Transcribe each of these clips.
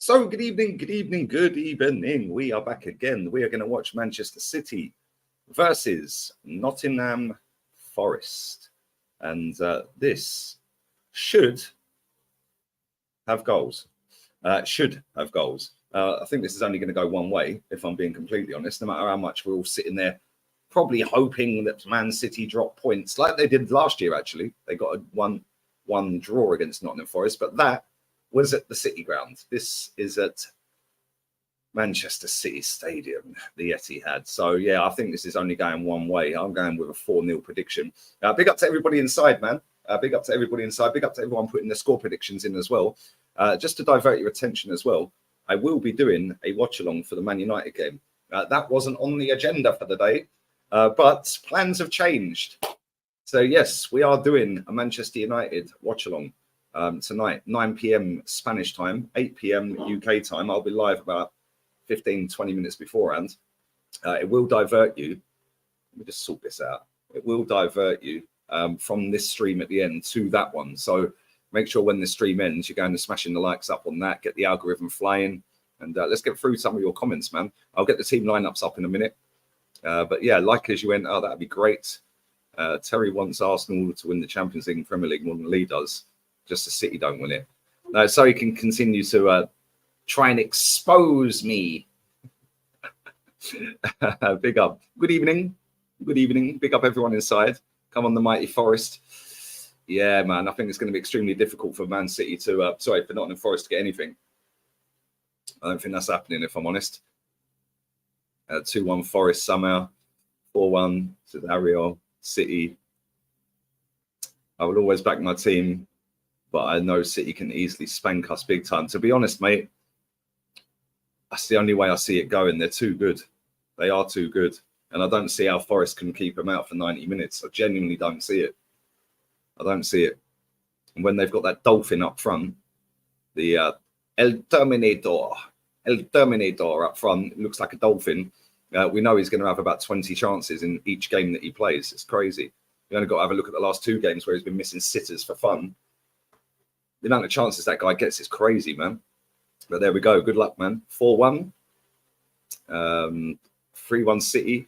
So good evening, good evening, good evening. We are back again. We are going to watch Manchester City versus Nottingham Forest. And this should have goals. I think this is only going to go one way, if I'm being completely honest, no matter how much we're all sitting there probably hoping that Man City drop points like they did last year, actually. They got a 1-1 draw against Nottingham Forest, but that was at the City ground. This is at Manchester City Stadium, the Etihad. So, yeah, I think this is only going one way. I'm going with a 4-0 prediction. Big up to everybody inside, man. Big up to everybody inside. Big up to everyone putting their score predictions in as well. Just to divert your attention as well, I will be doing a watch-along for the Man United game. That wasn't on the agenda for the day, but plans have changed. So, yes, we are doing a Manchester United watch-along. Tonight, 9 p.m. Spanish time, 8 p.m. UK time. I'll be live about 15-20 minutes beforehand. It will divert you. Let me just sort this out. It will divert you from this stream at the end to that one. So make sure when the stream ends, you're going to smashing the likes up on that, get the algorithm flying, and let's get through some of your comments, man. I'll get the team lineups up in a minute. But yeah, like as you went, oh, that'd be great. Terry wants Arsenal to win the Champions League and Premier League more than Lee does. Just the City don't win it. No, so he can continue to try and expose me. Big up. Good evening. Good evening. Big up everyone inside. Come on, the mighty Forest. Yeah, man. I think it's going to be extremely difficult for Man City to, for Nottingham Forest to get anything. I don't think that's happening, if I'm honest. 2-1 Forest somehow. 4-1 to Dario City. I will always back my team, but I know City can easily spank us big time. To be honest, mate, that's the only way I see it going. They're too good. They are too good. And I don't see how Forest can keep them out for 90 minutes. I genuinely don't see it. I don't see it. And when they've got that dolphin up front, the El Terminator up front, it looks like a dolphin. We know he's going to have about 20 chances in each game that he plays. It's crazy. You only got to have a look at the last two games where he's been missing sitters for fun. The amount of chances that guy gets is crazy, man. But there we go. Good luck, man. 4-1. 3-1 City.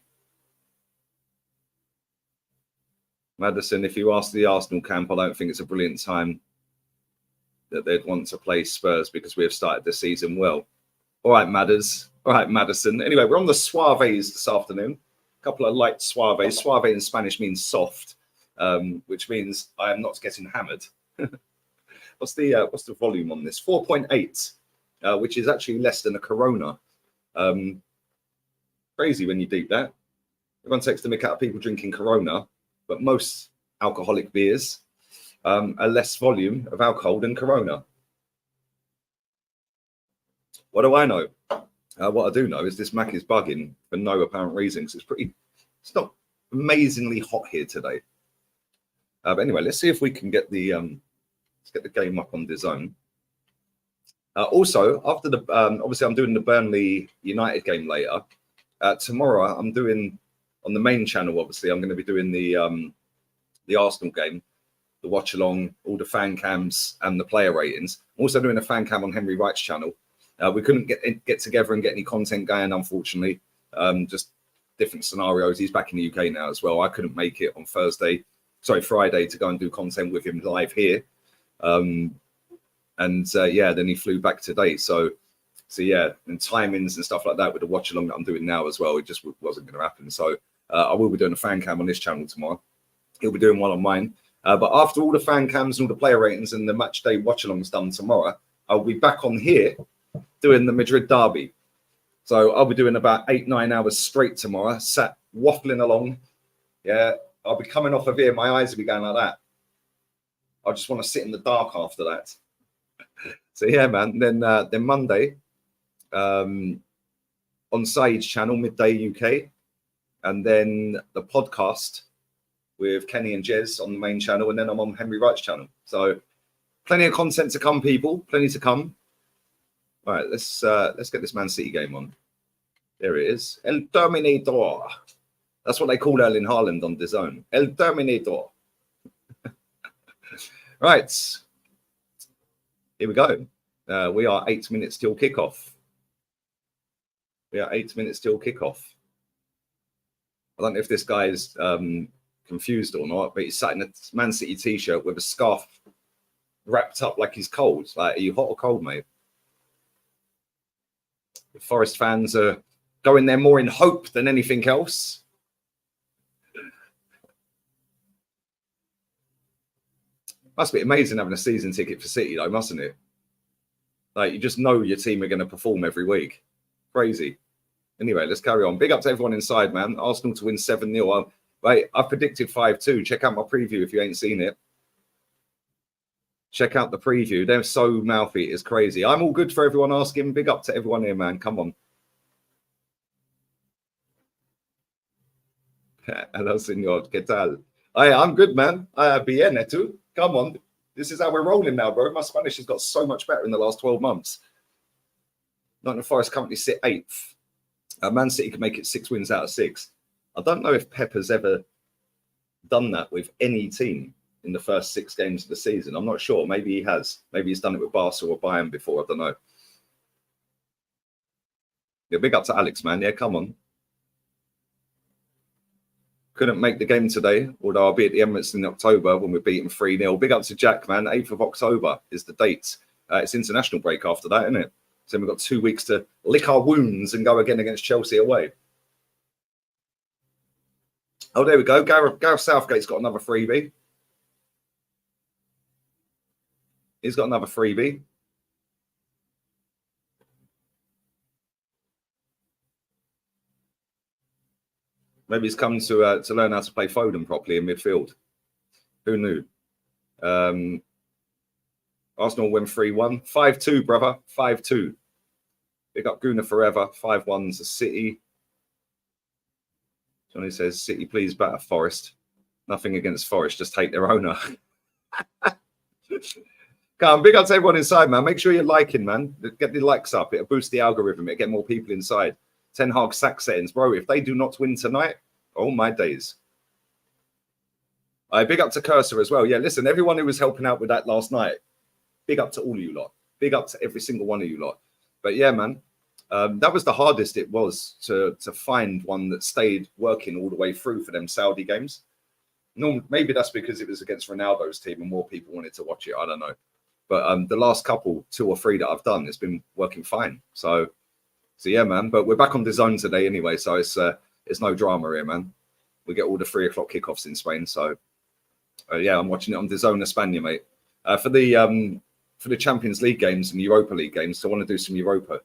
Madison, if you ask the Arsenal camp, I don't think it's a brilliant time that they'd want to play Spurs because we have started the season well. All right, Madders. All right, Madison. Anyway, we're on the Suaves this afternoon. A couple of light Suaves. Suave in Spanish means soft, which means I am not getting hammered. What's the volume on this? 4.8, which is actually less than a Corona. Crazy when you deep that. Everyone takes the mick out of people drinking Corona, but most alcoholic beers are less volume of alcohol than Corona. What do I know? What I do know is this Mac is bugging for no apparent reason. It's not amazingly hot here today. But anyway, let's see if we can get the let's get the game up on DAZN. Also, after the obviously I'm doing the Burnley United game later. Tomorrow I'm doing on the main channel. Obviously, I'm going to be doing the Arsenal game, the watch along, all the fan cams and the player ratings. I'm also doing a fan cam on Henry Wright's channel. We couldn't get together and get any content going, unfortunately. Just different scenarios. He's back in the UK now as well. I couldn't make it on Friday to go and do content with him live here. Then he flew back today. So yeah, and timings and stuff like that with the watch along that I'm doing now as well, it just wasn't going to happen. So I will be doing a fan cam on this channel tomorrow. He'll be doing one on mine. But after all the fan cams and all the player ratings and the match day watch alongs done tomorrow, I'll be back on here doing the Madrid derby. So I'll be doing about 8-9 hours straight tomorrow, sat waffling along. Yeah, I'll be coming off of here. My eyes will be going like that. I just want to sit in the dark after that. So yeah, man. Then Monday on Sage channel, midday UK, and then the podcast with Kenny and Jez on the main channel, and then I'm on Henry Wright's channel. So plenty of content to come, people. Plenty to come. All right, let's get this Man City game on. There it is. El Terminator. That's what they call Erling Haaland on DAZN. El Terminator. Right. Here we go. We are 8 minutes till kickoff. We are 8 minutes till kickoff. I don't know if this guy is confused or not, but he's sat in a Man City t-shirt with a scarf wrapped up like he's cold. Like, are you hot or cold, mate? The Forest fans are going there more in hope than anything else. Must be amazing having a season ticket for City, though, mustn't it? Like, you just know your team are going to perform every week. Crazy. Anyway, let's carry on. Big up to everyone inside, man. Arsenal to win 7-0. Right, I've predicted 5-2. Check out my preview if you ain't seen it. Check out the preview. They're so mouthy. It's crazy. I'm all good for everyone asking. Big up to everyone here, man. Come on. Hello, señor. ¿Qué tal? I'm good, man. Bien, tú. Come on. This is how we're rolling now, bro. My Spanish has got so much better in the last 12 months. Nottingham Forest currently sit 8th. Man City can make it 6 wins out of 6. I don't know if Pep has ever done that with any team in the first 6 games of the season. I'm not sure. Maybe he has. Maybe he's done it with Barca or Bayern before. I don't know. Yeah, big up to Alex, man. Yeah, come on. Couldn't make the game today, although I'll be at the Emirates in October when we're beating 3-0. Big up to Jack, man. 8th of October is the date. It's international break after that, isn't it? So we've got 2 weeks to lick our wounds and go again against Chelsea away. Oh, there we go. Gareth Southgate's got another freebie. He's got another freebie. Maybe he's come to learn how to play Foden properly in midfield. Who knew? Arsenal win 3-1. 5-2, brother. 5-2. Big up Guna forever. 5-1 to City. Johnny says, City, please batter Forest. Nothing against Forest, just hate their owner. Come on, big up to everyone inside, man. Make sure you're liking, man. Get the likes up. It'll boost the algorithm. It'll get more people inside. Ten Hag sack settings. Bro, if they do not win tonight, oh my days. Big up to Cursor as well. Yeah, listen, everyone who was helping out with that last night, big up to all of you lot. Big up to every single one of you lot. But yeah, man, that was the hardest it was to find one that stayed working all the way through for them Saudi games. No, maybe that's because it was against Ronaldo's team and more people wanted to watch it. I don't know. But the last couple, 2 or 3 that I've done, it's been working fine. So yeah, man. But we're back on the zone today anyway, so it's no drama here, man. We get all the 3 o'clock kickoffs in Spain. So yeah, I'm watching it on the zone España, mate. For the Champions League games and Europa League games, so I want to do some Europa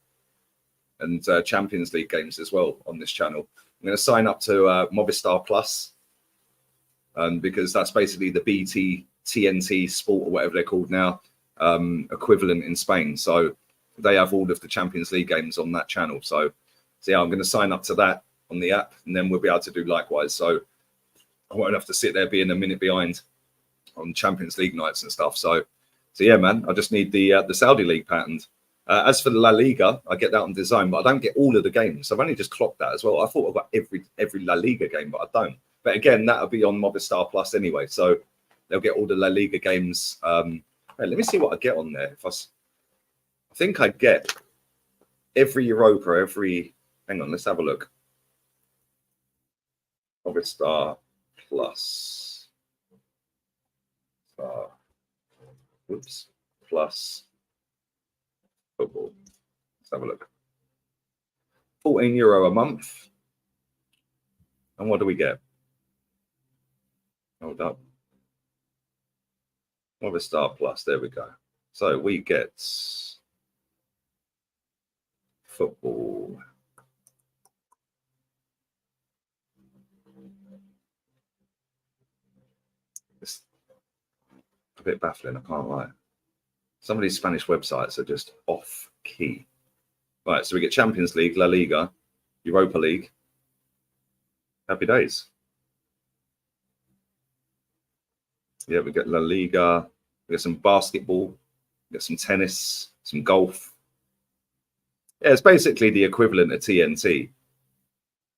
and Champions League games as well on this channel. I'm going to sign up to Movistar Plus, because that's basically the BT TNT Sport or whatever they're called now, equivalent in Spain. So they have all of the Champions League games on that channel. So yeah, I'm going to sign up to that on the app, and then we'll be able to do likewise. So I won't have to sit there being a minute behind on Champions League nights and stuff. So yeah, man, I just need the Saudi League patent. As for the La Liga, I get that on design, but I don't get all of the games. I've only just clocked that as well. I thought I got every La Liga game, but I don't. But again, that'll be on Movistar Plus anyway, so they'll get all the La Liga games. Let me see what I get on there. I think I get every Europa, hang on, let's have a look. Movistar Plus. Plus football. Let's have a look. €14 a month. And what do we get? Hold up. Movistar Plus, there we go. So we get football. It's a bit baffling, I can't lie. Some of these Spanish websites are just off key. Right, so we get Champions League, La Liga, Europa League. Happy days. Yeah, we get La Liga, we get some basketball, we get some tennis, some golf. Yeah, it's basically the equivalent of TNT.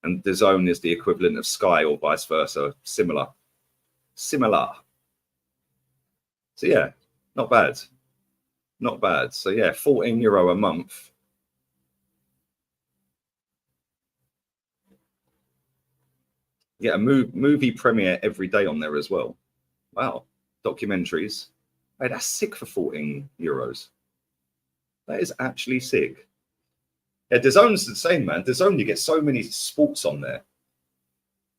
And the zone is the equivalent of Sky or vice versa. Similar. So yeah, not bad. Not bad. So yeah, €14 a month. Yeah, a movie premiere every day on there as well. Wow. Documentaries. Hey, that's sick for €14. That is actually sick. Yeah, DAZN's the same, man. DAZN, you get so many sports on there.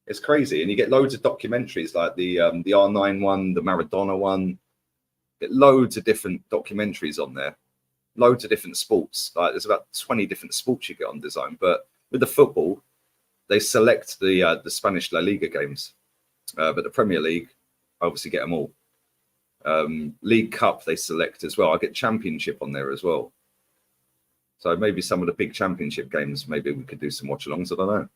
It's crazy, and you get loads of documentaries like the R9 one, the Maradona one. Get loads of different documentaries on there. Loads of different sports. Like there's about 20 different sports you get on DAZN. But with the football, they select the Spanish La Liga games, but the Premier League, obviously get them all. League Cup they select as well. I get Championship on there as well. So maybe some of the big Championship games, maybe we could do some watch-alongs. I don't know.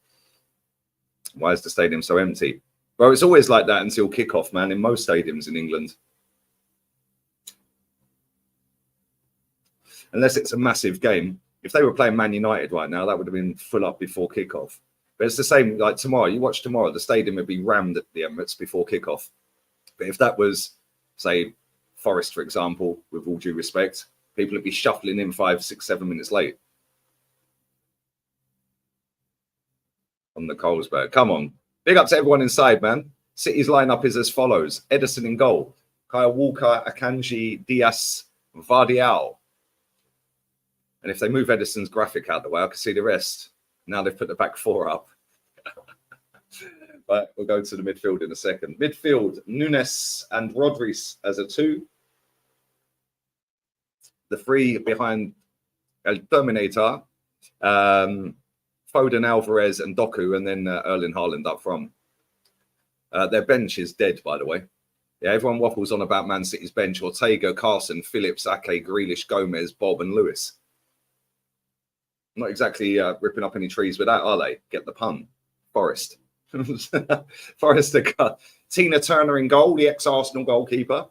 Why is the stadium so empty? Well, it's always like that until kickoff, man, in most stadiums in England. Unless it's a massive game. If they were playing Man United right now, that would have been full up before kickoff. But it's the same like tomorrow. You watch tomorrow, the stadium would be rammed at the Emirates before kickoff. But if that was, say, Forest, for example, with all due respect, people would be shuffling in 5, 6, 7 minutes late. On the Colesberg. Come on. Big up to everyone inside, man. City's lineup is as follows. Ederson in goal. Kyle Walker, Akanji, Diaz, Vardial. And if they move Ederson's graphic out the way, I can see the rest. Now they've put the back four up. But we'll go to the midfield in a second. Midfield, Nunes and Rodri as a 2. The 3 behind El Terminator, Foden, Alvarez and Doku, and then Erling Haaland up front. Their bench is dead, by the way. Yeah, everyone waffles on about Man City's bench. Ortega, Carson, Phillips, Ake, Grealish, Gomez, Bob and Lewis. Not exactly ripping up any trees with that, are they? Get the pun. Forest. Forest, Tina Turner in goal, the ex-Arsenal goalkeeper.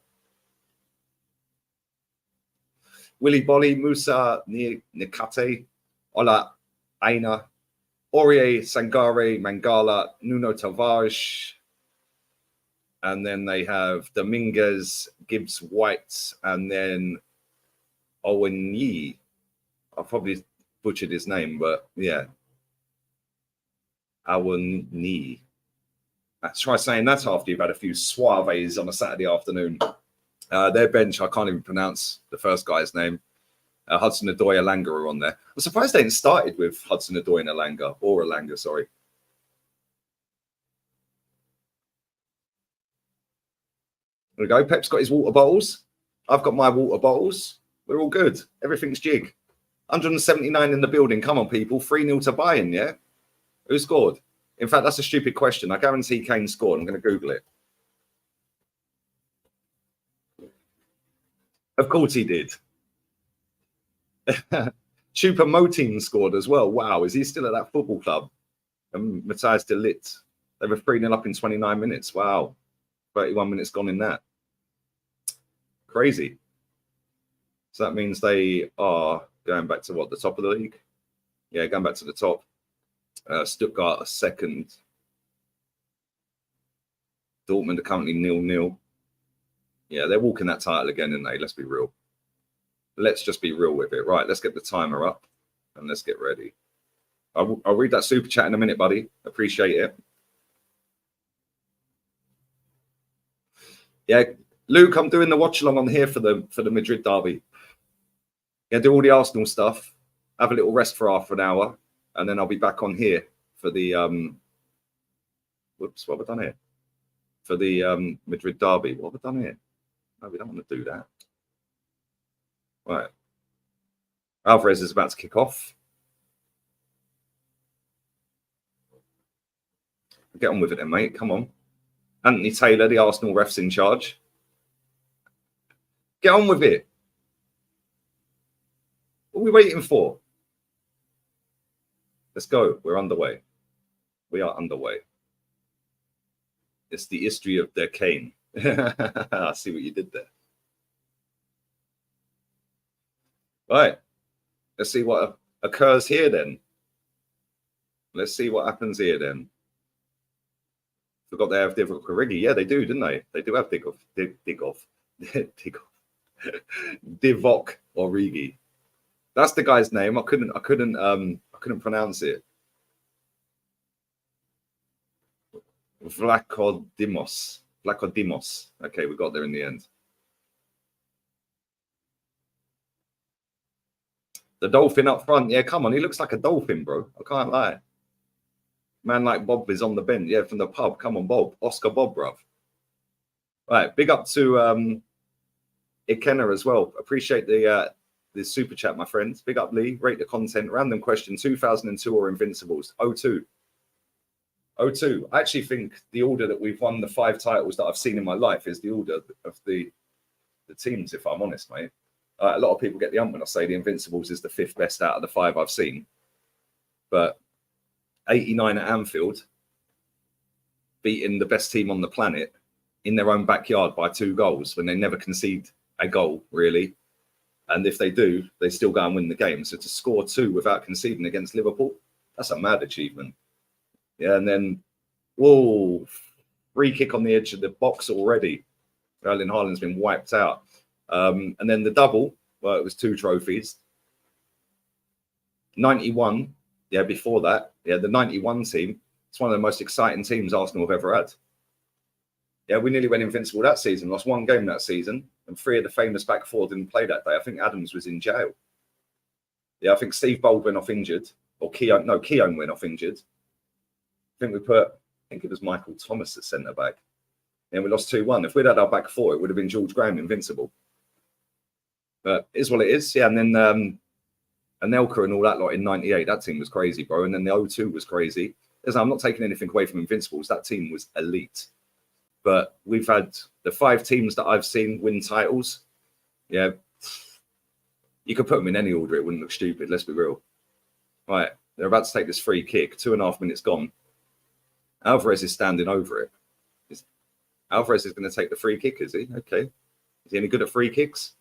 Willy Bolly, Musa Nikate, Ola Aina, Aurier, Sangare, Mangala, Nuno Tavares. And then they have Dominguez, Gibbs White, and then Owen Yi. I probably butchered his name, but yeah. Owen Yi. Let's try saying that after you've had a few suaves on a Saturday afternoon. Their bench, I can't even pronounce the first guy's name. Hudson-Odoi, Alanga are on there. I'm surprised they didn't started with Hudson-Odoi and Alanga, sorry. There we go. Pep's got his water bottles. I've got my water bottles. We're all good. Everything's jig. 179 in the building. Come on, people. 3-0 to Bayern, yeah? Who scored? In fact, that's a stupid question. I guarantee Kane scored. I'm going to Google it. Of course he did. Choupo-Moting scored as well. Wow, is he still at that football club? And Matthias de Ligt. They were 3-0 up in 29 minutes. Wow. 31 minutes gone in that. Crazy. So that means they are going back to what, the top of the league? Yeah, going back to the top. Stuttgart are second. Dortmund are currently 0-0. Yeah, they're walking that title again, aren't they? Let's be real. Let's just be real with it. Right, let's get the timer up and let's get ready. I'll read that super chat in a minute, buddy. Appreciate it. Yeah, Luke, I'm doing the watch along on here for the Madrid derby. Yeah, do all the Arsenal stuff. Have a little rest for half an hour, and then I'll be back on here for the whoops, what have I done here? For the Madrid derby. What have I done here? No, we don't want to do that. Right. Alvarez is about to kick off. Get on with it then, mate. Come on. Anthony Taylor, the Arsenal ref's in charge. Get on with it. What are we waiting for? Let's go. We're underway. We are underway. It's the history of their Kane. I see what you did there. Right. Let's see what occurs here then. Let's see what happens here then. Forgot they have Divock Origi. Yeah, they do, didn't they? They do have Divock Origi. That's the guy's name. I couldn't pronounce it. Vlachodimos. Okay, we got there in the end. The dolphin up front. Yeah, come on. He looks like a dolphin, bro. I can't lie. Man like Bob is on the bench. Yeah, from the pub. Come on, Bob. Oscar Bob, bruv. Right. Big up to Ikenna as well. Appreciate the super chat, my friends. Big up, Lee. Rate the content. Random question. 2002 or Invincibles? 02. 02. I actually think the order that we've won the 5 titles that I've seen in my life is the order of the teams, if I'm honest, mate. A lot of people get the ump when I say the Invincibles is the 5th best out of the 5 I've seen. But 89 at Anfield, beating the best team on the planet in their own backyard by 2 goals when they never concede a goal, really. And if they do, they still go and win the game. So to score 2 without conceding against Liverpool, that's a mad achievement. Yeah, and then, whoa, free kick on the edge of the box already. Erling Haaland's been wiped out. And then the double, well, it was 2 trophies. 91, yeah, before that, yeah, the 91 team, it's one of the most exciting teams Arsenal have ever had. Yeah, we nearly went invincible that season, lost 1 game that season, and 3 of the famous back 4 didn't play that day. I think Adams was in jail. Yeah, I think Steve Bold went off injured, or Keown went off injured. I think it was Michael Thomas at centre back. And we lost 2-1. If we'd had our back 4, it would have been George Graham invincible. But it is what it is. Yeah, and then Anelka and all that lot in 98, that team was crazy, bro. And then the 02 was crazy. Listen, I'm not taking anything away from Invincibles. That team was elite. But we've had the 5 teams that I've seen win titles. Yeah, you could put them in any order. It wouldn't look stupid. Let's be real. Right, they're about to take this free kick. 2.5 minutes gone. Alvarez is standing over it. Alvarez is going to take the free kick, is he? Okay. Is he any good at free kicks?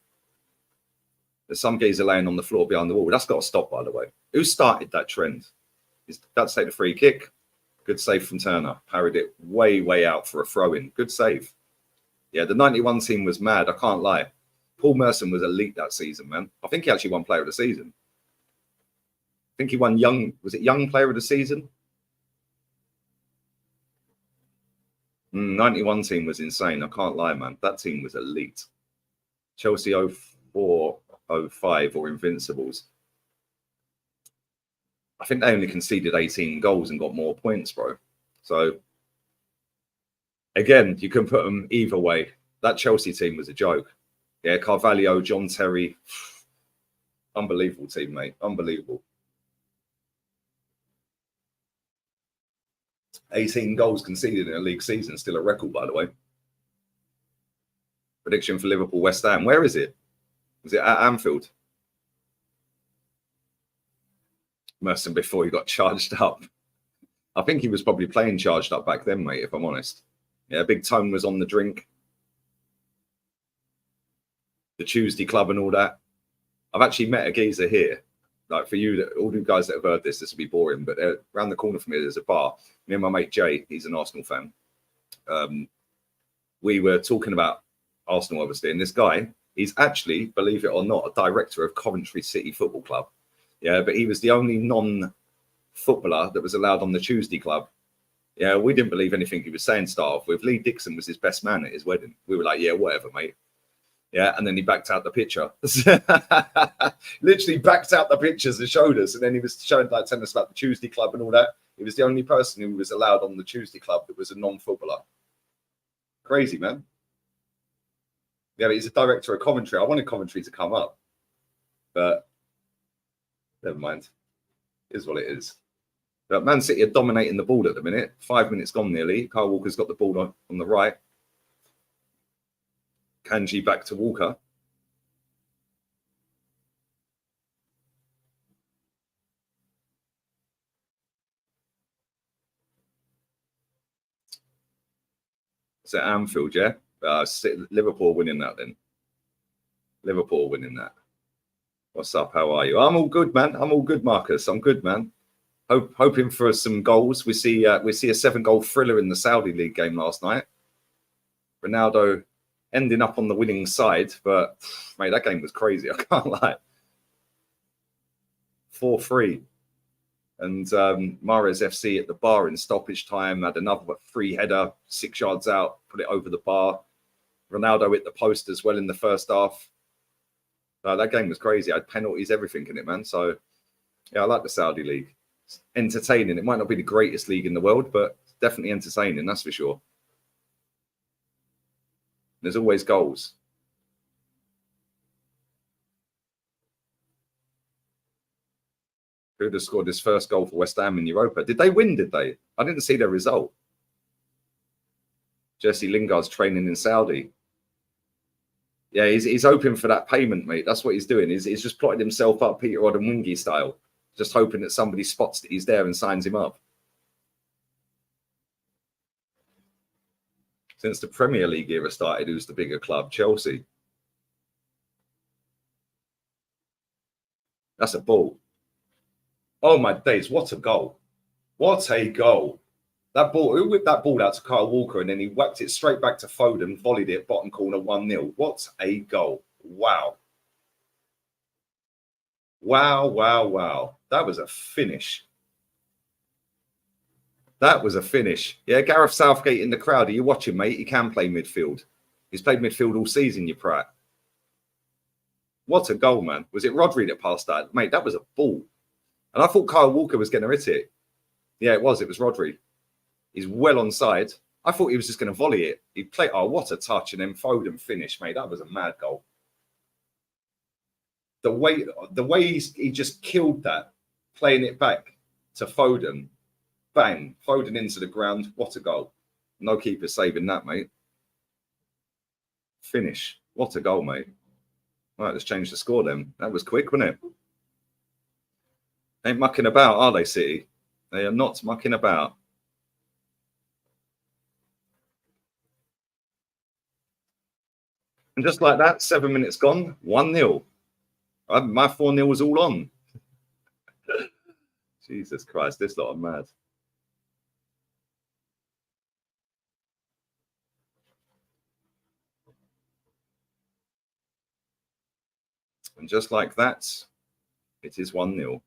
There's some geezer laying on the floor behind the wall. That's got to stop, by the way. Who started that trend? He's about to take the free kick. Good save from Turner. Parried it way, way out for a throw-in. Good save. Yeah, the 91 team was mad. I can't lie. Paul Merson was elite that season, man. I think he actually won Player of the Season. I think he won Young Player of the Season? 91 team was insane. I can't lie, man. That team was elite. Chelsea 04, 05 or Invincibles. I think they only conceded 18 goals and got more points, bro. So, again, you can put them either way. That Chelsea team was a joke. Yeah, Carvalho, John Terry. Unbelievable team, mate. Unbelievable. 18 goals conceded in a league season. Still a record, by the way. Prediction for Liverpool, West Ham. Where is it? Was it at Anfield? Merson before he got charged up. I think he was probably playing charged up back then, mate, if I'm honest. Yeah, Big Tone was on the drink. The Tuesday Club and all that. I've actually met a geezer here. Like for you, all you guys that have heard this will be boring, but around the corner from me, there's a bar. Me and my mate Jay, he's an Arsenal fan. We were talking about Arsenal, obviously, and this guy, he's actually, believe it or not, a director of Coventry City Football Club. Yeah, but he was the only non-footballer that was allowed on the Tuesday Club. Yeah, we didn't believe anything he was saying to start off with. Lee Dixon was his best man at his wedding. We were like, yeah, whatever, mate. Yeah, and then he backed out the picture. Literally backed out the pictures and showed us. And then he was telling us about the Tuesday Club and all that. He was the only person who was allowed on the Tuesday Club that was a non-footballer. Crazy, man. Yeah, but he's a director of Coventry. I wanted Coventry to come up. But never mind. It is what it is. But Man City are dominating the ball at the minute. 5 minutes gone nearly. Kyle Walker's got the ball on the right. Kanji back to Walker. It's at Anfield, yeah? Liverpool winning that then. Liverpool winning that. What's up? How are you? I'm all good, man. I'm all good, Marcus. I'm good, man. Hoping for some goals. We see a 7-goal thriller in the Saudi League game last night. Ronaldo ending up on the winning side. But mate, that game was crazy. I can't lie. 4-3. And Mahrez FC at the bar in stoppage time had another free header, 6 yards out, put it over the bar. Ronaldo hit the post as well in the first half. That game was crazy. I had penalties, everything in it, man. So, yeah, I like the Saudi league. It's entertaining. It might not be the greatest league in the world, but it's definitely entertaining, that's for sure. There's always goals. Who'd have scored his first goal for West Ham in Europa? Did they win, did they? I didn't see their result. Jesse Lingard's training in Saudi. Yeah, he's hoping for that payment, mate. That's what he's doing. He's just plotted himself up Peter Odemwingie style, just hoping that somebody spots that he's there and signs him up. Since the Premier League era started, who's the bigger club? Chelsea. That's a ball. Oh, my days. What a goal. What a goal. That ball, who whipped that ball out to Kyle Walker and then he whacked it straight back to Foden, volleyed it, bottom corner, 1-0. What a goal. Wow. Wow, wow, wow. That was a finish. That was a finish. Yeah, Gareth Southgate in the crowd. Are you watching, mate? He can play midfield. He's played midfield all season, you prat. What a goal, man. Was it Rodri that passed that? Mate, that was a ball. And I thought Kyle Walker was going to hit it. Yeah, it was. It was Rodri. He's well onside. I thought he was just going to volley it. He played. Oh, what a touch. And then Foden finished, mate. That was a mad goal. The way he just killed that, playing it back to Foden. Bang. Foden into the ground. What a goal. No keeper saving that, mate. Finish. What a goal, mate. Right, let's change the score then. That was quick, wasn't it? Ain't mucking about, are they, City? They are not mucking about. And just like that, 7 minutes gone, 1-0. My 4-0 was all on. Jesus Christ, this lot are mad. And just like that, it is 1-0.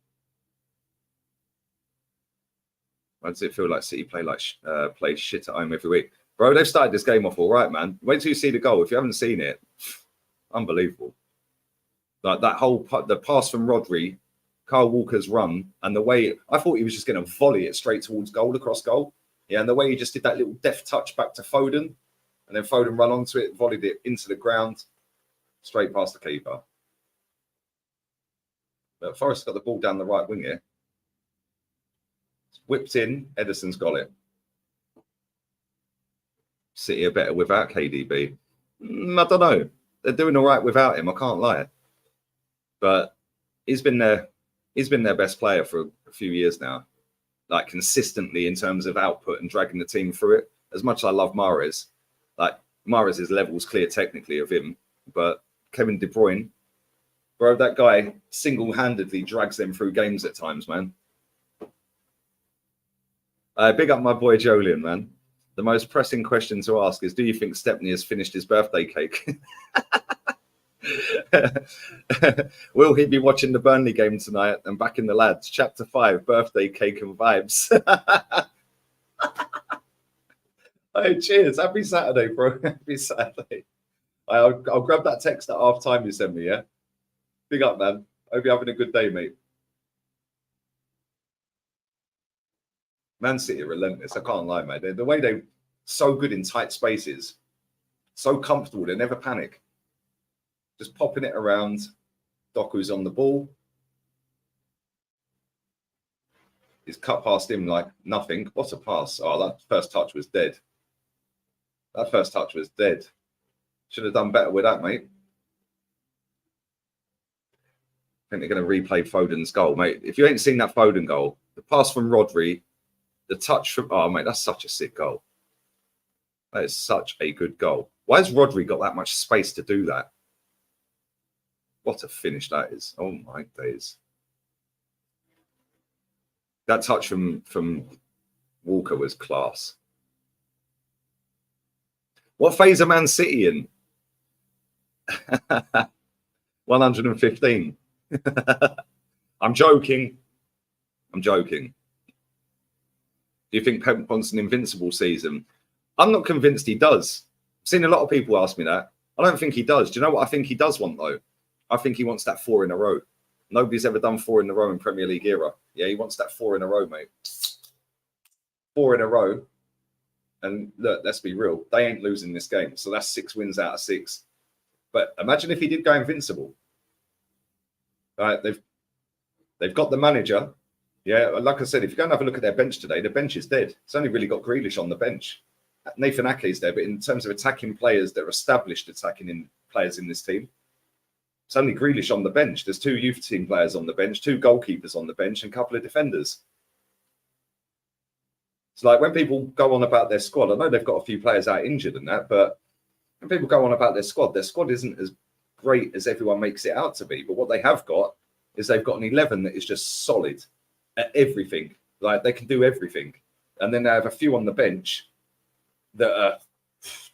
Why does it feel like City play shit at home every week? Bro, they've started this game off all right, man. Wait till you see the goal. If you haven't seen it, unbelievable. Like that the pass from Rodri, Kyle Walker's run, and the way I thought he was just going to volley it straight towards goal, across goal. Yeah, and the way he just did that little deft touch back to Foden, and then Foden run onto it, volleyed it into the ground, straight past the keeper. But Forrest got the ball down the right wing here. Whipped in, Ederson's got it. City are better without KDB. I don't know. They're doing all right without him. I can't lie. But he's been their best player for a few years now. Like consistently in terms of output and dragging the team through it. As much as I love Mahrez, like Mahrez's level's clear technically of him, but Kevin De Bruyne, bro, that guy single-handedly drags them through games at times, man. Big up my boy Jolien, man. The most pressing question to ask is, do you think Stepney has finished his birthday cake? Will he be watching the Burnley game tonight and backing the lads? Chapter 5, birthday cake and vibes. Hey, cheers. Happy Saturday, bro. Happy Saturday. I'll grab that text at half time you sent me, yeah? Big up, man. Hope you're having a good day, mate. Man City are relentless. I can't lie, mate. The way they're so good in tight spaces, so comfortable, they never panic. Just popping it around. Doku's on the ball. He's cut past him like nothing. What a pass. Oh, that first touch was dead. That first touch was dead. Should have done better with that, mate. I think they're going to replay Foden's goal, mate. If you ain't seen that Foden goal, the pass from Rodri, the touch from... Oh, mate, that's such a sick goal. That is such a good goal. Why has Rodri got that much space to do that? What a finish that is. Oh, my days. That touch from Walker was class. What phase are Man City in? 115. I'm joking. I'm joking. Do you think Pep wants an invincible season? I'm not convinced he does. I've seen a lot of people ask me that. I don't think he does. Do you know what I think he does want, though? I think he wants that 4 in a row. Nobody's ever done 4 in a row in Premier League era. Yeah, he wants that 4 in a row, mate. 4 in a row. And look, let's be real. They ain't losing this game. So that's 6 wins out of 6. But imagine if he did go invincible. Right, they've got the manager. Yeah, like I said, if you go and have a look at their bench today, the bench is dead. It's only really got Grealish on the bench. Nathan Ake's there, but in terms of attacking players that are established attacking players in this team, it's only Grealish on the bench. There's 2 youth team players on the bench, 2 goalkeepers on the bench, and a couple of defenders. It's like when people go on about their squad, I know they've got a few players out injured and that, but when people go on about their squad isn't as great as everyone makes it out to be. But what they have got is they've got an 11 that is just solid at everything. Like they can do everything. And then they have a few on the bench that are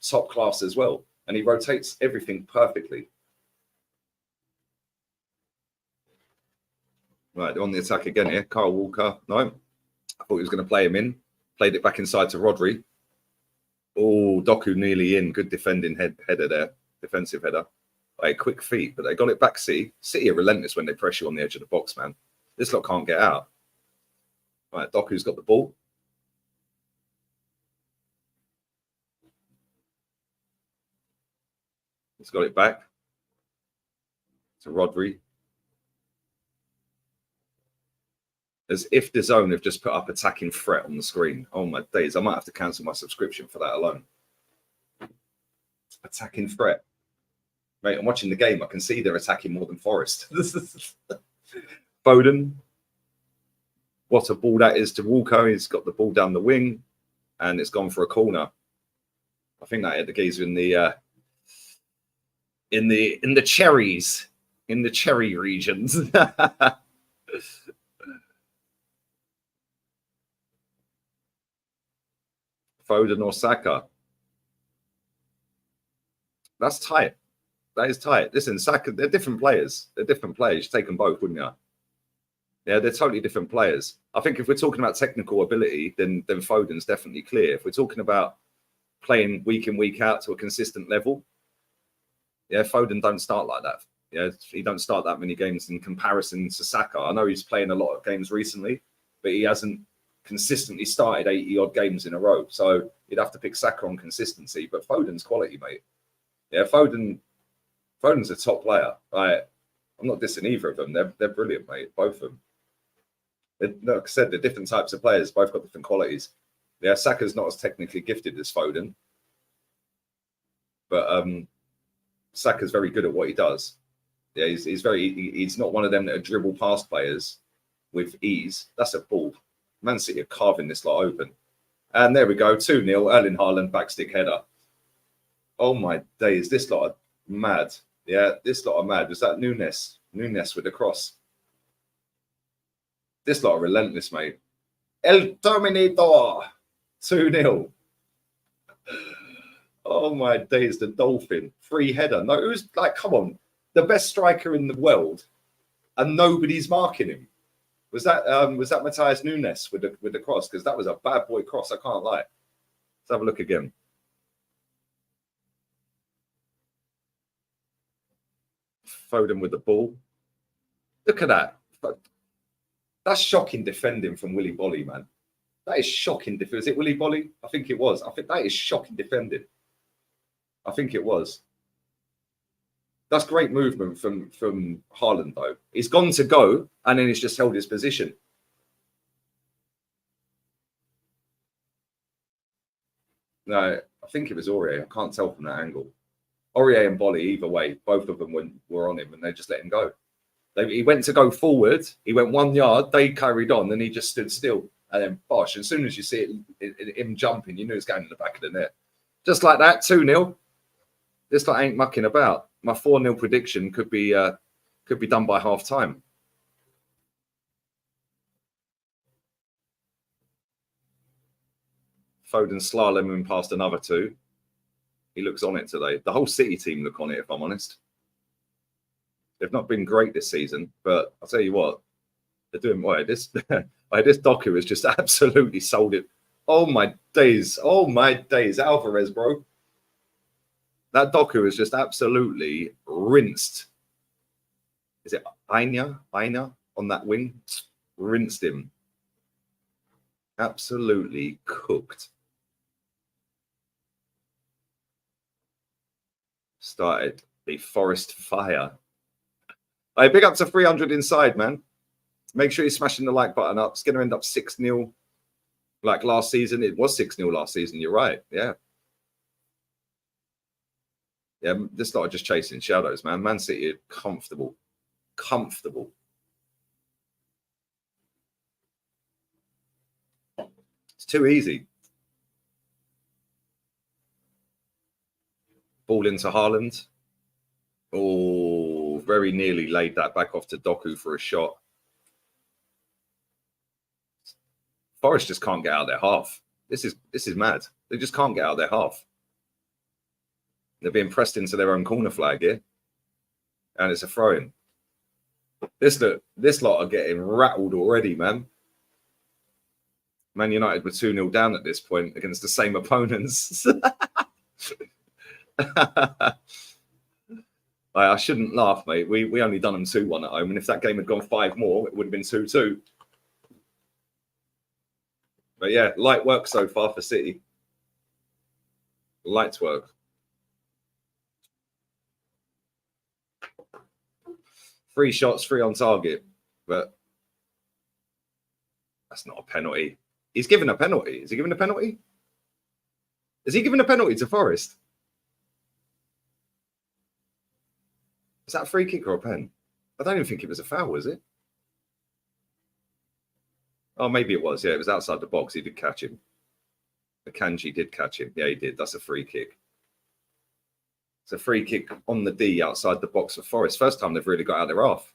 top class as well. And he rotates everything perfectly. Right, they're on the attack again here. Kyle Walker. No, I thought he was going to play him in. Played it back inside to Rodri. Oh, Doku nearly in. Good defending header there. Defensive header. A quick feet, but they got it back. City are relentless when they press you on the edge of the box, man. This lot can't get out. Right, Doku's got the ball. He's got it back to Rodri. As if the zone have just put up attacking threat on the screen. Oh my days, I might have to cancel my subscription for that alone. Attacking threat. Mate, I'm watching the game. I can see they're attacking more than Forest. Foden. What a ball that is to Walker. He's got the ball down the wing, and it's gone for a corner. I think that hit the geezer in the cherries, in the cherry regions. Foden or Saka. That's tight. That is tight. Listen, Saka, they're different players. They're different players. You take them both, wouldn't you? Yeah, they're totally different players. I think if we're talking about technical ability, then Foden's definitely clear. If we're talking about playing week in, week out to a consistent level, yeah, Foden don't start like that. Yeah, he don't start that many games in comparison to Saka. I know he's playing a lot of games recently, but he hasn't consistently started 80-odd games in a row. So you'd have to pick Saka on consistency. But Foden's quality, mate. Yeah, Foden's a top player. Right? I'm not dissing either of them. They're brilliant, mate. Both of them. Like I said, they're different types of players. Both got different qualities. Yeah, Saka's not as technically gifted as Foden, but Saka's very good at what he does. Yeah, he's not one of them that are dribble past players with ease. That's a ball. Man City are carving this lot open. And there we go, 2-0. Erling Haaland backstick header. Oh my days, this lot are mad. Yeah, this lot are mad. Was that Nunes? Nunes with the cross. This lot are relentless, mate. El Terminator. 2-0. Oh my days, the Dolphin. Free header. No, it was like, come on. The best striker in the world, and nobody's marking him. Was that Matthias Nunes with the cross? Because that was a bad boy cross, I can't lie. Let's have a look again. Foden with the ball. Look at that. That's shocking defending from Willy Bolly, man. That is shocking defending. Is it Willy Bolly? I think it was. I think that is shocking defending. I think it was. That's great movement from Haaland, though. He's gone to go, and then he's just held his position. No, I think it was Aurier. I can't tell from that angle. Aurier and Bolly, either way, both of them were on him, and they just let him go. He went to go forward. He went 1 yard. They carried on, and he just stood still. And then, bosh, as soon as you see him jumping, you knew it's going in the back of the net. Just like that, 2-0. This lot ain't mucking about. My 4-0 prediction could be done by half time. Foden slaloming past another 2. He looks on it today. The whole City team look on it, if I'm honest. They've not been great this season, but I'll tell you what, they're doing well. This this Doku has just absolutely sold it. Oh my days. Oh my days. Alvarez, bro. That Doku has just absolutely rinsed. Is it Aina on that wing? Rinsed him. Absolutely cooked. Started the forest fire. Hey, big up to 300 inside, man. Make sure you're smashing the like button up. It's going to end up 6-0 like last season. It was 6-0 last season. You're right. Yeah. Yeah, this lot are just chasing shadows, man. Man City are comfortable. Comfortable. It's too easy. Ball into Haaland. Oh, very nearly laid that back off to Doku for a shot. Forest just can't get out of their half. This is mad. They just can't get out of their half. They're being pressed into their own corner flag here. And it's a throw-in. This lot are getting rattled already, man. Man United were 2-0 down at this point against the same opponents. I shouldn't laugh, mate. We only done them 2-1 at home. And if that game had gone 5 more, it would have been 2-2. But yeah, light work so far for City. Light work. Three shots, 3 on target. But that's not a penalty. He's given a penalty. Is he giving a penalty? Is he giving a penalty to Forest? Is that a free kick or a pen? I don't even think it was a foul, was it? Oh, maybe it was. Yeah, it was outside the box. He did catch him. Akanji did catch him. Yeah, he did. That's a free kick. It's a free kick on the D outside the box for Forest. First time they've really got out of their half.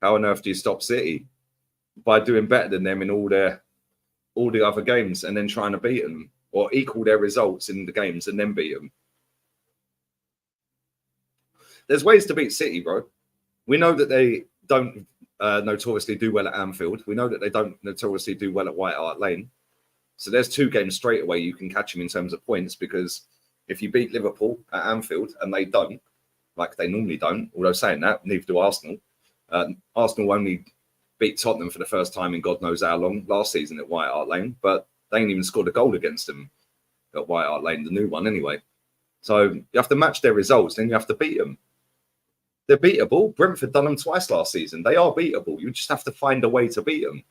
How on earth do you stop City? By doing better than them in all the other games and then trying to beat them or equal their results in the games and then beat them. There's ways to beat City, bro. We know that they don't notoriously do well at Anfield. We know that they don't notoriously do well at White Hart Lane. So there's 2 games straight away you can catch them in terms of points, because if you beat Liverpool at Anfield and they don't, like they normally don't, although saying that, neither do Arsenal. Arsenal only beat Tottenham for the first time in God knows how long last season at White Hart Lane, but they ain't even scored a goal against them at White Hart Lane, the new one anyway. So you have to match their results, then you have to beat them. They're beatable. Brentford done them twice last season. They are beatable. You just have to find a way to beat them.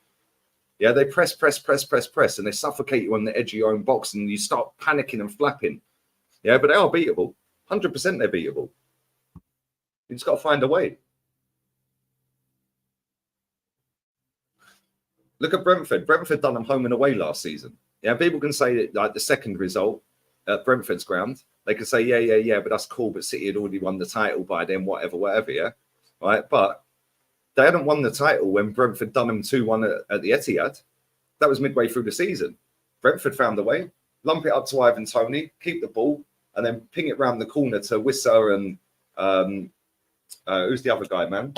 Yeah, they press, and they suffocate you on the edge of your own box, and you start panicking and flapping. Yeah, but they are beatable. 100% they're beatable. You just got to find a way. Look at Brentford. Brentford done them home and away last season. Yeah, people can say that, like the second result at Brentford's ground, they can say, yeah, but that's cool. But City had already won the title by then, whatever, yeah. Right. But they hadn't won the title when Brentford done them 2-1 at the Etihad. That was midway through the season. Brentford found a way, lump it up to Ivan Toney, keep the ball, and then ping it round the corner to Wissa and who's the other guy, man?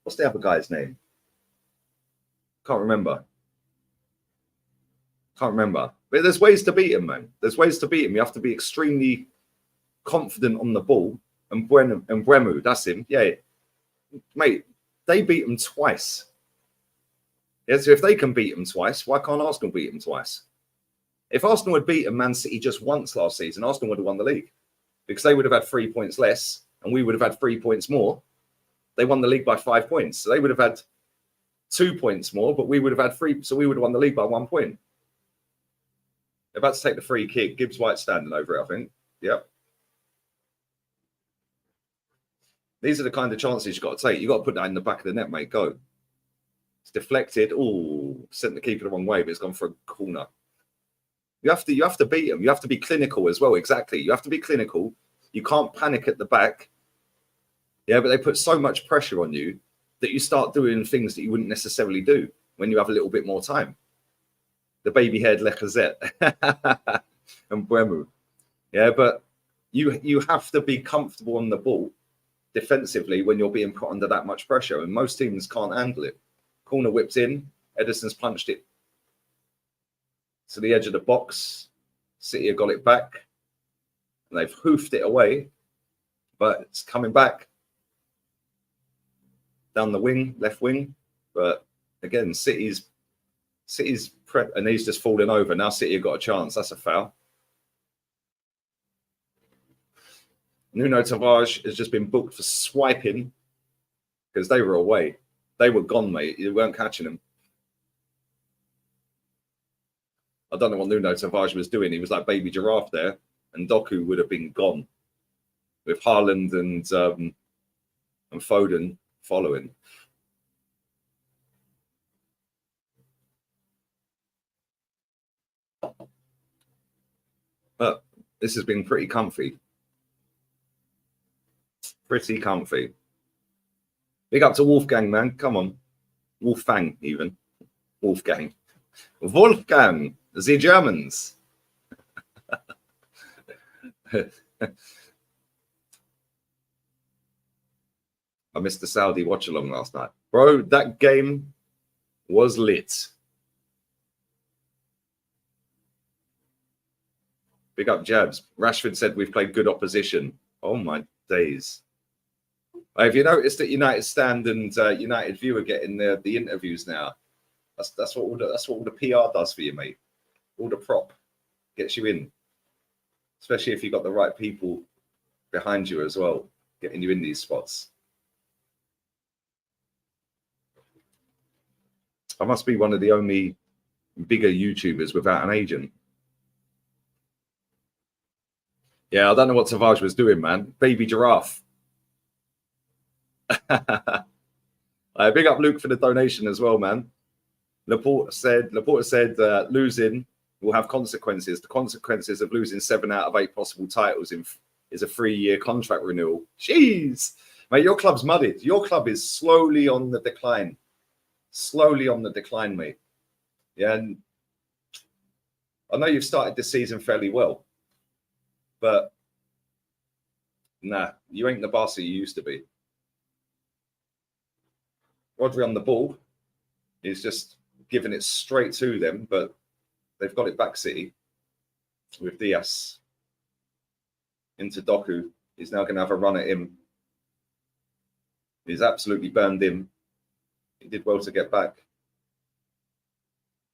What's the other guy's name? Can't remember. But there's ways to beat him, man. There's ways to beat him. You have to be extremely confident on the ball. And Bremu, that's him. Yeah, mate, they beat him twice. Yeah, so if they can beat him twice, why can't Arsenal beat him twice? If Arsenal had beaten Man City just once last season, Arsenal would have won the league because they would have had 3 points less and we would have had 3 points more. They won the league by 5 points. So they would have had 2 points more, but we would have had 3. So we would have won the league by 1 point. They're about to take the free kick. Gibbs White standing over it, I think. Yep. These are the kind of chances you've got to take. You've got to put that in the back of the net, mate. Go. It's deflected. Oh, sent the keeper the wrong way, but it's gone for a corner. You have to beat them. You have to be clinical as well. Exactly. You have to be clinical. You can't panic at the back. Yeah, but they put so much pressure on you that you start doing things that you wouldn't necessarily do when you have a little bit more time. The baby-haired Lacazette and Bremu. Yeah, but you have to be comfortable on the ball defensively when you're being put under that much pressure, and most teams can't handle it. Corner whips in, Ederson's punched it to the edge of the box. City have got it back, and they've hoofed it away, but it's coming back down the wing, left wing. But again, City's prep, and he's just falling over. Now City have got a chance. That's a foul. Nuno Tavares has just been booked for swiping because they were away. They were gone, mate. You weren't catching them. I don't know what Nuno Tavares was doing. He was like baby giraffe there, and Doku would have been gone with Haaland and Foden following. But this has been pretty comfy. Pretty comfy. Big up to Wolfgang, man. Come on. Wolfgang, even. Wolfgang. Wolfgang. The Germans. I missed the Saudi watch-along last night. Bro, that game was lit. Big up Jabs. Rashford said we've played good opposition. Oh, my days. Have you noticed that United Stand and United View are getting the interviews now? That's what all the PR does for you, mate. All the prop gets you in, especially if you've got the right people behind you as well, getting you in these spots. I must be one of the only bigger YouTubers without an agent. Yeah, I don't know what Tavares was doing, man. Baby giraffe. Big up Luke for the donation as well, man. Laporta said losing will have consequences. The consequences of losing 7 out of 8 possible titles is a 3-year contract renewal. Jeez, mate, your club's muddied. Your club is slowly on the decline. Slowly on the decline, mate. Yeah, and I know you've started this season fairly well, but nah, you ain't the Barca you used to be. Rodri on the ball is just giving it straight to them, but they've got it back, City, with Diaz into Doku. He's now going to have a run at him. He's absolutely burned him. He did well to get back.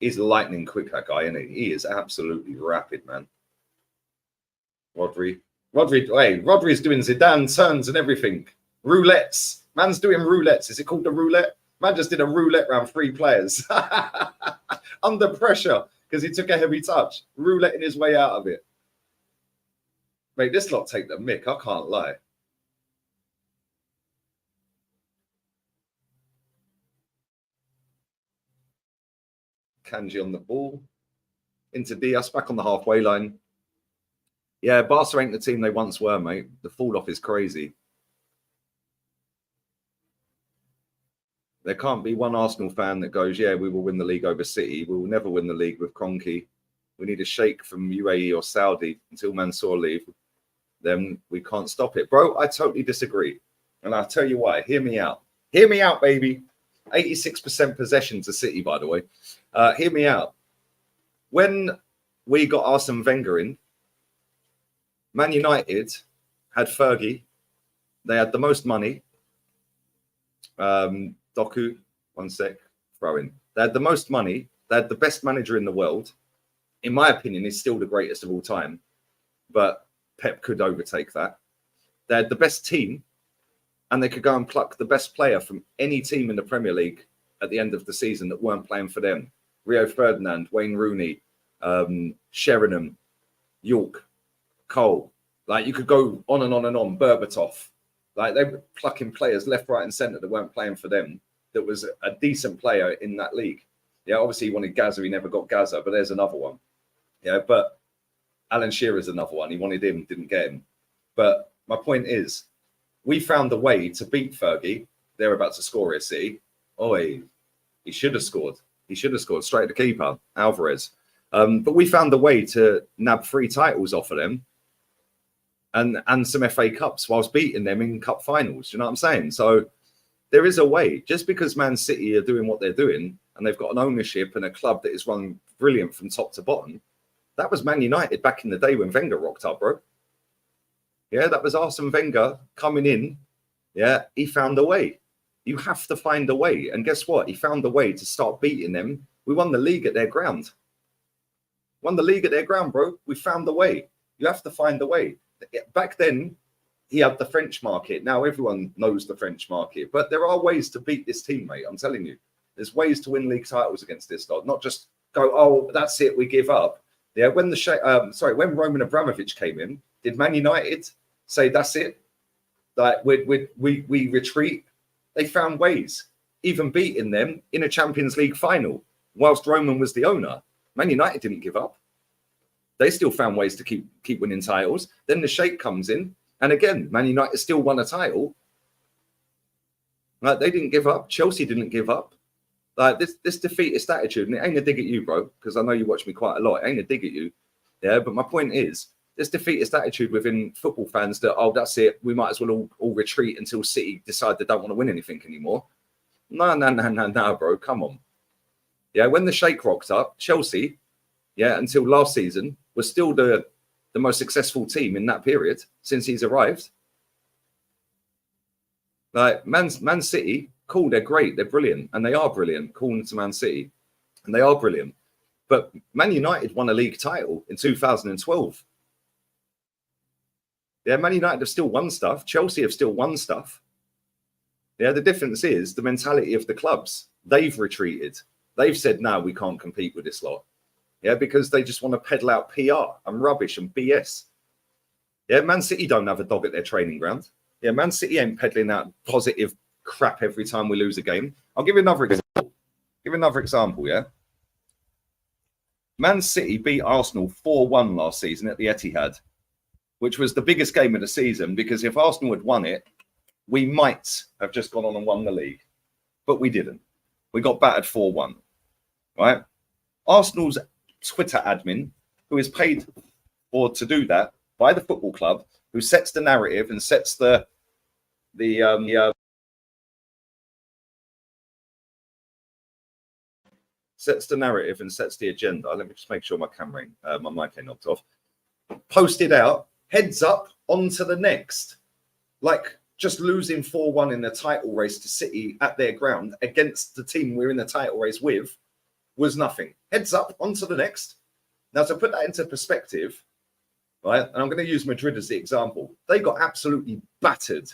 He's lightning quick, that guy, isn't he? He is absolutely rapid, man. Rodri's doing Zidane turns and everything. Roulettes. Man's doing roulettes. Is it called the roulette? Man just did a roulette round 3 players. Under pressure because he took a heavy touch. Rouletting his way out of it. Mate, this lot take the mick. I can't lie. Kanji on the ball. Into Diaz, back on the halfway line. Yeah, Barca ain't the team they once were, mate. The fall off is crazy. There can't be one Arsenal fan that goes, yeah, we will win the league over City. We will never win the league with Kroenke. We need a shake from UAE or Saudi until Mansour leave. Then we can't stop it. Bro, I totally disagree. And I'll tell you why. Hear me out. Hear me out, baby. 86% possession to City, by the way. Hear me out. When we got Arsene Wenger in, Man United had Fergie. They had the most money. Doku, one sec, throw in. They had the most money. They had the best manager in the world. In my opinion, he's still the greatest of all time. But Pep could overtake that. They had the best team. And they could go and pluck the best player from any team in the Premier League at the end of the season that weren't playing for them. Rio Ferdinand, Wayne Rooney, Sheringham, York, Cole. Like, you could go on and on and on. Berbatov. Like, they were plucking players left, right and centre that weren't playing for them. That was a decent player in that league. Yeah, obviously he wanted Gaza. He never got Gaza, but there's another one. Yeah, but Alan Shearer's another one. He wanted him, didn't get him. But my point is, we found a way to beat Fergie. They're about to score at City. Oh, he should have scored. He should have scored straight at the keeper, Alvarez. But we found a way to nab 3 titles off of them. and some FA Cups whilst beating them in cup finals. You know what I'm saying? So there is a way. Just because Man City are doing what they're doing and they've got an ownership and a club that is run brilliant from top to bottom, that was Man United back in the day when Wenger rocked up, bro. Yeah, that was Arsene Wenger coming in. Yeah, he found a way. You have to find a way. And guess what? He found a way to start beating them. We won the league at their ground. Won the league at their ground, bro. We found a way. You have to find a way. Back then, he had the French market. Now everyone knows the French market. But there are ways to beat this team, mate. I'm telling you. There's ways to win league titles against this lot. Not just go, oh, that's it, we give up. Yeah, when when Roman Abramovich came in, did Man United say that's it? Like we retreat? They found ways, even beating them in a Champions League final, whilst Roman was the owner. Man United didn't give up. They still found ways to keep winning titles. Then the Sheikh comes in, and again, Man United still won a title. Like, they didn't give up. Chelsea didn't give up. Like, this defeatist attitude, and it ain't a dig at you, bro, because I know you watch me quite a lot. It ain't a dig at you. Yeah, but my point is, this defeatist attitude within football fans that, oh, that's it, we might as well all retreat until City decide they don't want to win anything anymore. No, bro, come on. Yeah, when the Sheikh rocked up, Chelsea, yeah, until last season, was still the most successful team in that period since he's arrived. Like, Man City, cool, they're great, they're brilliant, and they are brilliant, calling to Man City, and they are brilliant. But Man United won a league title in 2012. Yeah, Man United have still won stuff. Chelsea have still won stuff. Yeah, the difference is the mentality of the clubs. They've retreated. They've said, no, we can't compete with this lot. Yeah, because they just want to peddle out PR and rubbish and BS. Yeah, Man City don't have a dog at their training ground. Yeah, Man City ain't peddling out positive crap every time we lose a game. I'll give you another example. Yeah. Man City beat Arsenal 4-1 last season at the Etihad, which was the biggest game of the season, because if Arsenal had won it, we might have just gone on and won the league. But we didn't. We got battered 4-1. Right? Arsenal's Twitter admin, who is paid to do that by the football club, who sets the narrative and sets the narrative and sets the agenda. Let me just make sure my mic ain't knocked off. Posted out, heads up, on to the next. Like, just losing 4-1 in the title race to City at their ground against the team we're in the title race with was nothing. Heads up, on to the next. Now, to put that into perspective, right, and I'm going to use Madrid as the example. They got absolutely battered,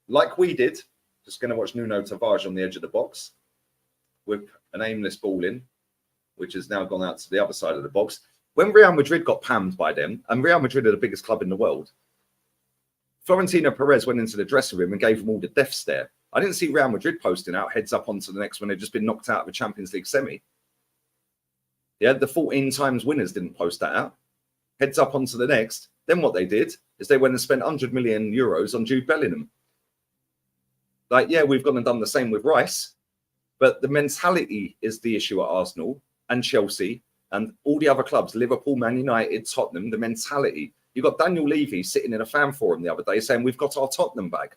like we did. Just going to watch Nuno Tavares on the edge of the box, whip an aimless ball in, which has now gone out to the other side of the box. When Real Madrid got pammed by them, and Real Madrid are the biggest club in the world, Florentino Perez went into the dressing room and gave them all the death stare. I didn't see Real Madrid posting out heads up onto the next when they'd just been knocked out of a Champions League semi. Yeah, the 14 times winners didn't post that out. Heads up onto the next. Then what they did is they went and spent 100 million euros on Jude Bellingham. Like, yeah, we've gone and done the same with Rice, but the mentality is the issue at Arsenal and Chelsea and all the other clubs, Liverpool, Man United, Tottenham, the mentality. You got Daniel Levy sitting in a fan forum the other day saying, we've got our Tottenham back.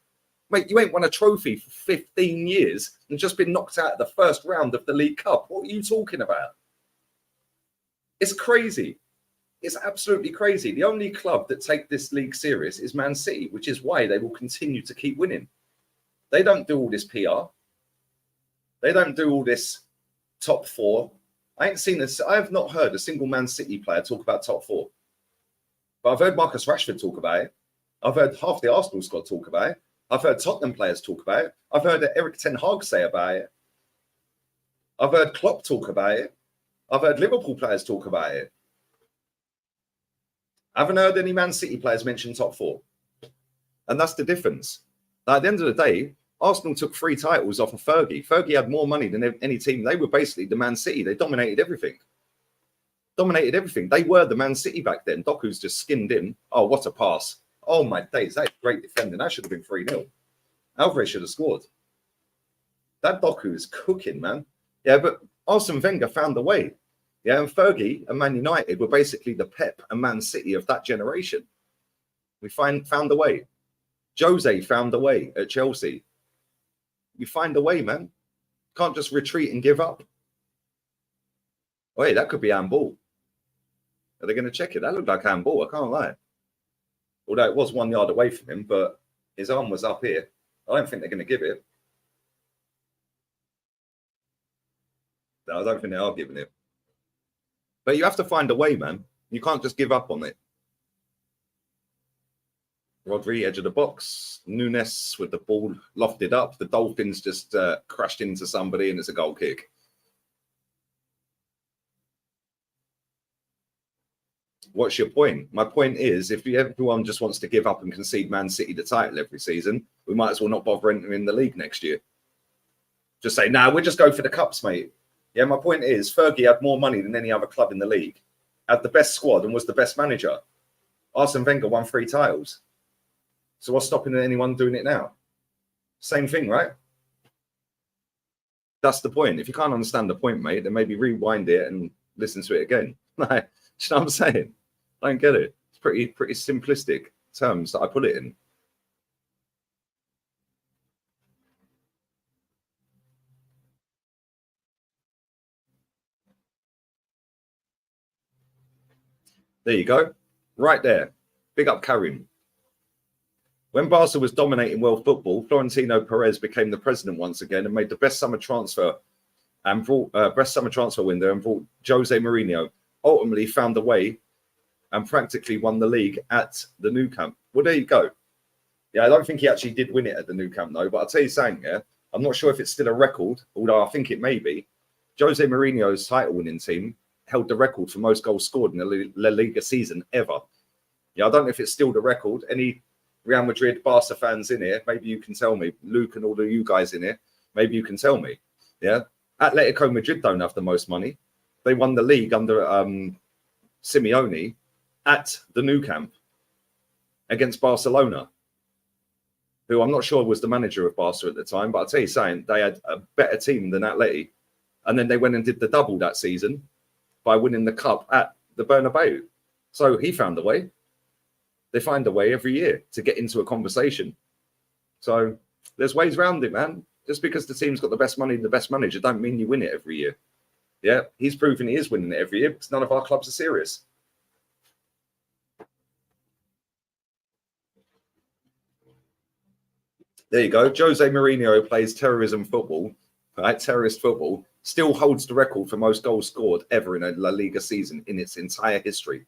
Mate, you ain't won a trophy for 15 years and just been knocked out of the first round of the League Cup. What are you talking about? It's crazy. It's absolutely crazy. The only club that take this league serious is Man City, which is why they will continue to keep winning. They don't do all this PR. They don't do all this top four. I ain't seen this. I have not heard a single Man City player talk about top four. But I've heard Marcus Rashford talk about it. I've heard half the Arsenal squad talk about it. I've heard Tottenham players talk about it. I've heard Eric Ten Hag say about it. I've heard Klopp talk about it. I've heard Liverpool players talk about it. I haven't heard any Man City players mention top four. And that's the difference. Now, at the end of the day, Arsenal took 3 titles off of Fergie. Fergie had more money than any team. They were basically the Man City. They dominated everything. They were the Man City back then. Doku's just skinned in. Oh, what a pass. Oh, my days. That's great defending. That should have been 3-0. Alvarez should have scored. That Doku is cooking, man. Yeah, but Arsene Wenger found a way. Yeah, and Fergie and Man United were basically the Pep and Man City of that generation. We found a way. Jose found a way at Chelsea. You find a way, man. Can't just retreat and give up. Wait, that could be handball. Are they going to check it? That looked like handball. I can't lie. Although it was 1 yard away from him, but his arm was up here. I don't think they're going to give it. No, I don't think they are giving it. But you have to find a way, man. You can't just give up on it. Rodri, edge of the box. Nunes with the ball lofted up. The Dolphins just crashed into somebody and it's a goal kick. What's your point? My point is, if everyone just wants to give up and concede Man City the title every season, we might as well not bother entering the league next year. Just say, nah, we'll just go for the cups, mate. Yeah, my point is, Fergie had more money than any other club in the league, had the best squad and was the best manager. Arsene Wenger won 3 titles. So what's stopping anyone doing it now? Same thing, right? That's the point. If you can't understand the point, mate, then maybe rewind it and listen to it again. Like, you know what I'm saying? I don't get it. It's pretty simplistic terms that I put it in. There you go. Right there. Big up Karim. When Barca was dominating world football, Florentino Perez became the president once again and made the best summer transfer window and brought Jose Mourinho. Ultimately found a way and practically won the league at the Nou Camp. Well, there you go. Yeah, I don't think he actually did win it at the Nou Camp, though. But I'll tell you something, yeah, I'm not sure if it's still a record, although I think it may be. Jose Mourinho's title-winning team held the record for most goals scored in the La Liga season ever. Yeah, I don't know if it's still the record. Any Real Madrid, Barca fans in here, maybe you can tell me. Luke and all of you guys in here, maybe you can tell me. Yeah, Atletico Madrid don't have the most money. They won the league under Simeone at the Nou Camp against Barcelona, who I'm not sure was the manager of Barca at the time, but I'll tell you something, they had a better team than Atleti. And then they went and did the double that season by winning the cup at the Bernabeu. So he found a way. They find a way every year to get into a conversation. So there's ways around it, man. Just because the team's got the best money and the best manager don't mean you win it every year. Yeah, he's proven he is winning it every year because none of our clubs are serious. There you go. Jose Mourinho plays terrorism football, right? Terrorist football. Still holds the record for most goals scored ever in a La Liga season in its entire history.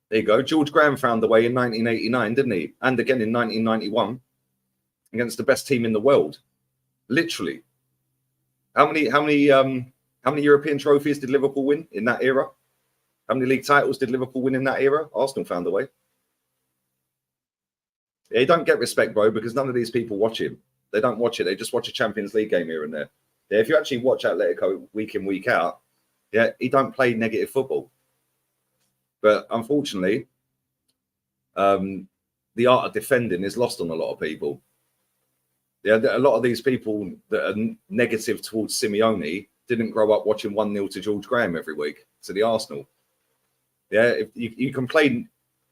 There you go. George Graham found the way in 1989, didn't he? And again in 1991 against the best team in the world. Literally. How many European trophies did Liverpool win in that era? How many league titles did Liverpool win in that era? Arsenal found a way. Yeah, he don't get respect, bro, because none of these people watch him. They don't watch it. They just watch a Champions League game here and there. Yeah, if you actually watch Atletico week in, week out, yeah, he don't play negative football. But unfortunately, the art of defending is lost on a lot of people. Yeah, a lot of these people that are negative towards Simeone didn't grow up watching 1-0 to George Graham every week to the Arsenal. Yeah, if you can play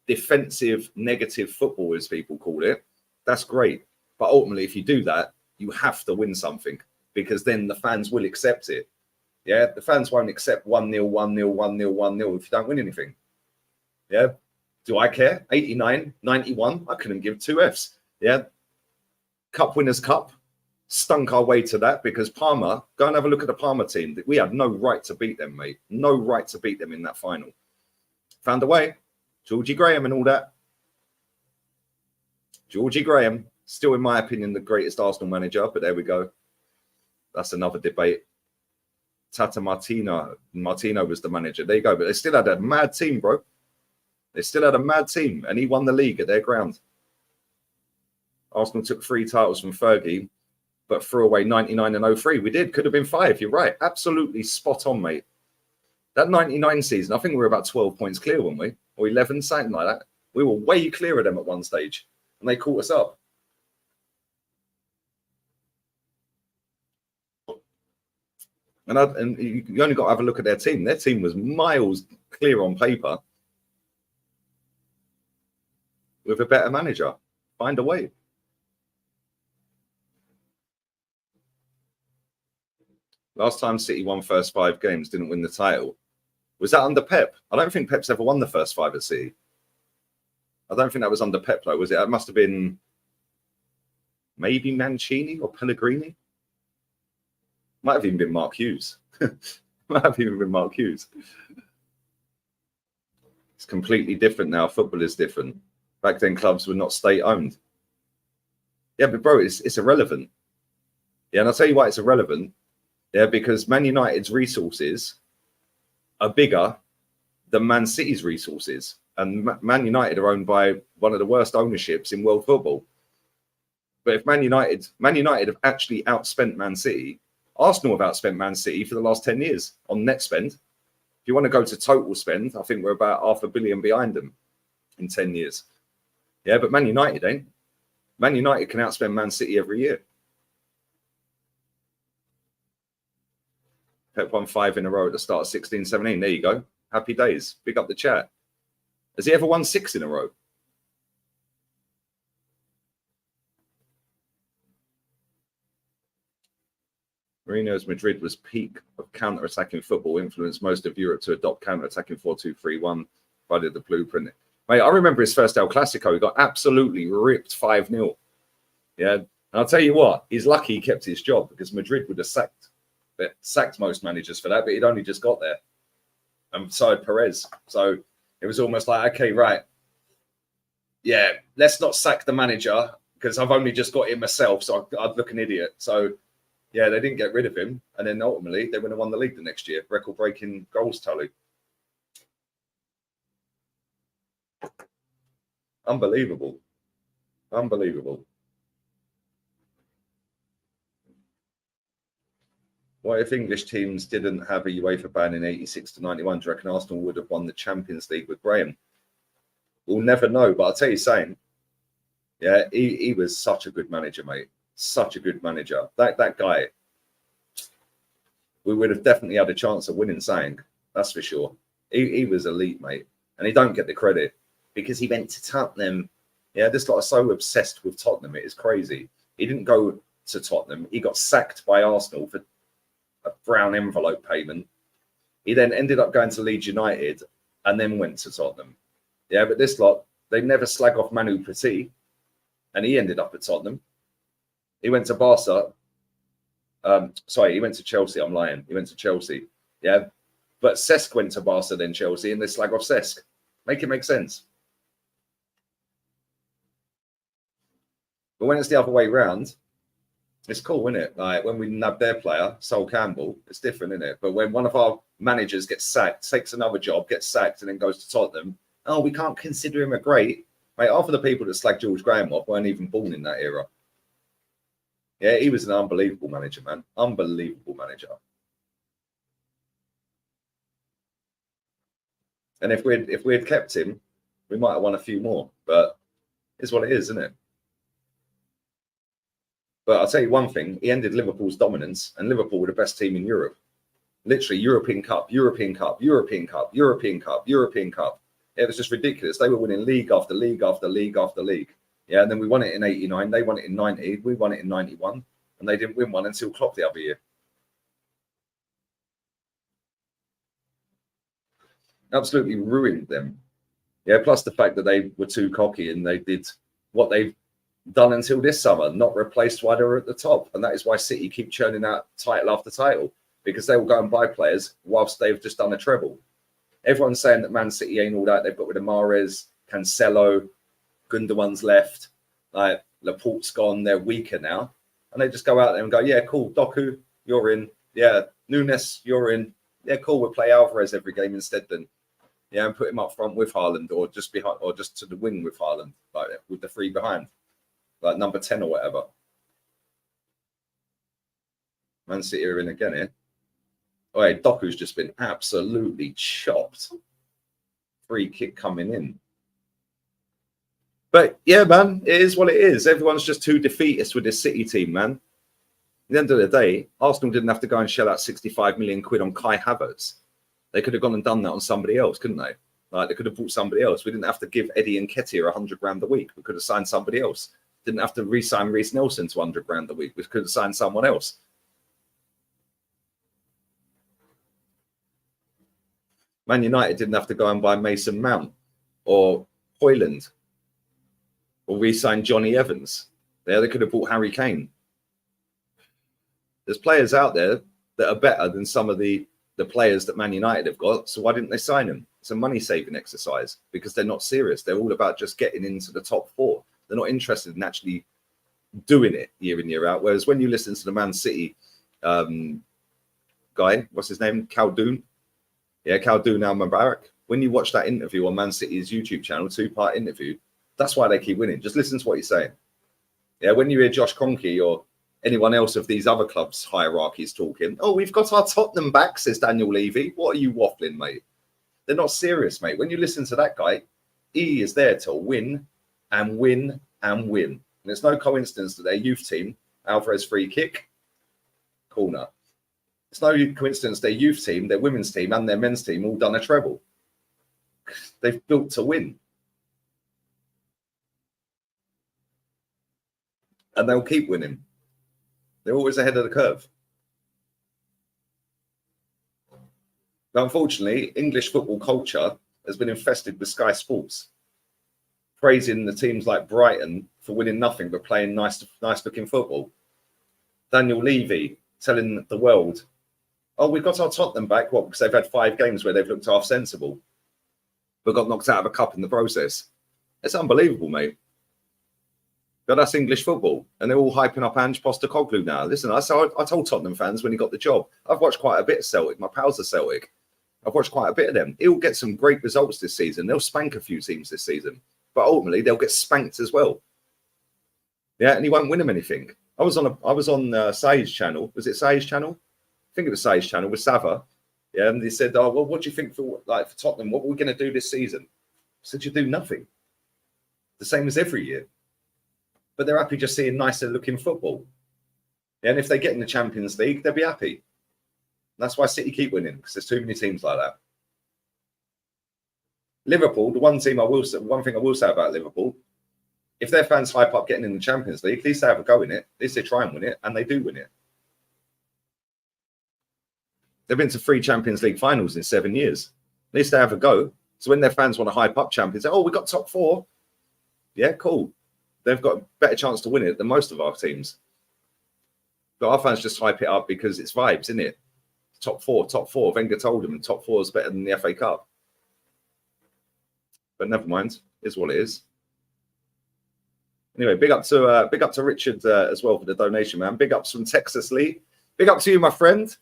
defensive, negative football, as people call it, that's great. But ultimately, if you do that, you have to win something because then the fans will accept it. Yeah, the fans won't accept 1-0, 1-0, 1-0, 1-0 if you don't win anything. Yeah, do I care? 89, 91, I couldn't give 2 Fs. Yeah, Cup Winners' Cup, stunk our way to that because Parma, go and have a look at the Parma team. We had no right to beat them, mate. No right to beat them in that final. Found a way. Georgie Graham and all that. Georgie Graham, still in my opinion, the greatest Arsenal manager, but there we go. That's another debate. Tata Martino was the manager. There you go. But they still had a mad team, bro. They still had a mad team, and he won the league at their ground. Arsenal took 3 titles from Fergie, but threw away 99 and 03. We did. Could have been 5. You're right. Absolutely spot on, mate. That 99 season, I think we were about 12 points clear, weren't we? Or 11, something like that. We were way clear of them at one stage, and they caught us up. And you only got to have a look at their team. Their team was miles clear on paper. with a better manager. Find a way. Last time City won first 5 games, didn't win the title. Was that under Pep? I don't think Pep's ever won the first 5 at City. I don't think that was under Pep, though, was it? It must have been maybe Mancini or Pellegrini. Might have even been Mark Hughes. Might have even been Mark Hughes. It's completely different now. Football is different. Back then, clubs were not state-owned. Yeah, but bro, it's irrelevant. Yeah, and I'll tell you why it's irrelevant. Yeah, because Man United's resources are bigger than Man City's resources. And Man United are owned by one of the worst ownerships in world football. But if Man United have actually outspent Man City, Arsenal have outspent Man City for the last 10 years on net spend. If you want to go to total spend, I think we're about $500 million behind them in 10 years. Yeah, but Man United ain't. Man United can outspend Man City every year. Pep won 5 in a row at the start of 16-17. There you go. Happy days. Big up the chat. Has he ever won 6 in a row? Mourinho's Madrid was peak of counter-attacking football, influenced most of Europe to adopt counter-attacking 4-2-3-1, provided the blueprint. Mate, I remember his first El Clasico. He got absolutely ripped 5-0. Yeah, and I'll tell you what, he's lucky he kept his job because Madrid would have sacked most managers for that, but he'd only just got there. And so had Perez. So it was almost like, okay, right. Yeah, let's not sack the manager because I've only just got him myself, so I'd look an idiot. So yeah, they didn't get rid of him. And then ultimately, they would have won the league the next year. Record-breaking goals tally. Unbelievable. Unbelievable. What if English teams didn't have a UEFA ban in 86-91? Do you reckon Arsenal would have won the Champions League with Graham? We'll never know, but I'll tell you something. Yeah, he was such a good manager, mate. Such a good manager. That guy, we would have definitely had a chance of winning something. That's for sure. He was elite, mate. And he don't get the credit because he went to Tottenham. Yeah, this guy is so obsessed with Tottenham. It is crazy. He didn't go to Tottenham. He got sacked by Arsenal for a brown envelope payment. He then ended up going to Leeds United and then went to Tottenham. Yeah, but this lot, they never slag off Manu Petit. And he ended up at Tottenham. He went to Barca. He went to Chelsea. I'm lying. He went to Chelsea. Yeah. But Cesc went to Barca, then Chelsea, and they slag off Cesc. Make it make sense. But when it's the other way round, it's cool, isn't it? Like when we nab their player, Sol Campbell, it's different, isn't it? But when one of our managers gets sacked, takes another job, gets sacked, and then goes to Tottenham, oh, we can't consider him a great. Mate, half of the people that slag George Graham off weren't even born in that era. Yeah, he was an unbelievable manager, man. Unbelievable manager. And if we'd kept him, we might have won a few more. But it's what it is, isn't it? But I'll tell you one thing, he ended Liverpool's dominance, and Liverpool were the best team in Europe. Literally, European Cup, European Cup, European Cup, European Cup, European Cup. It was just ridiculous. They were winning league after league after league after league. Yeah, and then we won it in 89. They won it in 90. We won it in 91. And they didn't win one until Klopp the other year. Absolutely ruined them. Yeah, plus the fact that they were too cocky and they did what they've done until this summer, not replaced while they were at the top. And that is why City keep churning out title after title, because they will go and buy players whilst they've just done a treble. Everyone's saying that Man City ain't all that. They've got rid of Mahrez, Cancelo, Gundogan's left, like Laporte's gone. They're weaker now. And they just go out there and go, yeah, cool, Doku, you're in. Yeah, Nunes, you're in. Yeah, cool, we'll play Alvarez every game instead then. Yeah, and put him up front with Haaland or just behind or just to the wing with Haaland, like with the 3 behind, like number 10 or whatever. Man City are in again here. Oh, hey, Doku's just been absolutely chopped. Free kick coming in. But yeah, man, it is what it is. Everyone's just too defeatist with this City team, man. At the end of the day, Arsenal didn't have to go and shell out 65 million quid on Kai Havertz. They could have gone and done that on somebody else, couldn't they? Like, they could have bought somebody else. We didn't have to give Eddie Nketiah 100 grand a week. We could have signed somebody else. Didn't have to re-sign Reece Nelson to 100 grand a week. We could have signed someone else. Man United didn't have to go and buy Mason Mount or Hoyland or re-sign Johnny Evans. They could have bought Harry Kane. There's players out there that are better than some of the players that Man United have got. So why didn't they sign them? It's a money-saving exercise because they're not serious. They're all about just getting into the top four. They're not interested in actually doing it year in, year out. Whereas when you listen to the Man City guy, what's his name? Khaldoon. Yeah, Khaldoon Al-Mubarak. When you watch that interview on Man City's YouTube channel, 2-part interview, that's why they keep winning. Just listen to what he's saying. Yeah, when you hear Josh Kroenke or anyone else of these other clubs' hierarchies talking, oh, we've got our Tottenham back, says Daniel Levy. What are you waffling, mate? They're not serious, mate. When you listen to that guy, he is there to win and win and win. And it's no coincidence that their youth team, Alvarez free kick, corner. It's no coincidence their youth team, their women's team and their men's team all done a treble. They've built to win. And they'll keep winning. They're always ahead of the curve. But unfortunately, English football culture has been infested with Sky Sports, praising the teams like Brighton for winning nothing but playing nice looking football. Daniel Levy telling the world, oh, we've got our Tottenham back. What? Because they've had 5 games where they've looked half sensible, but got knocked out of a cup in the process. It's unbelievable, mate. But that's English football. And they're all hyping up Ange Postecoglou now. Listen, I told Tottenham fans when he got the job, I've watched quite a bit of Celtic. My pals are Celtic. I've watched quite a bit of them. He'll get some great results this season. They'll spank a few teams this season. But ultimately, they'll get spanked as well. Yeah, and he won't win them anything. I was on Sai's channel. Was it Sai's channel? I think it was Sai's channel with Sava. Yeah, and they said, oh, well, what do you think for Tottenham? What are we going to do this season? I said, you do nothing. The same as every year. But they're happy just seeing nicer looking football. Yeah, and if they get in the Champions League, they'll be happy. And that's why City keep winning, because there's too many teams like that. Liverpool, the one thing I will say about Liverpool, if their fans hype up getting in the Champions League, at least they have a go in it. At least they try and win it, and they do win it. They've been to 3 Champions League finals in 7 years. At least they have a go. So when their fans want to hype up champions, say, oh, we got top 4. Yeah, cool. They've got a better chance to win it than most of our teams. But our fans just hype it up because it's vibes, isn't it? Top 4. Wenger told them top 4 is better than the FA Cup. But never mind. It's what it is. Anyway, big up to Richard as well for the donation, man. Big ups from Texas, Lee. Big up to you, my friend.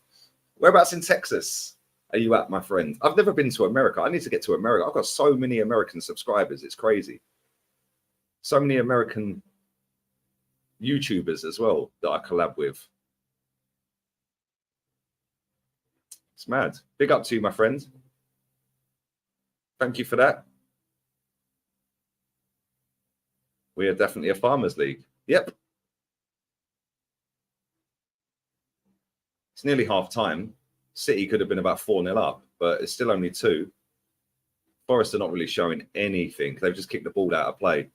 Whereabouts in Texas are you at, my friend? I've never been to America. I need to get to America. I've got so many American subscribers. It's crazy. So many American YouTubers as well that I collab with. It's mad. Big up to you, my friend. Thank you for that. We are definitely a farmers league. Yep. It's nearly half time. City could have been about 4-0 up, but it's still only 2. Forest are not really showing anything. They've just kicked the ball out of play.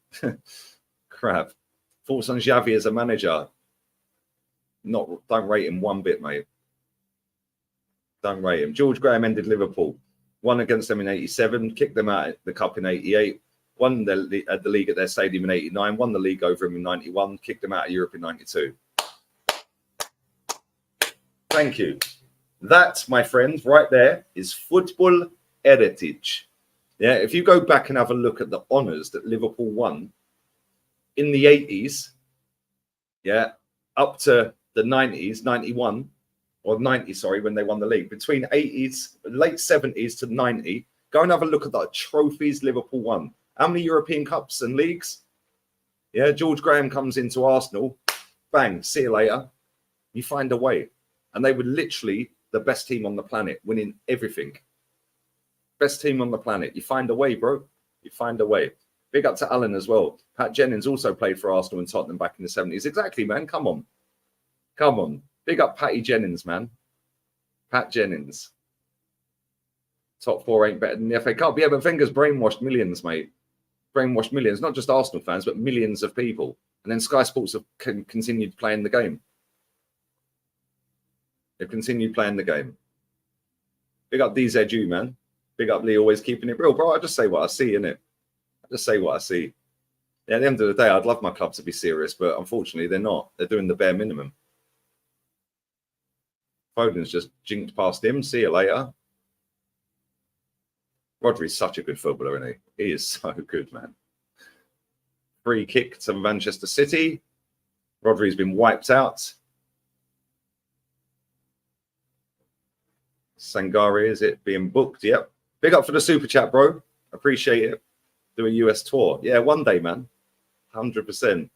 Crap. Thoughts on Xavi as a manager? Don't rate him one bit, mate. Don't rate him. George Graham ended Liverpool. Won against them in 87, kicked them out of the cup in 88, won the league at their stadium in 89, won the league over him in 91, kicked them out of Europe in 92. Thank you. That, my friend, right there is football heritage. Yeah, if you go back and have a look at the honours that Liverpool won in the 80s, yeah, up to the 90s, 91, or 90, sorry, when they won the league, between 80s, late 70s to 90, go and have a look at the trophies Liverpool won. How many European Cups and leagues? Yeah, George Graham comes into Arsenal, bang, see you later. You find a way. And they were literally the best team on the planet, winning everything. Best team on the planet. You find a way, bro. You find a way. Big up to Alan as well. Pat Jennings also played for Arsenal and Tottenham back in the 70s. Exactly, man. Come on. Come on. Big up Patty Jennings, man. Pat Jennings. Top four ain't better than the FA Cup. Yeah, but Wenger's brainwashed millions, mate. Brainwashed millions, not just Arsenal fans, but millions of people. And then Sky Sports have continued playing the game. They've continued playing the game. Big up DZU, man. Big up Lee, always keeping it real. Bro, I just say what I see, innit? I just say what I see. Yeah, at the end of the day, I'd love my club to be serious, but unfortunately, they're not. They're doing the bare minimum. Foden's just jinked past him. See you later. Rodri's such a good footballer, isn't he? He is so good, man. Free kick to Manchester City. Rodri's been wiped out. Sangari, is it being booked? Yep. Big up for the super chat, bro. Appreciate it. Do a US tour. Yeah, one day, man. 100%.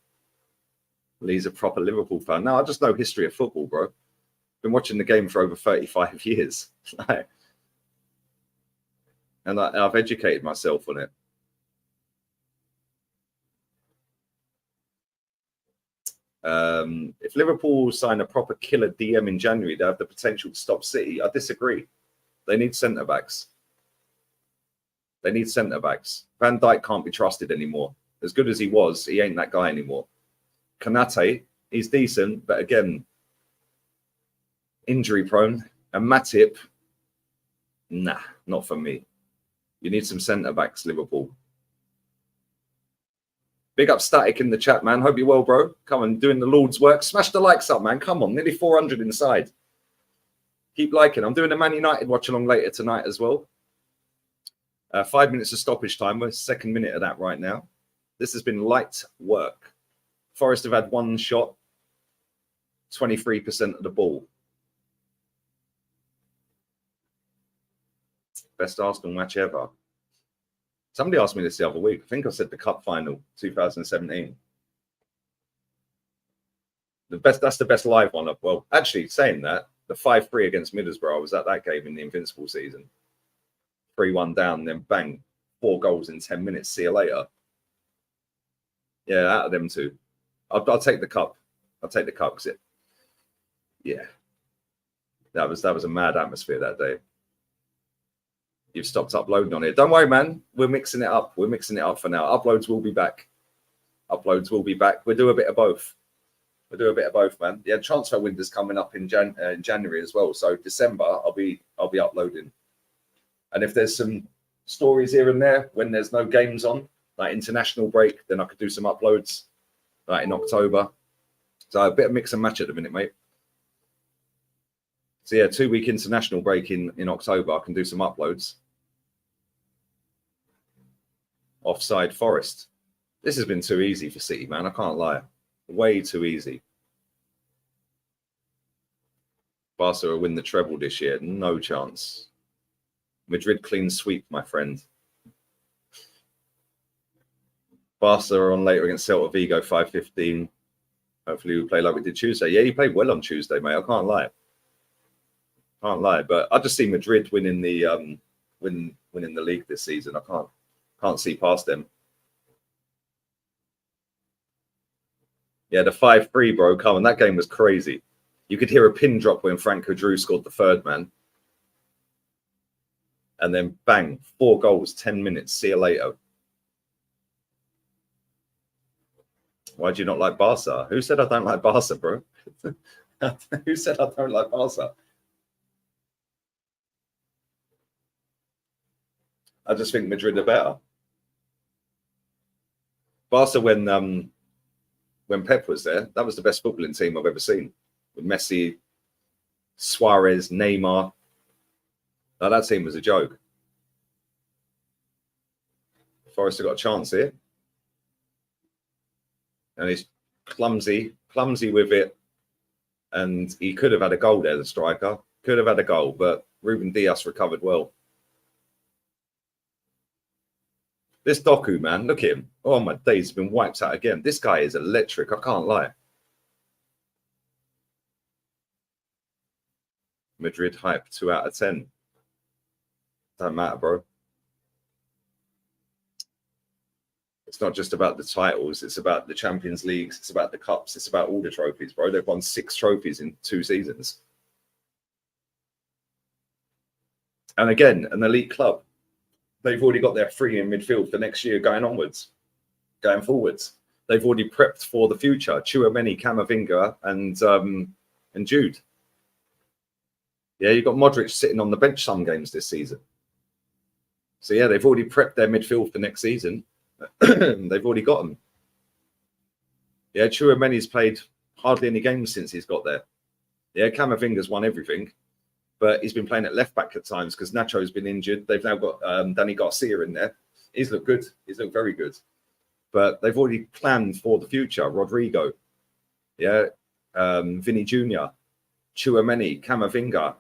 Lee's a proper Liverpool fan. No, I just know history of football, bro. Been watching the game for over 35 years. And I've educated myself on it. If Liverpool sign a proper killer DM in January, they have the potential to stop City. I disagree. They need centre-backs. They need centre-backs. Van Dijk can't be trusted anymore. As good as he was, he ain't that guy anymore. Konate, he's decent, but again, injury-prone. And Matip, nah, not for me. You need some centre-backs, Liverpool. Big up Static in the chat, man. Hope you're well, bro. Come on, doing the Lord's work. Smash the likes up, man. Come on, nearly 400 inside. Keep liking. I'm doing a Man United watch along later tonight as well. 5 minutes of stoppage time. We're second minute of that right now. This has been light work. Forest have had one shot, 23% of the ball. Best Arsenal match ever. Somebody asked me this the other week. I think I said the cup final, 2017. That's the best live one. Well, actually, saying that, the 5-3 against Middlesbrough, I was at that game in the Invincible season. 3-1 down, then bang, 4 goals in 10 minutes. See you later. Yeah, out of them two. I'll take the cup. I'll take the cup because that was a mad atmosphere that day. You've stopped uploading on it. Don't worry, man. We're mixing it up. We're mixing it up for now. Uploads will be back. Uploads will be back. We'll do a bit of both. We'll do a bit of both, man. Yeah, transfer window's coming up in January as well. So December, I'll be uploading. And if there's some stories here and there when there's no games on, like international break, then I could do some uploads like in October. So a bit of mix and match at the minute, mate. So yeah, 2-week international break in October. I can do some uploads. Offside Forest. This has been too easy for City, man. I can't lie. Way too easy. Barca will win the treble this year. No chance. Madrid clean sweep, my friend. Barca are on later against Celta Vigo, 5:15. Hopefully we'll play like we did Tuesday. Yeah, you played well on Tuesday, mate. I can't lie. Can't lie. But I just see Madrid winning the winning the league this season. I can't see past them. Yeah, the 5-3, bro. Come on, that game was crazy. You could hear a pin drop when Franco Drew scored the third, man. And then bang, 4 goals, 10 minutes. See you later. Why do you not like Barca? Who said I don't like Barca, bro? Who said I don't like Barca? I just think Madrid are better. Barca, when Pep was there, that was the best footballing team I've ever seen. With Messi, Suarez, Neymar. Now, that team was a joke. Forrest got a chance here. And he's clumsy with it. And he could have had a goal there, the striker. Could have had a goal, but Ruben Dias recovered well. This Doku, man, look at him. Oh, my days, he's been wiped out again. This guy is electric. I can't lie. Madrid hype, 2 out of 10. Don't matter, bro. It's not just about the titles. It's about the Champions Leagues. It's about the cups. It's about all the trophies, bro. They've won 6 trophies in 2 seasons. And again, an elite club. They've already got their three in midfield for next year going onwards, going forwards. They've already prepped for the future. Tchouaméni, Camavinga, and Jude. Yeah, you've got Modric sitting on the bench some games this season. So yeah, they've already prepped their midfield for next season. They've already got them. Yeah, Tchouaméni's played hardly any games since he's got there. Yeah, Camavinga's won everything, but he's been playing at left back at times because Nacho's been injured. They've now got Danny Garcia in there. He's looked good. He's looked very good. But they've already planned for the future. Rodrigo, yeah, Vinny Jr., Tchouaméni, Camavinga,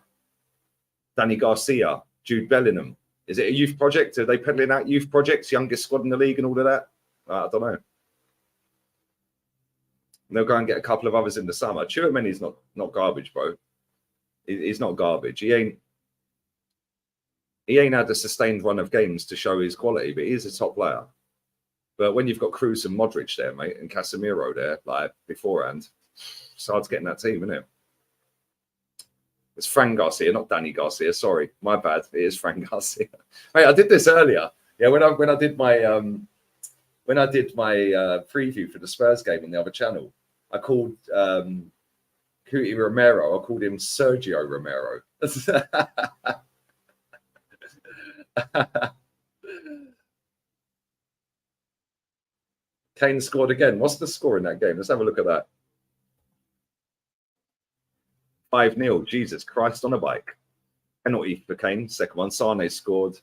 Danny Garcia, Jude Bellingham. Is it a youth project? Are they peddling out youth projects, youngest squad in the league and all of that? I don't know. They'll go and get a couple of others in the summer. Tchouaméni's not garbage, bro. He's not garbage. He ain't had a sustained run of games to show his quality, but he's a top player. But when you've got Kroos and Modric there, mate, and Casemiro there, like beforehand, it's hard to get in that team, isn't it? It's Fran Garcia, not Danny Garcia. Sorry, my bad. It is Fran Garcia. Hey, I did this earlier. Yeah, when I did my preview for the Spurs game on the other channel, I called Cuti Romero. I called him Sergio Romero. Kane scored again. What's the score in that game? Let's have a look at that. 5-0. Jesus Christ on a bike. Penalty for Kane. Second one. Sane scored.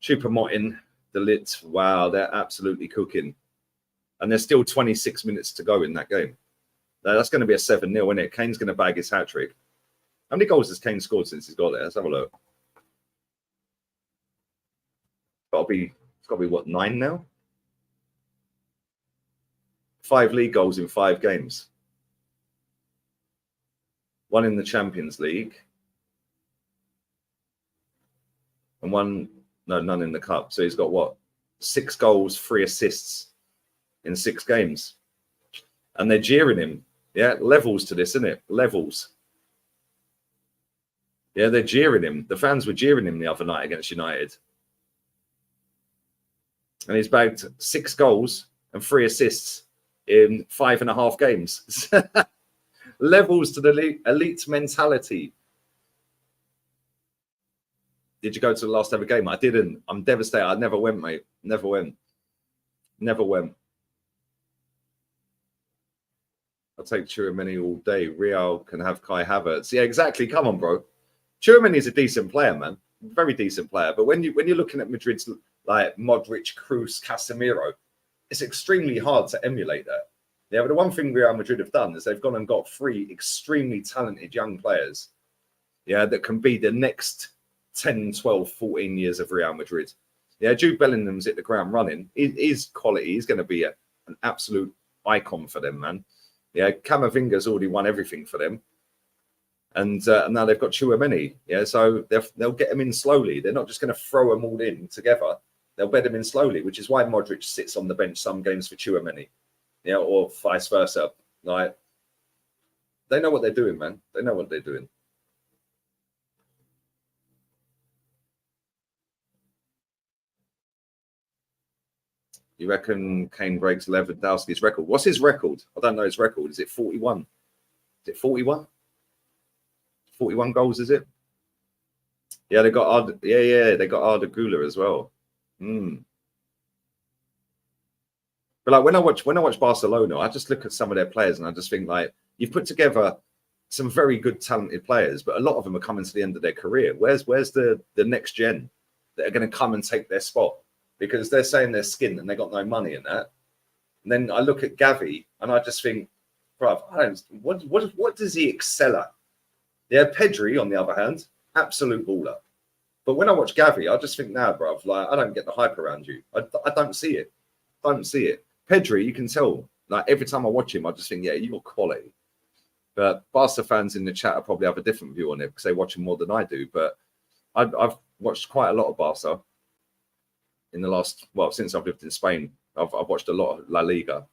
Choupo-Moting, the Lit. Wow, they're absolutely cooking. And there's still 26 minutes to go in that game. Now, that's going to be a 7-0, isn't it? Kane's going to bag his hat-trick. How many goals has Kane scored since he's got there? Let's have a look. It's got to be what, 9 now? 5 league goals in 5 games. 1 in the Champions League. And none in the Cup. So he's got what? 6 goals, 3 assists in 6 games. And they're jeering him. Yeah, levels to this, isn't it? Levels. Yeah, they're jeering him. The fans were jeering him the other night against United. And he's bagged 6 goals and 3 assists in 5.5 games. Levels to the elite mentality. Did you go to the last ever game? I didn't. I'm devastated. I never went, mate. Never went. I'll take Tchouaméni all day. Real can have Kai Havertz. Yeah, exactly. Come on, bro. Tchouaméni's a decent player, man. Very decent player. But when you're looking at Madrid's like Modric, Kroos, Casemiro, it's extremely hard to emulate that. Yeah, but the one thing Real Madrid have done is they've gone and got 3 extremely talented young players, yeah, that can be the next 10, 12, 14 years of Real Madrid. Yeah, Jude Bellingham's hit the ground running. His quality, he's going to be an absolute icon for them, man. Yeah, Camavinga's already won everything for them. And now they've got Tchouaméni. Yeah, so they'll get them in slowly. They're not just going to throw them all in together. They'll bed them in slowly, which is why Modric sits on the bench some games for Tchouaméni. Yeah, or vice versa. Like, they know what they're doing, man. They know what they're doing. You reckon Kane breaks Lewandowski's record? What's his record? I don't know his record. Is it 41? Is it 41? 41 goals, is it? Yeah, they got they got Arda Güler as well. But like when I watch Barcelona, I just look at some of their players and I just think, like, you've put together some very good, talented players, but a lot of them are coming to the end of their career. Where's the next gen that are going to come and take their spot? Because they're saying they're skint and they got no money in that. And then I look at Gavi and I just think, bruv, what does he excel at? Yeah, Pedri, on the other hand, absolute baller. But when I watch Gavi, I just think, nah, bruv, like, I don't get the hype around you. I don't see it. Pedri, you can tell, like, every time I watch him, I just think, yeah, you're quality. But Barca fans in the chat will probably have a different view on it because they watch him more than I do. But I've watched quite a lot of Barca in the last, since I've lived in Spain. I've watched a lot of La Liga.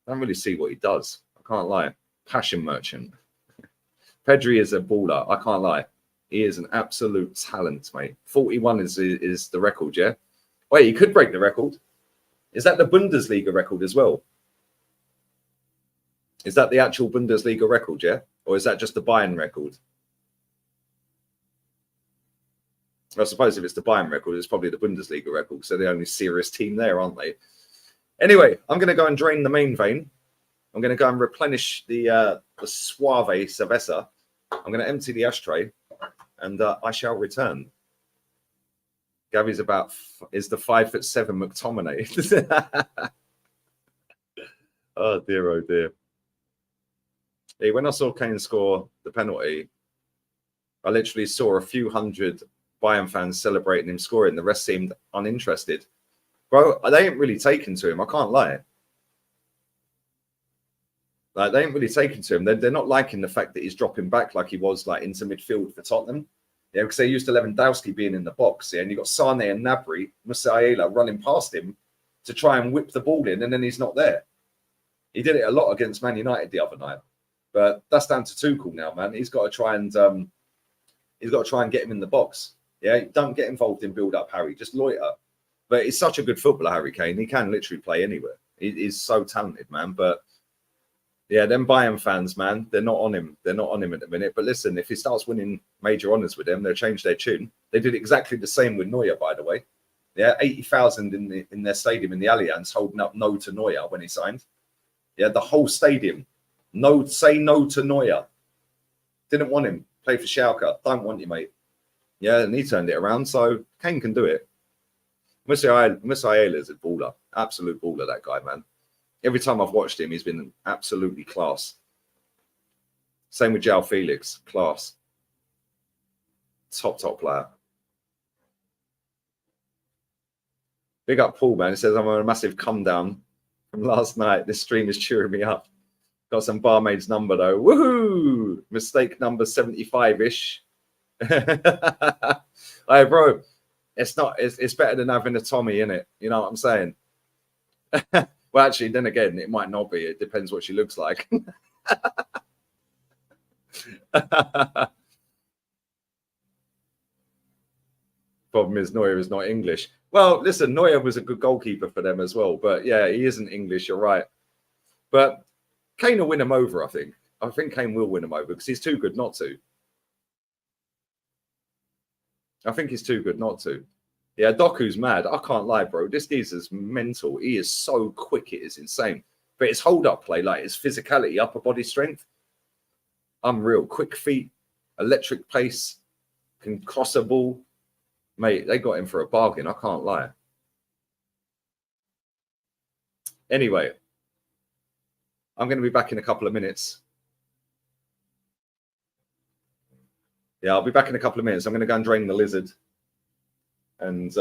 I don't really see what he does. I can't lie. Passion merchant. Pedri is a baller. I can't lie. He is an absolute talent, mate. 41 is the record, yeah? Wait, he could break the record. Is that the Bundesliga record as well? Is that the actual Bundesliga record, yeah? Or is that just the Bayern record? I suppose if it's the Bayern record, it's probably the Bundesliga record. So they're the only serious team there, aren't they? Anyway, I'm going to go and drain the main vein. I'm going to go and replenish the Suave Cerveza. I'm going to empty the ashtray, and I shall return. Gavy's is the 5'7" McTominay. Oh dear, oh dear. Hey, when I saw Kane score the penalty, I literally saw a few hundred Bayern fans celebrating him scoring. The rest seemed uninterested. Bro, they ain't really taken to him. I can't lie. Like, they ain't really taken to him. They're not liking the fact that he's dropping back like he was like into midfield for Tottenham. Yeah, because they used to Lewandowski being in the box. Yeah, and you got Sane and Gnabry, Musiala running past him to try and whip the ball in, and then he's not there. He did it a lot against Man United the other night, but that's down to Tuchel now, man. He's got to try and get him in the box. Yeah, don't get involved in build up, Harry. Just loiter. But he's such a good footballer, Harry Kane. He can literally play anywhere. He's so talented, man. But yeah, them Bayern fans, man, they're not on him. They're not on him at the minute. But listen, if he starts winning major honours with them, they'll change their tune. They did exactly the same with Neuer, by the way. Yeah, 80,000 in their stadium in the Allianz holding up no to Neuer when he signed. Yeah, the whole stadium. No, say no to Neuer. Didn't want him. Play for Schalke. Don't want you, mate. Yeah, and he turned it around. So Kane can do it. Musiala is a baller. Absolute baller, that guy, man. Every time I've watched him, he's been absolutely class. Same with João Felix. Class. Top player. Big up Paul, man. He says, I'm on a massive come down from last night. This stream is cheering me up. Got some barmaid's number, though. Woohoo! Mistake number 75-ish. Hey, bro. It's better than having a Tommy, innit? You know what I'm saying? Well, actually, then again, it might not be. It depends what she looks like. Problem is, Neuer is not English. Well, listen, Neuer was a good goalkeeper for them as well. But yeah, he isn't English. You're right. But Kane will win him over, I think. I think Kane will win him over because he's too good not to. I think he's too good not to. Yeah, Doku's mad. I can't lie, bro. This geezer's mental. He is so quick. It is insane. But his hold-up play, like his physicality, upper body strength, unreal. Quick feet, electric pace, can cross a ball. Mate, they got him for a bargain. I can't lie. Anyway, I'm going to be back in a couple of minutes. Yeah, I'll be back in a couple of minutes. I'm going to go and drain the lizard and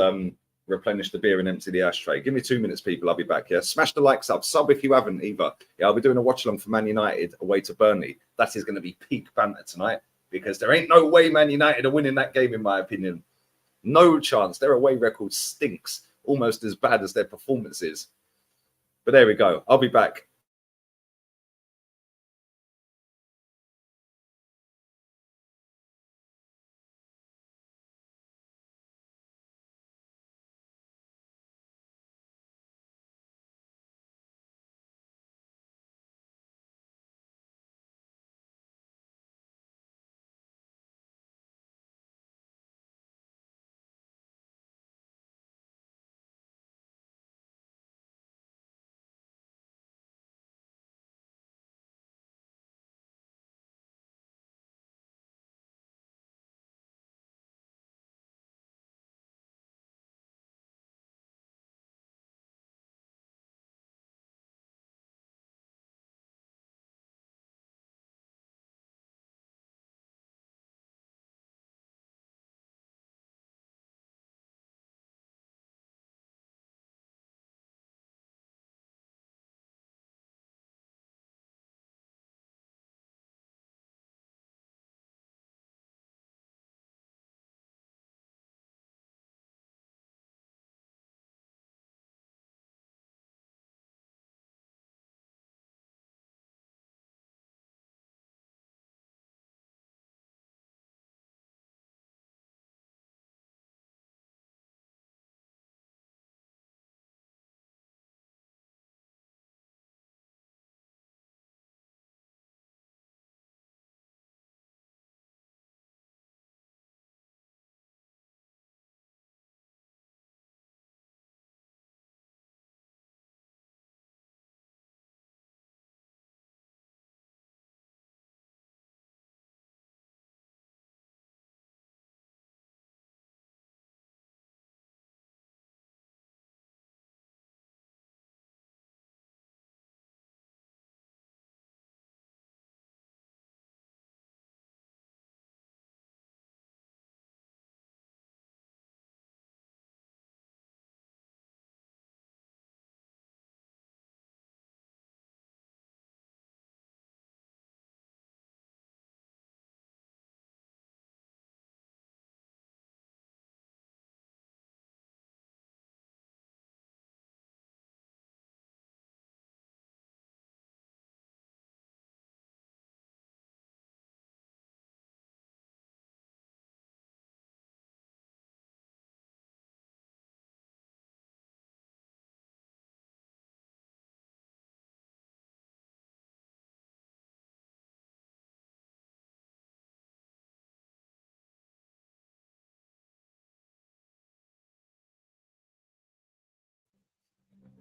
replenish the beer and empty the ashtray. Give me 2 minutes, people. I'll be back. Yeah, smash the likes up. Sub if you haven't either. Yeah, I'll be doing a watch along for Man United away to Burnley. That is going to be peak banter tonight because there ain't no way Man United are winning that game, in my opinion. No chance. Their away record stinks, almost as bad as their performance is. But there we go. I'll be back.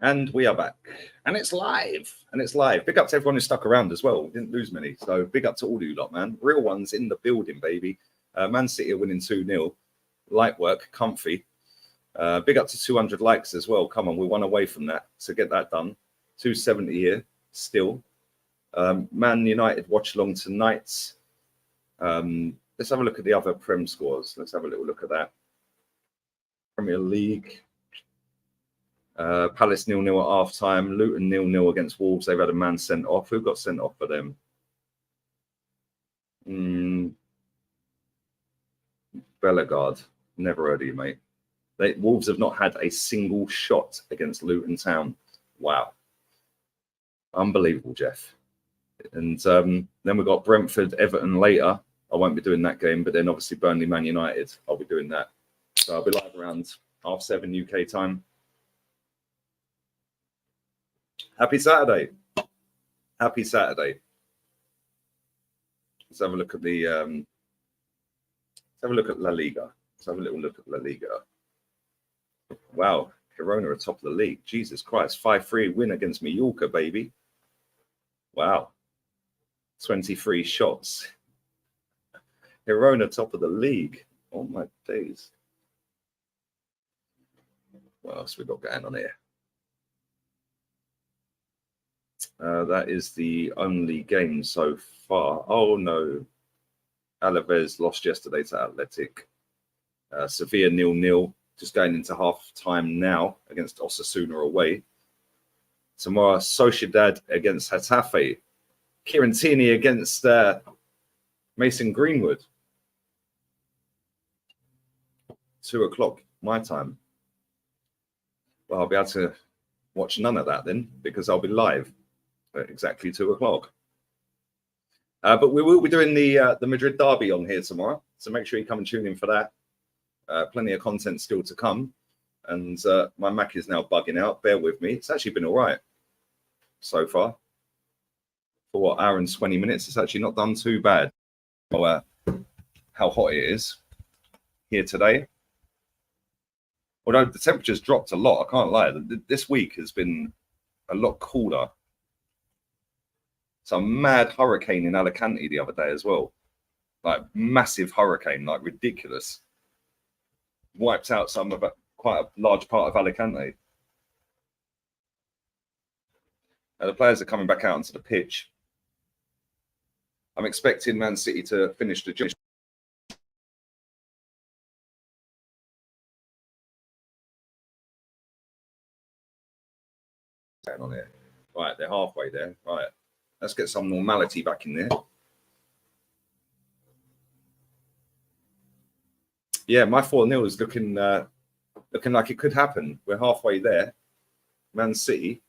And we are back. And it's live. And it's live. Big up to everyone who stuck around as well. We didn't lose many. So big up to all you lot, man. Real ones in the building, baby. Man City are winning 2-0. Light work, comfy. Big up to 200 likes as well. Come on, we're one away from that. So get that done. 270 here still. Man United Watchalong tonight. Let's have a look at the other Prem scores. Let's have a little look at that. Premier League. Palace 0-0 at half time. Luton 0-0 against Wolves. They've had a man sent off. Who got sent off for them? Bellegarde. Never heard of you, mate. Wolves have not had a single shot against Luton Town. Wow. Unbelievable, Jeff. And then we've got Brentford, Everton later. I won't be doing that game, but then obviously Burnley, Man United. I'll be doing that. So I'll be live around 7:30 UK time. Happy Saturday. Happy Saturday. Let's have a look at the let's have a look at La Liga. Let's have a little look at La Liga. Wow, Girona are top of the league. Jesus Christ, 5-3 win against Mallorca, baby. Wow. 23 shots. Girona top of the league. Oh my days. What else we got going on here? That is the only game so far. Oh no. Alaves lost yesterday to Athletic. Sevilla 0-0. Just going into half time now against Osasuna away. Tomorrow, Sociedad against Getafe. Kirantini against Mason Greenwood. 2 o'clock my time. Well, I'll be able to watch none of that then because I'll be live at exactly 2 o'clock. But we will be doing the Madrid derby on here tomorrow. So make sure you come and tune in for that. Plenty of content still to come. And my Mac is now bugging out. Bear with me. It's actually been all right so far. For what, hour and 20 minutes? It's actually not done too bad. How hot it is here today. Although the temperature's dropped a lot, I can't lie. This week has been a lot cooler. Some mad hurricane in Alicante the other day as well. Like massive hurricane, like ridiculous. Wiped out quite a large part of Alicante. The players are coming back out onto the pitch. I'm expecting Man City to finish the job. On here. Right, they're halfway there. Right, let's get some normality back in there. Yeah, my 4-0 is looking like it could happen. We're halfway there. Man City,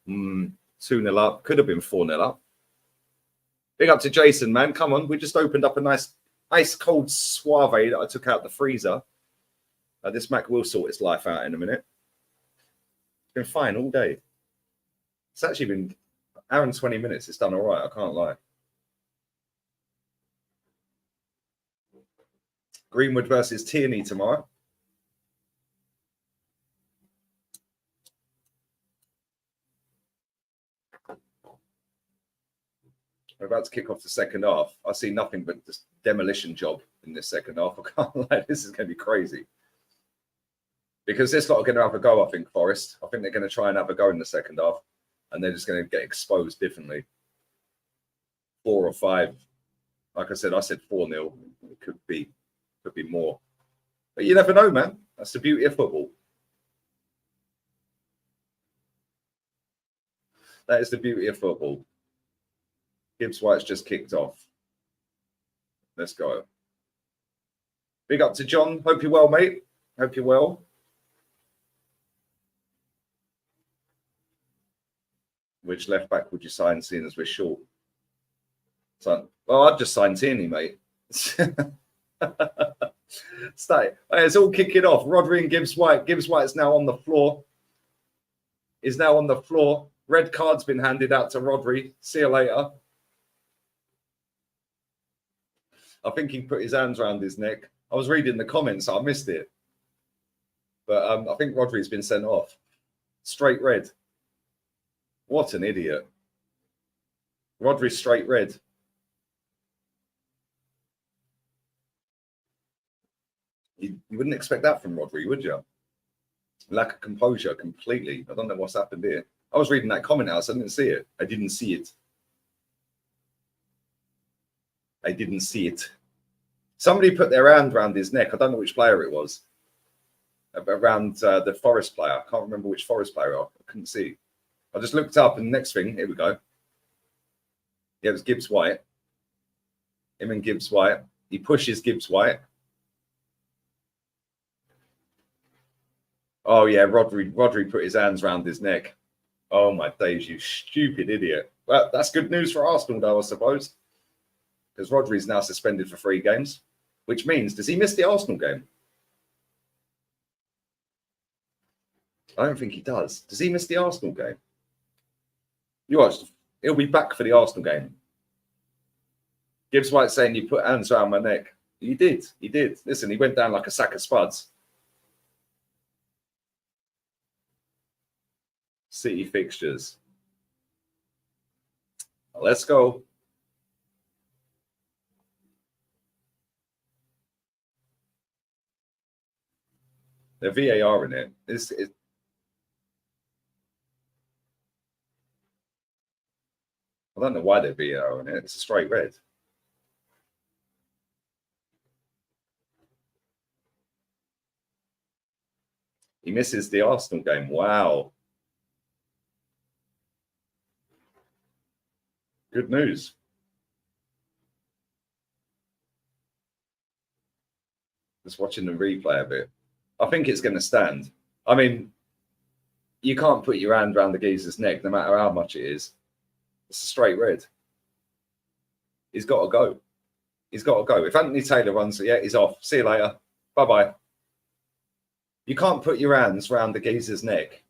2-0 up. Could have been 4-0 up. Big up to Jason, man. Come on, we just opened up a nice ice cold Suave that I took out the freezer. This Mac will sort its life out in a minute. It's been fine all day. It's actually been an hour and 20 minutes. It's done all right. I can't lie. Greenwood versus Tierney tomorrow. We're about to kick off the second half. I see nothing but this demolition job in this second half. I can't lie. This is going to be crazy. Because this lot are going to have a go, I think, Forest. I think they're going to try and have a go in the second half. And they're just going to get exposed differently. 4 or 5. Like I said 4-0. It could be more. But you never know, man. That's the beauty of football. That is the beauty of football. Gibbs White's just kicked off. Let's go. Big up to John. Hope you're well, mate. Hope you're well. Which left back would you sign, seeing as we're short? So, well, I'd just sign Tierney, mate. Stay. It's all kicking off. Rodri and Gibbs White. Gibbs White's now on the floor. Is now on the floor. Red card's been handed out to Rodri. See you later. I think he put his hands around his neck. I was reading the comments. So I missed it. But I think Rodri's been sent off. Straight red. What an idiot. Rodri straight red. You wouldn't expect that from Rodri, would you? Lack of composure completely. I don't know what's happened here. I was reading that comment out, so I didn't see it. I didn't see it. I didn't see it. Somebody put their hand around his neck. I don't know which player it was. Around the Forest player. I can't remember which Forest player. I couldn't see. I just looked up, and the next thing, here we go. Yeah, it was Gibbs White. Him and Gibbs White. He pushes Gibbs White. Oh, yeah, Rodri put his hands around his neck. Oh, my days, you stupid idiot. Well, that's good news for Arsenal, though, I suppose. Because Rodri's now suspended for 3 games. Which means, does he miss the Arsenal game? I don't think he does. Does he miss the Arsenal game? You watch. He'll be back for the Arsenal game. Gibbs White saying you put hands around my neck. He did. He did. Listen, he went down like a sack of spuds. City fixtures. Let's go. The VAR in it. I don't know why they're VAR in it. It's a straight red. He misses the Arsenal game. Wow. Good news. Just watching the replay of it. I think it's going to stand. I mean, you can't put your hand around the geezer's neck no matter how much it is. It's a straight red. He's got to go. He's got to go. If Anthony Taylor runs, yeah, he's off. See you later. Bye-bye. You can't put your hands around the geezer's neck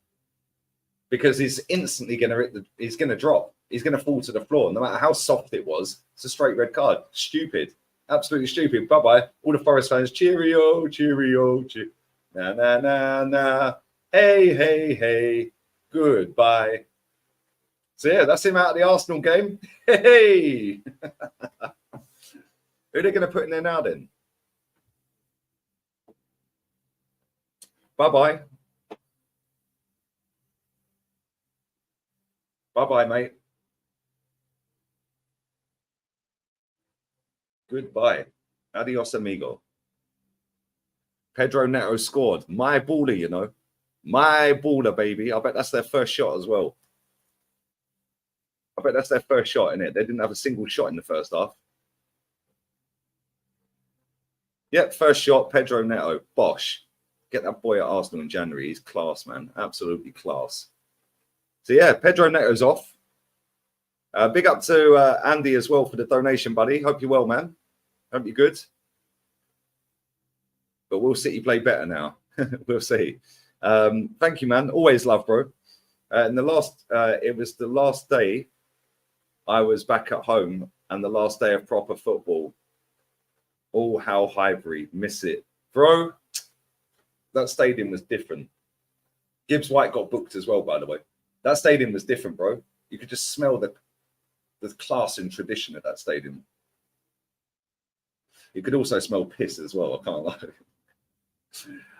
because he's instantly going to he's going to drop. He's going to fall to the floor. No matter how soft it was, it's a straight red card. Stupid. Absolutely stupid. Bye-bye. All the Forest fans, cheerio, cheerio, cheerio. Na, na, na, na. Hey, hey, hey. Goodbye. So, yeah, that's him out of the Arsenal game. Hey! Who are they going to put in there now, then? Bye-bye. Bye-bye, mate. Goodbye. Adios, amigo. Pedro Neto scored. My baller, you know. My baller, baby. I bet that's their first shot as well. I bet that's their first shot in it. They didn't have a single shot in the first half. Yep, first shot, Pedro Neto. Bosh. Get that boy at Arsenal in January. He's class, man. Absolutely class. So, yeah, Pedro Neto's off. Big up to Andy as well for the donation, buddy. Hope you're well, man. Hope you're good. But will City play better now? We'll see. Thank you, man. Always love, bro. And it was the last day I was back at home and the last day of proper football. Oh, how Highbury miss it. Bro, that stadium was different. Gibbs White got booked as well, by the way. That stadium was different, bro. You could just smell the class and tradition of that stadium. You could also smell piss as well, I can't lie.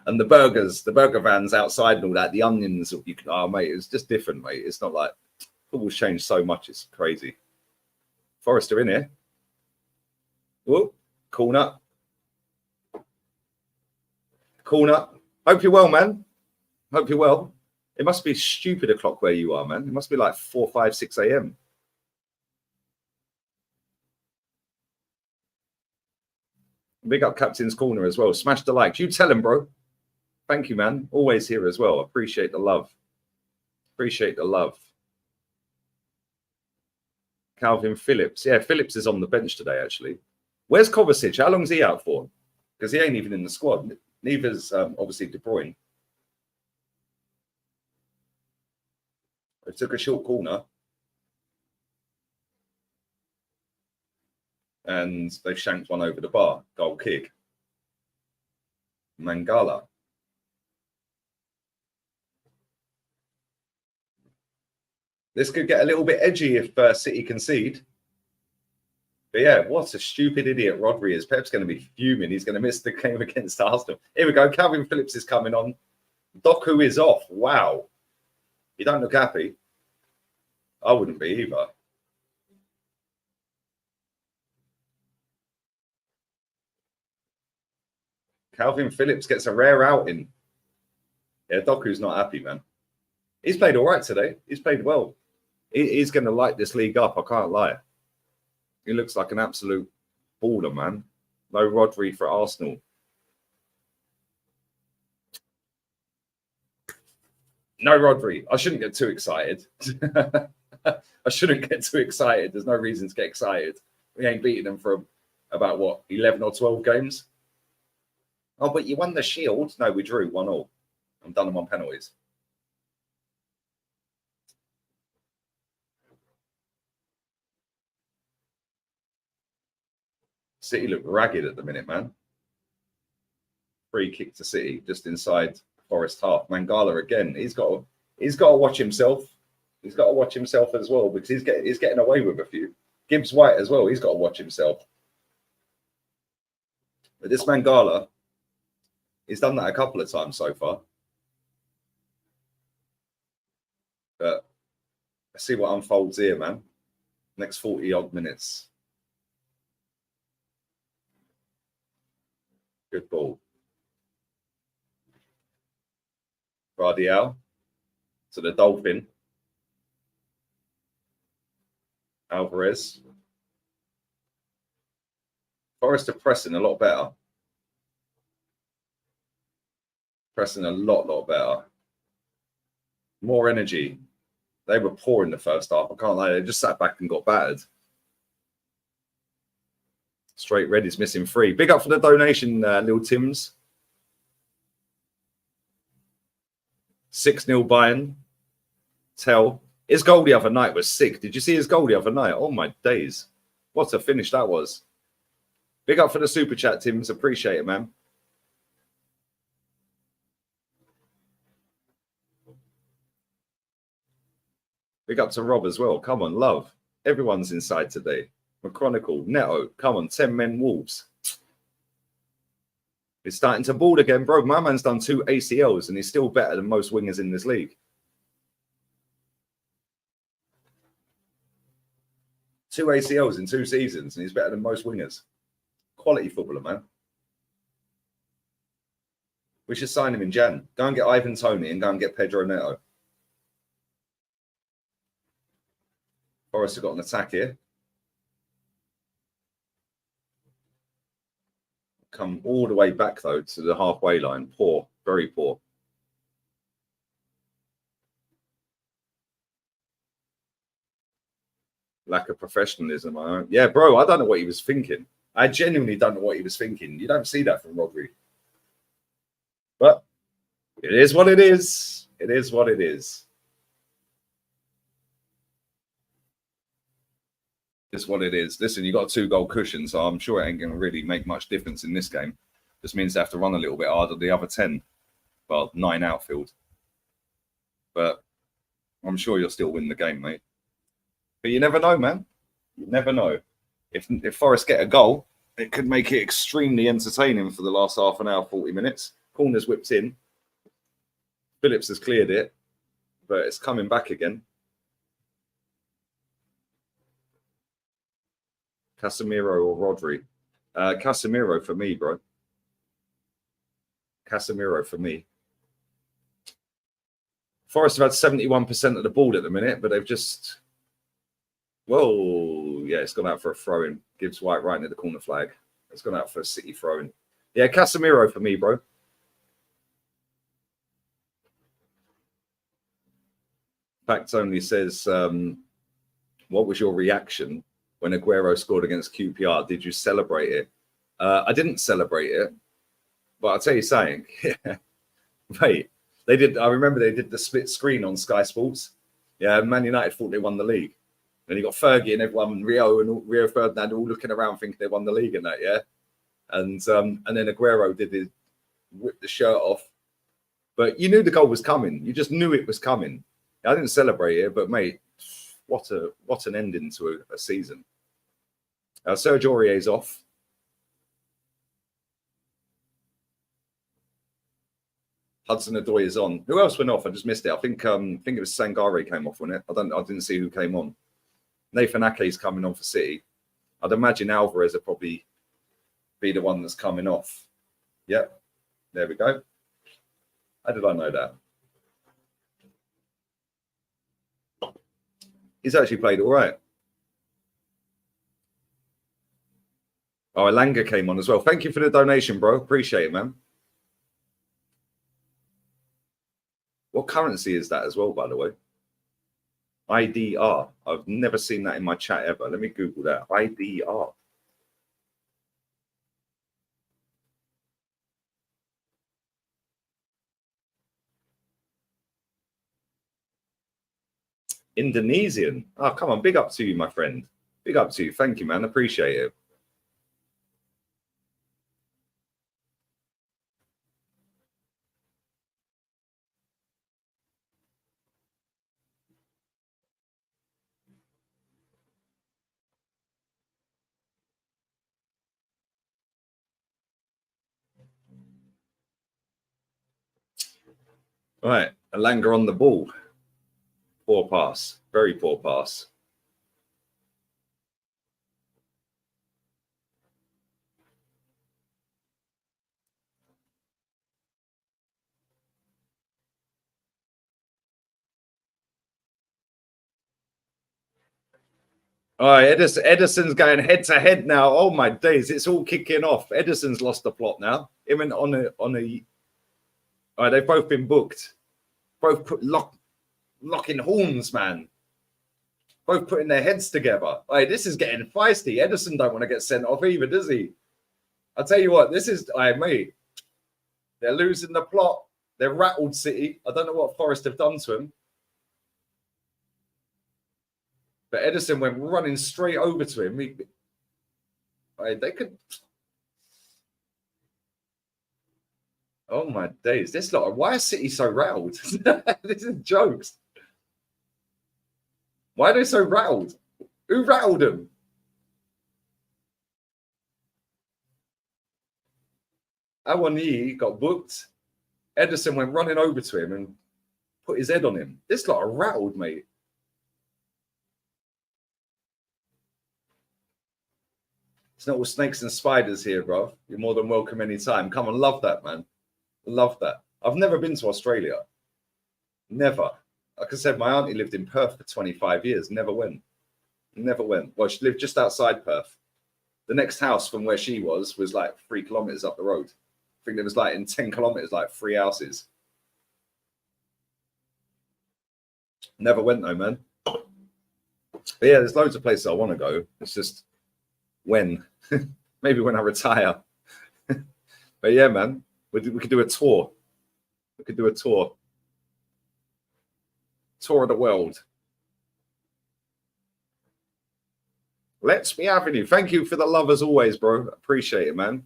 And the burger vans outside and all that, the onions, oh, mate, it's just different, mate. It's not like football's changed so much, it's crazy. Forrester in here. Oh, corner. Corner. Hope you're well, man. Hope you're well. It must be stupid o'clock where you are, man. It must be like 4, 5, 6 a.m. Big up Captain's Corner as well. Smash the like. You tell him, bro. Thank you, man. Always here as well. Appreciate the love. Appreciate the love. Calvin Phillips. Yeah, Phillips is on the bench today, actually. Where's Kovacic? How long's he out for? Because he ain't even in the squad. Neither's obviously De Bruyne. They took a short corner. And they've shanked one over the bar. Goal kick. Mangala. This could get a little bit edgy if City concede. But yeah, what a stupid idiot Rodri is. Pep's going to be fuming. He's going to miss the game against Arsenal. Here we go. Calvin Phillips is coming on. Doku is off. Wow. You don't look happy. I wouldn't be either. Calvin Phillips gets a rare outing. Yeah, Doku's not happy, man. He's played all right today. He's played well. He's going to light this league up. I can't lie. He looks like an absolute baller, man. No Rodri for Arsenal. No Rodri. I shouldn't get too excited. I shouldn't get too excited. There's no reason to get excited. We ain't beating them for about, what, 11 or 12 games? Oh, but you won the Shield. No, we drew 1-1. I'm done them on penalties. City look ragged at the minute, man. Free kick to City just inside Forest half. Mangala again. He's got to watch himself. He's got to watch himself as well because he's getting away with a few. Gibbs White as well. He's got to watch himself. But this Mangala, he's done that a couple of times so far. But let's see what unfolds here, man. Next 40 odd minutes. Good ball. Radial to the Dolphin. Alvarez. Forest are pressing a lot better. Pressing a lot better. More energy. They were poor in the first half. I can't lie. They just sat back and got battered. Straight red is missing 3. Big up for the donation, Lil Tims. 6-0 Bayern. Tell. His goal the other night was sick. Did you see his goal the other night? Oh, my days. What a finish that was. Big up for the super chat, Tims. Appreciate it, man. Big up to Rob as well. Come on, love. Everyone's inside today. McChronicle, Neto, come on, 10 men Wolves. It's starting to ball again, bro. My man's done 2 ACLs and he's still better than most wingers in this league. 2 ACLs in 2 seasons and he's better than most wingers. Quality footballer, man. We should sign him in Jan. Go and get Ivan Toney and go and get Pedro Neto. Forrest have got an attack here. Come all the way back, though, to the halfway line. Poor, very poor. Lack of professionalism. Yeah, bro, I don't know what he was thinking. I genuinely don't know what he was thinking. You don't see that from Rodri. But it is what it is. It is what it is. It's what it is. Listen, you got a 2-goal cushion, so I'm sure it ain't going to really make much difference in this game. Just means they have to run a little bit harder the other 10. Well, 9 outfield. But I'm sure you'll still win the game, mate. But you never know, man. You never know. If Forest get a goal, it could make it extremely entertaining for the last half an hour, 40 minutes. Corner's whipped in. Phillips has cleared it, but it's coming back again. Casemiro or Rodri? Casemiro for me, bro. Casemiro for me. Forest have had 71% of the ball at the minute, but they've just... Whoa, yeah, it's gone out for a throw-in. Gibbs White right near the corner flag. It's gone out for a City throw-in. Yeah, Casemiro for me, bro. Facts only says, what was your reaction when Aguero scored against QPR? Did you celebrate it? I didn't celebrate it, but I'll tell you something. Mate, they did. I remember they did the split screen on Sky Sports. Yeah, Man United thought they won the league. And you got Fergie and everyone, Rio Ferdinand, all looking around thinking they won the league and that, yeah. And then Aguero whipped the shirt off. But you knew the goal was coming. You just knew it was coming. I didn't celebrate it, but mate, what an ending to a season. Serge Aurier's off. Hudson-Odoi is on. Who else went off? I just missed it. I think it was Sangare came off, wasn't it? I didn't see who came on. Nathan Ake's coming on for City. I'd imagine Alvarez will probably be the one that's coming off. Yep. There we go. How did I know that? He's actually played all right. Oh, Elanga came on as well. Thank you for the donation, bro. Appreciate it, man. What currency is that as well, by the way? IDR. I've never seen that in my chat ever. Let me Google that. IDR. Indonesian. Oh, come on. Big up to you, my friend. Big up to you. Thank you, man. Appreciate it. All right. Elanga on the ball. Poor pass. Very poor pass. All right, Edison's going head to head now. Oh my days, it's all kicking off. Edison's lost the plot now. Him and on a. All right, they've both been booked. Both locking horns, man. Both putting their heads together. All right, this is getting feisty. Edison don't want to get sent off either, does he? I'll tell you what, this is. All right, mate. They're losing the plot. They're rattled City. I don't know what Forest have done to him. But Edison went running straight over to him. They could. Oh my days! This lot. Why is City so rattled? This is jokes. Why are they so rattled? Who rattled them? Awani got booked. Edison went running over to him and put his head on him. This lot are rattled, mate. It's not all snakes and spiders here, bro. You're more than welcome anytime. Come on, love that, man. Love that. I've never been to Australia. Never. Like I said, my auntie lived in Perth for 25 years. Never went. Never went. Well, she lived just outside Perth. The next house from where she was like 3 kilometers up the road. I think there was like in 10 kilometers, like 3 houses. Never went though, man. But yeah, there's loads of places I want to go. It's just when. Maybe when I retire. But yeah, man, we could do a tour. We could do a tour. Tour of the world. Let's be having you. Thank you for the love as always, bro. Appreciate it, man.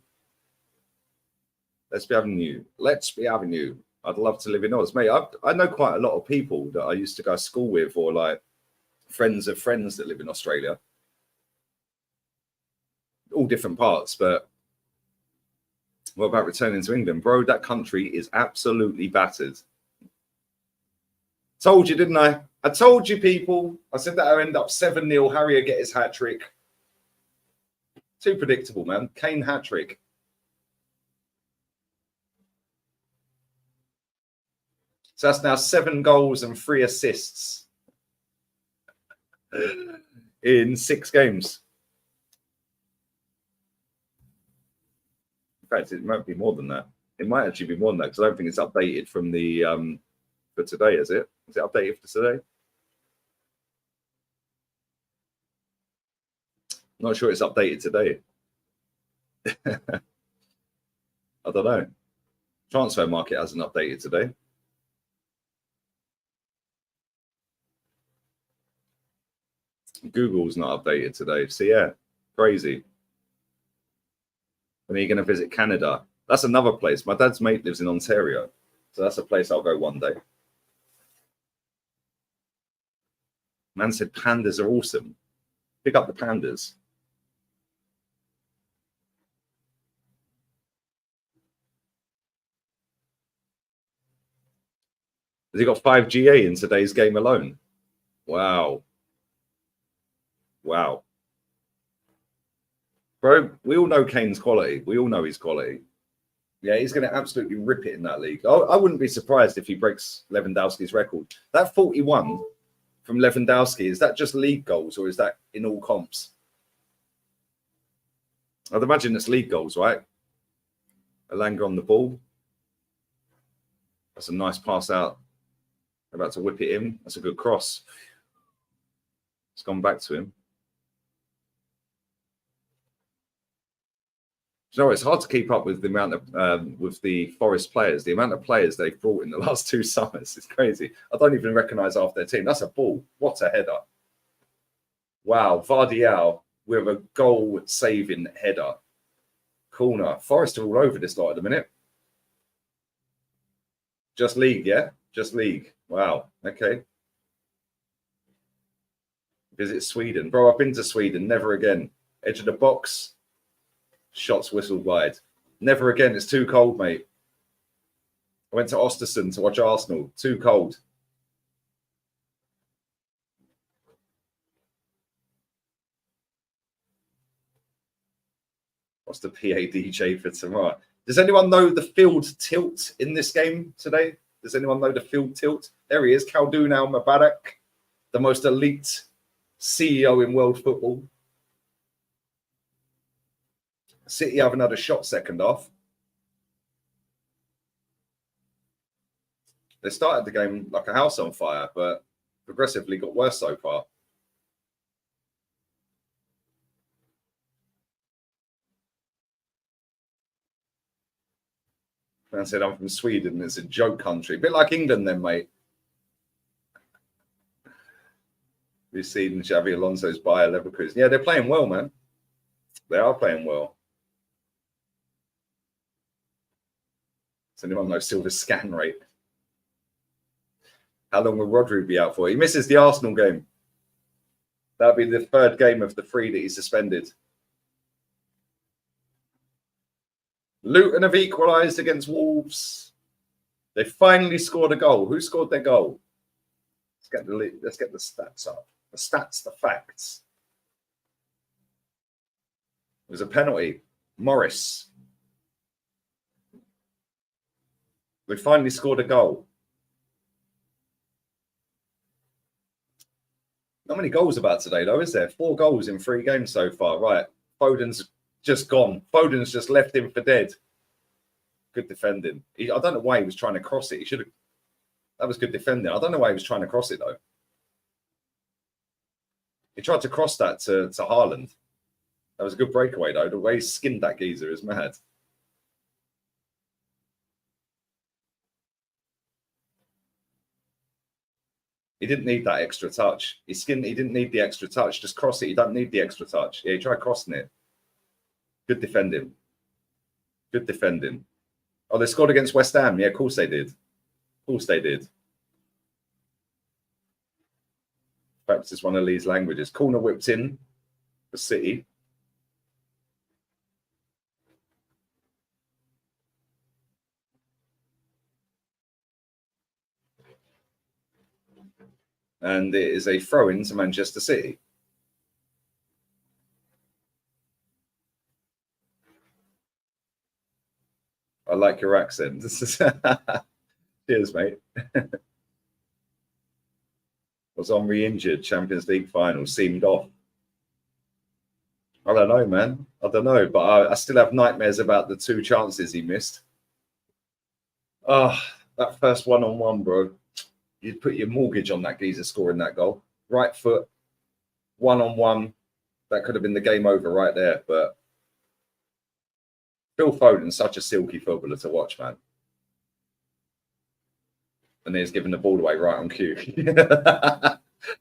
Let's be having you. Let's be having you. I'd love to live in Oz, mate. I know quite a lot of people that I used to go to school with, or like friends of friends that live in Australia. All different parts, but what about returning to England, bro? That country is absolutely battered. Told you, didn't I? I told you, people. I said that I end up 7-0. Harry will get his hat trick. Too predictable, man. Kane hat trick. So that's now 7 goals and 3 assists in 6 games. In fact, it might be more than that. It might actually be more than that because I don't think it's updated from the for today, is it? Is it updated for today? Not sure it's updated today. I don't know. Transfer market hasn't updated today. Google's not updated today. So yeah, crazy. When are you going to visit Canada? That's another place. My dad's mate lives in Ontario. So that's a place I'll go one day. Man said pandas are awesome. Pick up the pandas. Has he got 5 GA in today's game alone? Wow. Wow. Bro, we all know Kane's quality. We all know his quality. Yeah, he's going to absolutely rip it in that league. I wouldn't be surprised if he breaks Lewandowski's record. That 41 from Lewandowski, is that just league goals or is that in all comps? I'd imagine it's league goals, right? Elanga on the ball. That's a nice pass out. About to whip it in. That's a good cross. It's gone back to him. You know, it's hard to keep up with the amount of with the Forest players. The amount of players they've brought in the last 2 summers is crazy. I don't even recognise half their team. That's a ball. What a header! Wow, Vardial with a goal-saving header. Corner. Forest are all over this lot at the minute. Just league, yeah? Just league. Wow. Okay. Visit Sweden. Bro, I've been to Sweden. Never again. Edge of the box. Shots whistled wide. Never again. It's too cold, mate. I went to Ostersund to watch Arsenal. Too cold. What's the PADJ for tomorrow? Does anyone know the field tilt in this game today? Does anyone know the field tilt? There he is, Khaldoon Al-Mubarak, the most elite CEO in world football. City haven't had a shot second half. They started the game like a house on fire, but progressively got worse so far. Man said, I'm from Sweden. It's a joke country. A bit like England then, mate. We've seen Xavi Alonso's Bayer Leverkusen. Yeah, they're playing well, man. They are playing well. Does anyone know Silva's scan rate? How long will Rodri be out for? He misses the Arsenal game. That'll be the 3rd game of the 3 that he's suspended. Luton have equalised against Wolves. They finally scored a goal. Who scored their goal? Let's get the stats up. The stats, the facts. It was a penalty. Morris. We finally scored a goal. Not many goals about today, though, is there? 4 goals in 3 games so far. Right. Foden's just gone. Foden's just left him for dead. Good defending. I don't know why he was trying to cross it. He should have. That was good defending. I don't know why he was trying to cross it, though. He tried to cross that to Haaland. That was a good breakaway, though. The way he skinned that geezer is mad. He didn't need that extra touch. He didn't need the extra touch. Just cross it. You don't need the extra touch. Yeah, he tried crossing it. Good defending. Good defending. Oh, they scored against West Ham. Yeah, of course they did. Of course they did. Perhaps it's one of Lee's languages. Corner whipped in for City. And it is a throw-in to Manchester City. I like your accent. Cheers, mate. Was Henry injured? Champions League final seemed off. I don't know, man. I don't know, but I still have nightmares about the 2 chances he missed. Oh, that first one-on-one, bro. You'd put your mortgage on that geezer scoring that goal. Right foot, one-on-one. That could have been the game over right there. But Phil Foden's such a silky footballer to watch, man. And he's giving the ball away right on cue.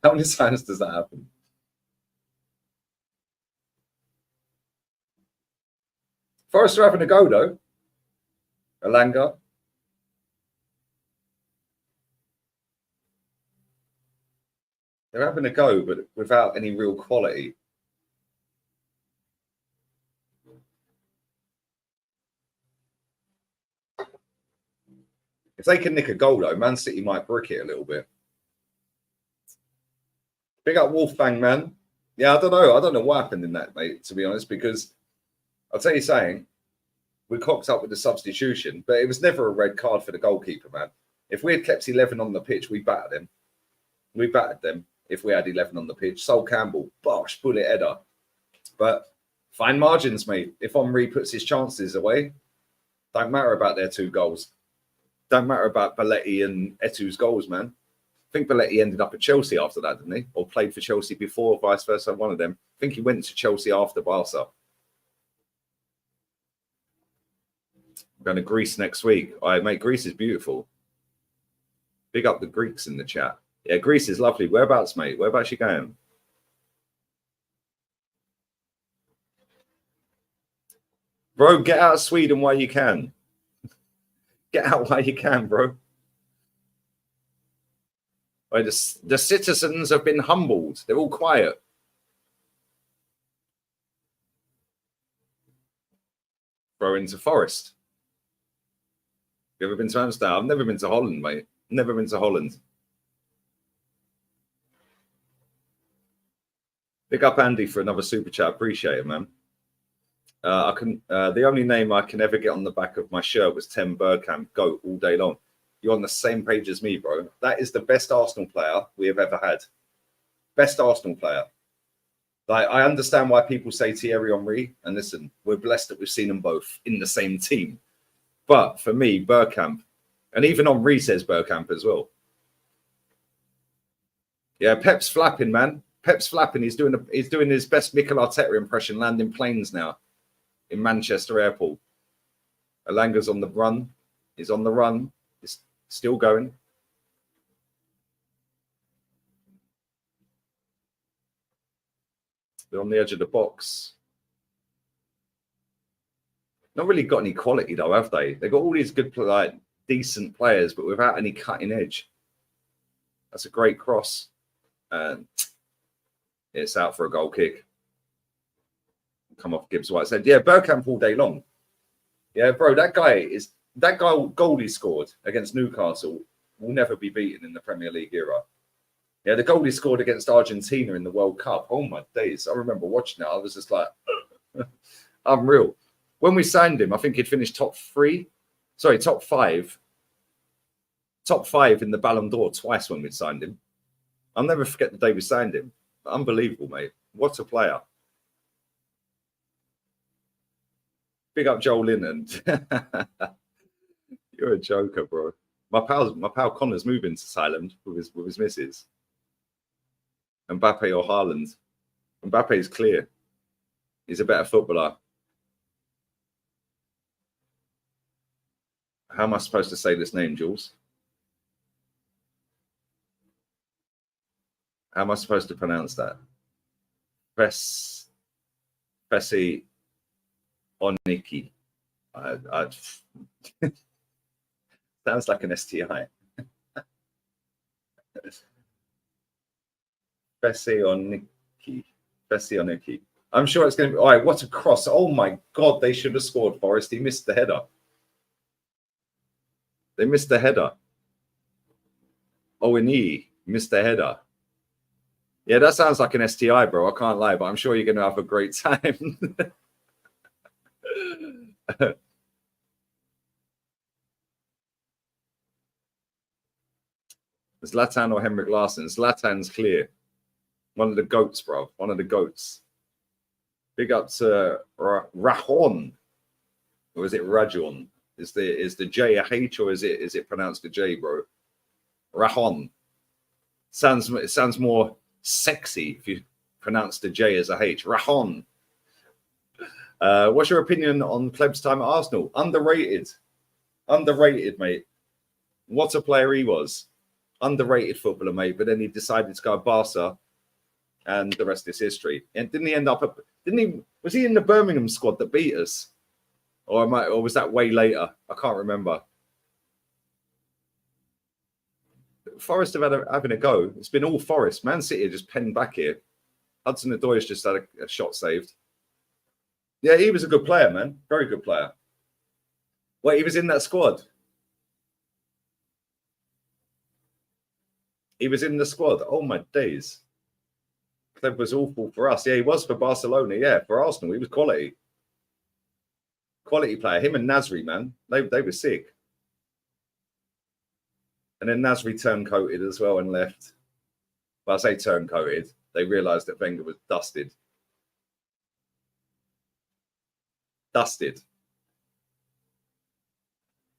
How many times does that happen? Forest are having a go, though. Elanga. They're having a go, but without any real quality. If they can nick a goal, though, Man City might brick it a little bit. Big up Wolfgang, man. Yeah, I don't know. I don't know what happened in that, mate, to be honest, because I'll tell you something. We cocked up with the substitution, but it was never a red card for the goalkeeper, man. If we had kept 11 on the pitch, we battered them. We battered them if we had 11 on the pitch. Sol Campbell, bosh, bullet header. But fine margins, mate. If Henry puts his chances away, don't matter about their 2 goals. Don't matter about Belletti and Eto'o's goals, man. I think Belletti ended up at Chelsea after that, didn't he? Or played for Chelsea before, or vice versa, one of them. I think he went to Chelsea after Barca. I'm going to Greece next week. Mate, Greece is beautiful. Big up the Greeks in the chat. Yeah, Greece is lovely. Whereabouts, mate? Whereabouts you going? Bro, get out of Sweden while you can. Get out while you can, bro. Right, the citizens have been humbled. They're all quiet. Bro, into Forest. You ever been to Amsterdam? I've never been to Holland, mate. Never been to Holland. Pick up Andy for another super chat. Appreciate it, man. The only name I can ever get on the back of my shirt was Tim Bergkamp. Go all day long. You're on the same page as me, bro. That is the best Arsenal player we have ever had. Best Arsenal player. Like, I understand why people say Thierry Henry. And listen, we're blessed that we've seen them both in the same team. But for me, Bergkamp, and even Henry says Bergkamp as well. Yeah, Pep's flapping, man. Pep's flapping. He's doing his best Mikel Arteta impression, landing planes now in Manchester Airport. Alanga's on the run. He's on the run. He's still going. They're on the edge of the box. Not really got any quality though, have they? They've got all these good, like, decent players, but without any cutting edge. That's a great cross. And it's out for a goal kick. Come off Gibbs White said, yeah, Bergkamp all day long. Yeah, bro, that goal he scored against Newcastle will never be beaten in the Premier League era. Yeah, the goal he scored against Argentina in the World Cup. Oh my days. I remember watching it. I was just like, unreal. When we signed him, I think he'd finished top 5. Top 5 in the Ballon d'Or twice when we signed him. I'll never forget the day we signed him. Unbelievable, mate. What a player. Big up Joel Lennon. You're a joker, bro. My pal Connor's moving to Thailand with his missus. Mbappe or Haaland. Mbappe is clear. He's a better footballer. How am I supposed to say this name, Jules? How am I supposed to pronounce that? Bessie Oniki. Sounds like an STI. Bessie Oniki. I'm sure it's going to be. All right, what a cross. Oh my God, they should have scored, Forest. He missed the header. They missed the header. Owini missed the header. Yeah, that sounds like an STI, bro. I can't lie, but I'm sure you're going to have a great time. Zlatan or Henrik Larsson? Zlatan's clear. One of the goats, bro. One of the goats. Big up to Rajon. Or is it Rajon? Is the J a H or is it pronounced a J, bro? Rajon. It sounds more sexy if you pronounce the J as a H. Rajon. What's your opinion on Kleb's time at Arsenal? Underrated. Underrated, mate. What a player he was. Underrated footballer, mate. But then he decided to go to Barca, and the rest is history. And didn't he end up? Was he in the Birmingham squad that beat us, or was that way later? I can't remember. Forest have having a go. It's been all Forest. Man City are just penned back here. Hudson-Odoi's just had a shot saved. Yeah, he was a good player, man. Very good player. Wait, he was in that squad. He was in the squad. Oh, my days. That was awful for us. Yeah, he was for Barcelona. Yeah, for Arsenal, he was quality. Quality player. Him and Nasri, man. They were sick. And then Nasri turncoated as well and left. Well, I say turncoated. They realised that Wenger was dusted. Dusted.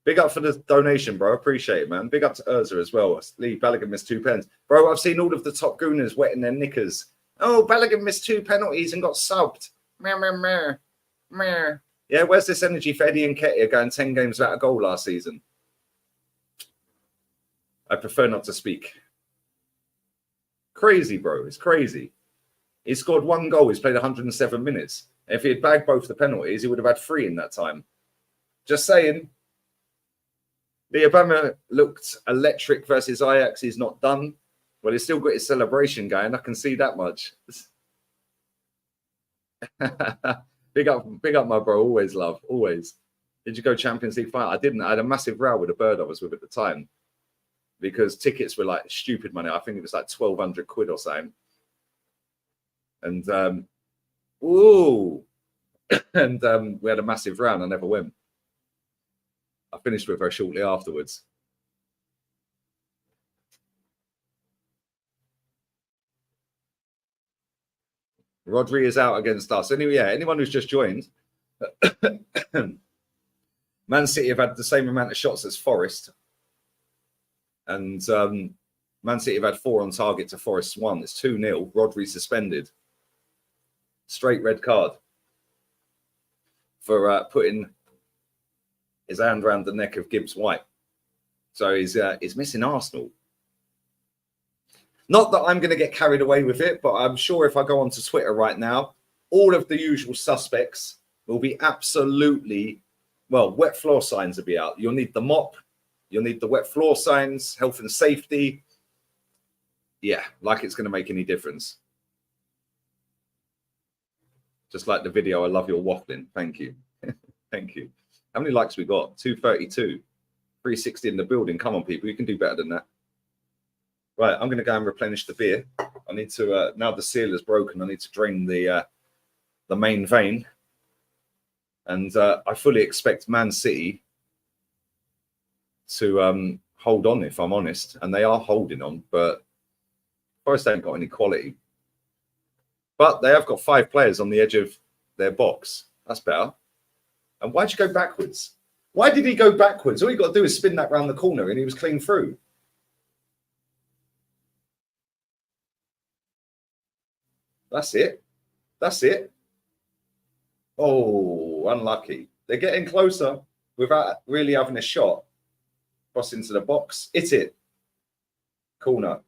Big up for the donation, bro. Appreciate it, man. Big up to Urza as well. Lee Balogun missed 2 pens. Bro, I've seen all of the top gooners wetting their knickers. Oh, Balogun missed 2 penalties and got subbed. Meh, meh, meh. Meh. Yeah, where's this energy for Eddie Nketiah going 10 games without a goal last season? I prefer not to speak. Crazy, bro. It's crazy. He scored 1 goal. He's played 107 minutes. If he had bagged both the penalties, he would have had 3 in that time. Just saying. The Obama looked electric versus Ajax. He's not done. Well, he's still got his celebration going. I can see that much. Big up, my bro. Always love. Always. Did you go Champions League final? I didn't. I had a massive row with a bird I was with at the time because tickets were like stupid money. I think it was like 1,200 quid or something. And we had a massive row and I never went. I finished with her shortly afterwards. Rodri is out against us. Anyway, yeah, anyone who's just joined, Man City have had the same amount of shots as Forest. And Man City have had 4 on target to Forest's 1. It's 2-0. Rodri suspended. Straight red card for putting his hand around the neck of Gibbs White. So he's missing Arsenal. Not that I'm going to get carried away with it, but I'm sure if I go onto Twitter right now, all of the usual suspects will be absolutely, well, wet floor signs will be out. You'll need the mop. You'll need the wet floor signs, health and safety. Yeah, like it's going to make any difference. Just like the video, I love your waffling. Thank you. Thank you. How many likes we got? 232. 360 in the building. Come on, people. You can do better than that. Right, I'm going to go and replenish the beer. I need to, now the seal is broken, I need to drain the main vein. And I fully expect Man City to hold on, if I'm honest. And they are holding on, but Forest ain't got any quality. But they have got 5 players on the edge of their box. That's better. And why'd you go backwards? Why did he go backwards? All you got to do is spin that round the corner and he was clean through. That's it. That's it. Oh, unlucky. They're getting closer without really having a shot. Cross into the box. Hit it. Corner.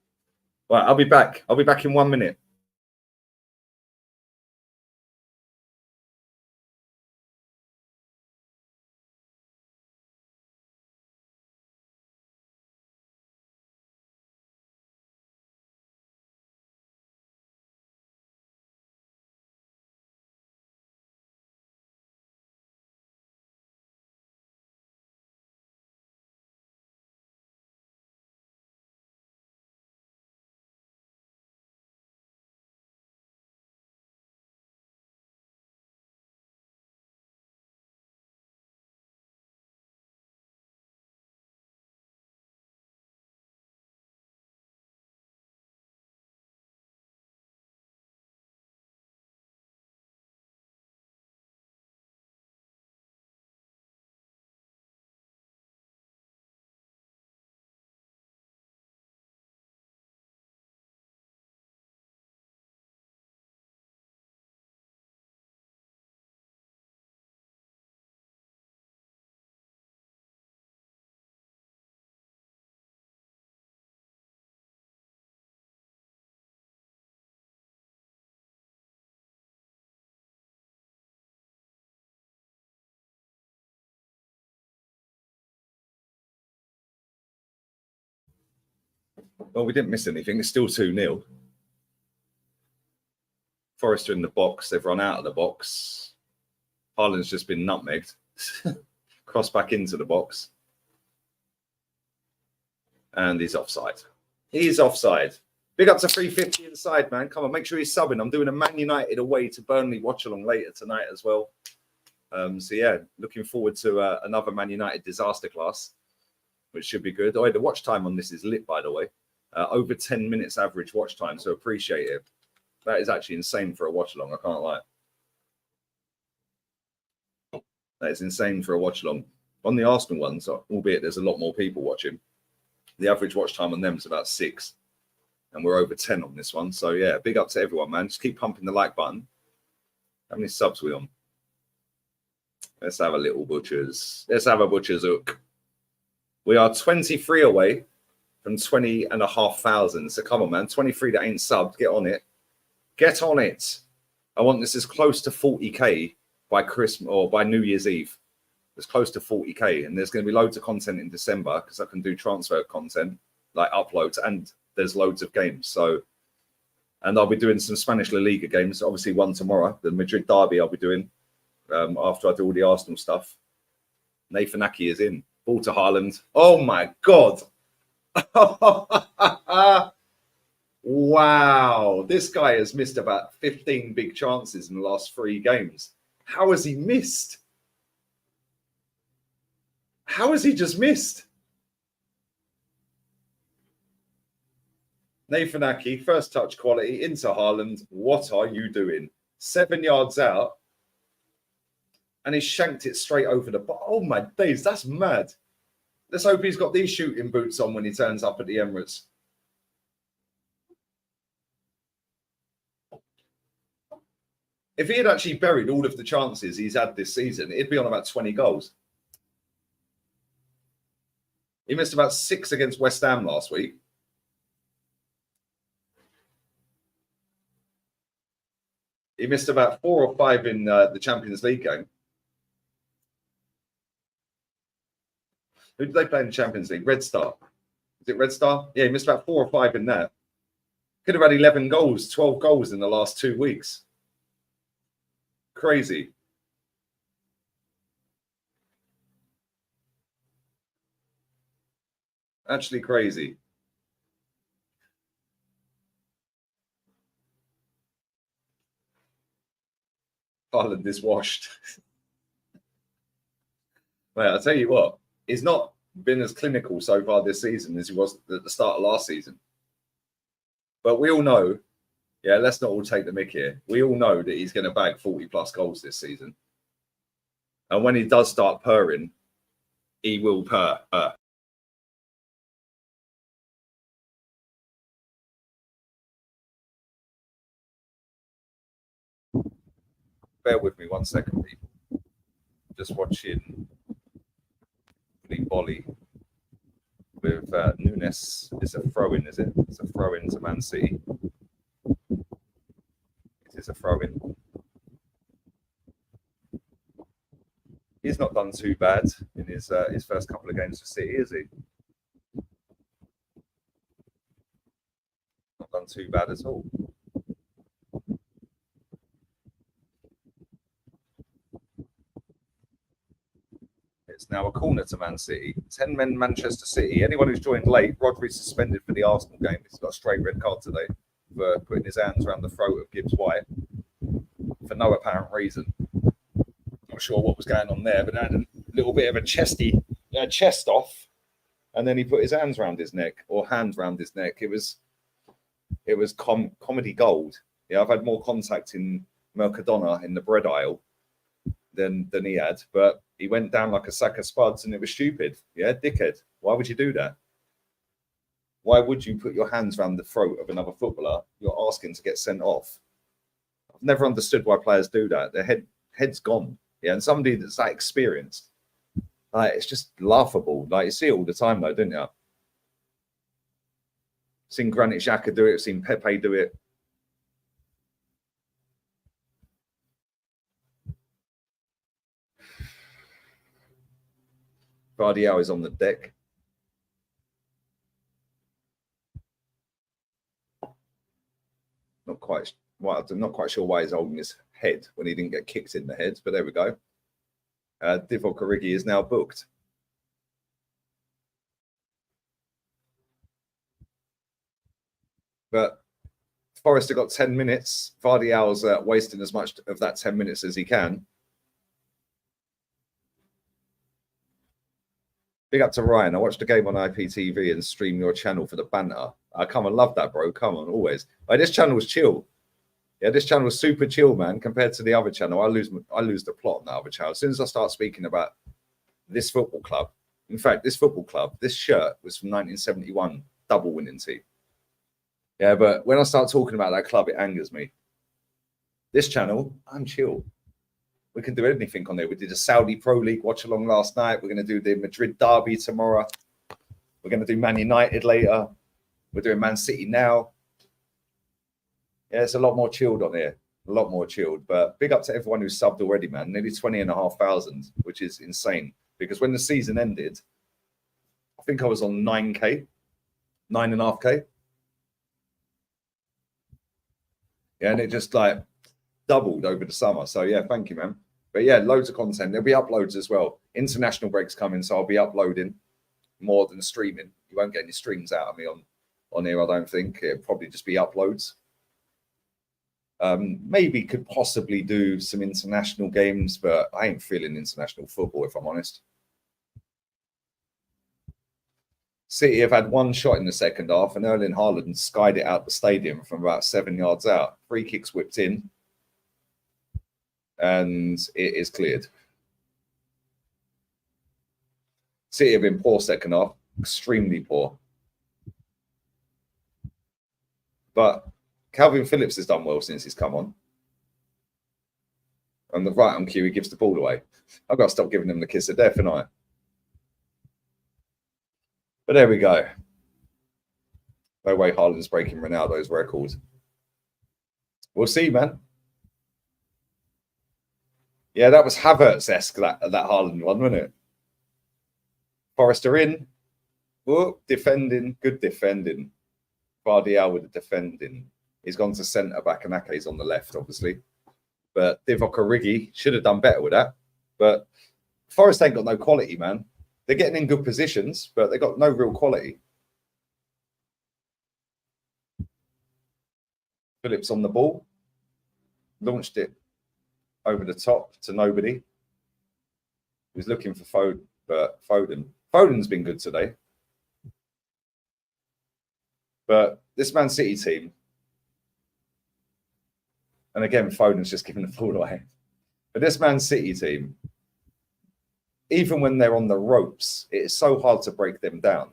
Right, I'll be back. I'll be back in 1 minute. Well, we didn't miss anything. It's still 2-0. Forest are in the box. They've run out of the box. Haaland's just been nutmegged. Cross back into the box. And he's offside. He's offside. Big up to 350 inside, man. Come on, make sure he's subbing. I'm doing a Man United away to Burnley Watchalong later tonight as well. So, yeah, looking forward to another Man United disaster class, which should be good. Oh, the watch time on this is lit, by the way. Over 10 minutes average watch time, so appreciate it. That is actually insane for a watch-along, I can't lie. That is insane for a watch-along. On the Arsenal ones, albeit there's a lot more people watching, the average watch time on them is about 6. And we're over 10 on this one. So, yeah, big up to everyone, man. Just keep pumping the like button. How many subs we on? Let's have a little butchers. Let's have a butcher's hook. We are 23 away from 20,500. So, come on, man. 23 that ain't subbed. Get on it. Get on it. I want this as close to 40k by Christmas or by New Year's Eve. It's close to 40k, and there's going to be loads of content in December because I can do transfer content like uploads, and there's loads of games. So, and I'll be doing some Spanish La Liga games. Obviously, one tomorrow, the Madrid derby. I'll be doing after I do all the Arsenal stuff. Nathan Ake is in. Ball to Haaland. Oh my god! Wow, this guy has missed about 15 big chances in the last 3 games. How has he missed? How has he just missed? Nathan Ake, first touch quality into Haaland. What are you doing? 7 yards out. And he shanked it straight over the... Oh, my days, that's mad. Let's hope he's got these shooting boots on when he turns up at the Emirates. If he had actually buried all of the chances he's had this season, he'd be on about 20 goals. He missed about 6 against West Ham last week. He missed about 4 or 5 in the Champions League game. Who did they play in the Champions League? Red Star. Is it Red Star? Yeah, he missed about 4 or 5 in that. Could have had 11 goals, 12 goals in the last 2 weeks. Crazy. Actually crazy. Haaland is washed. Mate, I'll tell you what, he's not been as clinical so far this season as he was at the start of last season. But we all know, yeah, let's not all take the mick here. We all know that he's going to bag 40 plus goals this season. And when he does start purring, he will purr. Bear with me 1 second, people. Just watching the volley with Nunes. It's a throw-in, is it? It's a throw-in to Man City. It is a throw-in. He's not done too bad in his first couple of games for City, is he? Not done too bad at all. It's now a corner to Man City. 10 men Manchester City. Anyone who's joined late, Rodri's suspended for the Arsenal game. He's got a straight red card today for putting his hands around the throat of Gibbs White for no apparent reason. Not sure what was going on there, but had a little bit of a chest off, and then he put his hands around his neck or hand around his neck. It was comedy gold. Yeah, I've had more contact in Mercadona in the bread aisle than he had, but he went down like a sack of spuds, and it was stupid. Yeah, dickhead. Why would you do that? Why would you put your hands around the throat of another footballer? You're asking to get sent off. I've never understood why players do that. Their head's gone. Yeah, and somebody that's that experienced, like, it's just laughable. Like, you see it all the time, though, don't you? Seen Granit Xhaka do it. Seen Pepe do it. Vardiel is on the deck. Well, I'm not quite sure why he's holding his head when he didn't get kicked in the head, but there we go. Divock Origi is now booked. But Forest have got 10 minutes. Vardyal's wasting as much of that 10 minutes as he can. Big up to Ryan. I watched the game on IPTV and stream your channel for the banter. I come and love that, bro. Come on, always. Like, this channel was chill. Yeah, this channel was super chill, man, compared to the other channel. I lose the plot on the other channel. As soon as I start speaking about this football club, in fact, this football club, this shirt was from 1971, double winning team. Yeah, but when I start talking about that club, it angers me. This channel, I'm chill. We can do anything on there. We did a Saudi Pro League watch-along last night. We're going to do the Madrid derby tomorrow. We're going to do Man United later. We're doing Man City now. Yeah, it's a lot more chilled on here. A lot more chilled. But big up to everyone who's subbed already, man. Nearly 20,500, which is insane. Because when the season ended, I think I was on 9K, 9.5K. Yeah, and it just like doubled over the summer. So yeah, thank you, man. But yeah, loads of content. There'll be uploads as well. International breaks coming, so I'll be uploading more than streaming. You won't get any streams out of me on here, I don't think. It'll probably just be uploads. Maybe could possibly do some international games, but I ain't feeling international football, if I'm honest. City have had one shot in the second half, and Erling Haaland skied it out the stadium from about 7 yards out. Free kicks whipped in, and it is cleared. City have been poor second half, extremely poor. But Calvin Phillips has done well since he's come on. On the right on cue, he gives the ball away. I've got to stop giving him the kiss of death, haven't I? But there we go. No way Haaland's breaking Ronaldo's record. We'll see, man. Yeah, that was Havertz-esque, that Haaland one, wasn't it? Forrester in. Oh, defending. Good defending. Vardyal with the defending. He's gone to centre-back and Ake's on the left, obviously. But Divock Origi should have done better with that. But Forest ain't got no quality, man. They're getting in good positions, but they got no real quality. Phillips on the ball. Launched it over the top to nobody. He was looking for Foden. Foden's been good today. But this Man City team, and again, Foden's just giving the ball away. But this Man City team, even when they're on the ropes, it is so hard to break them down.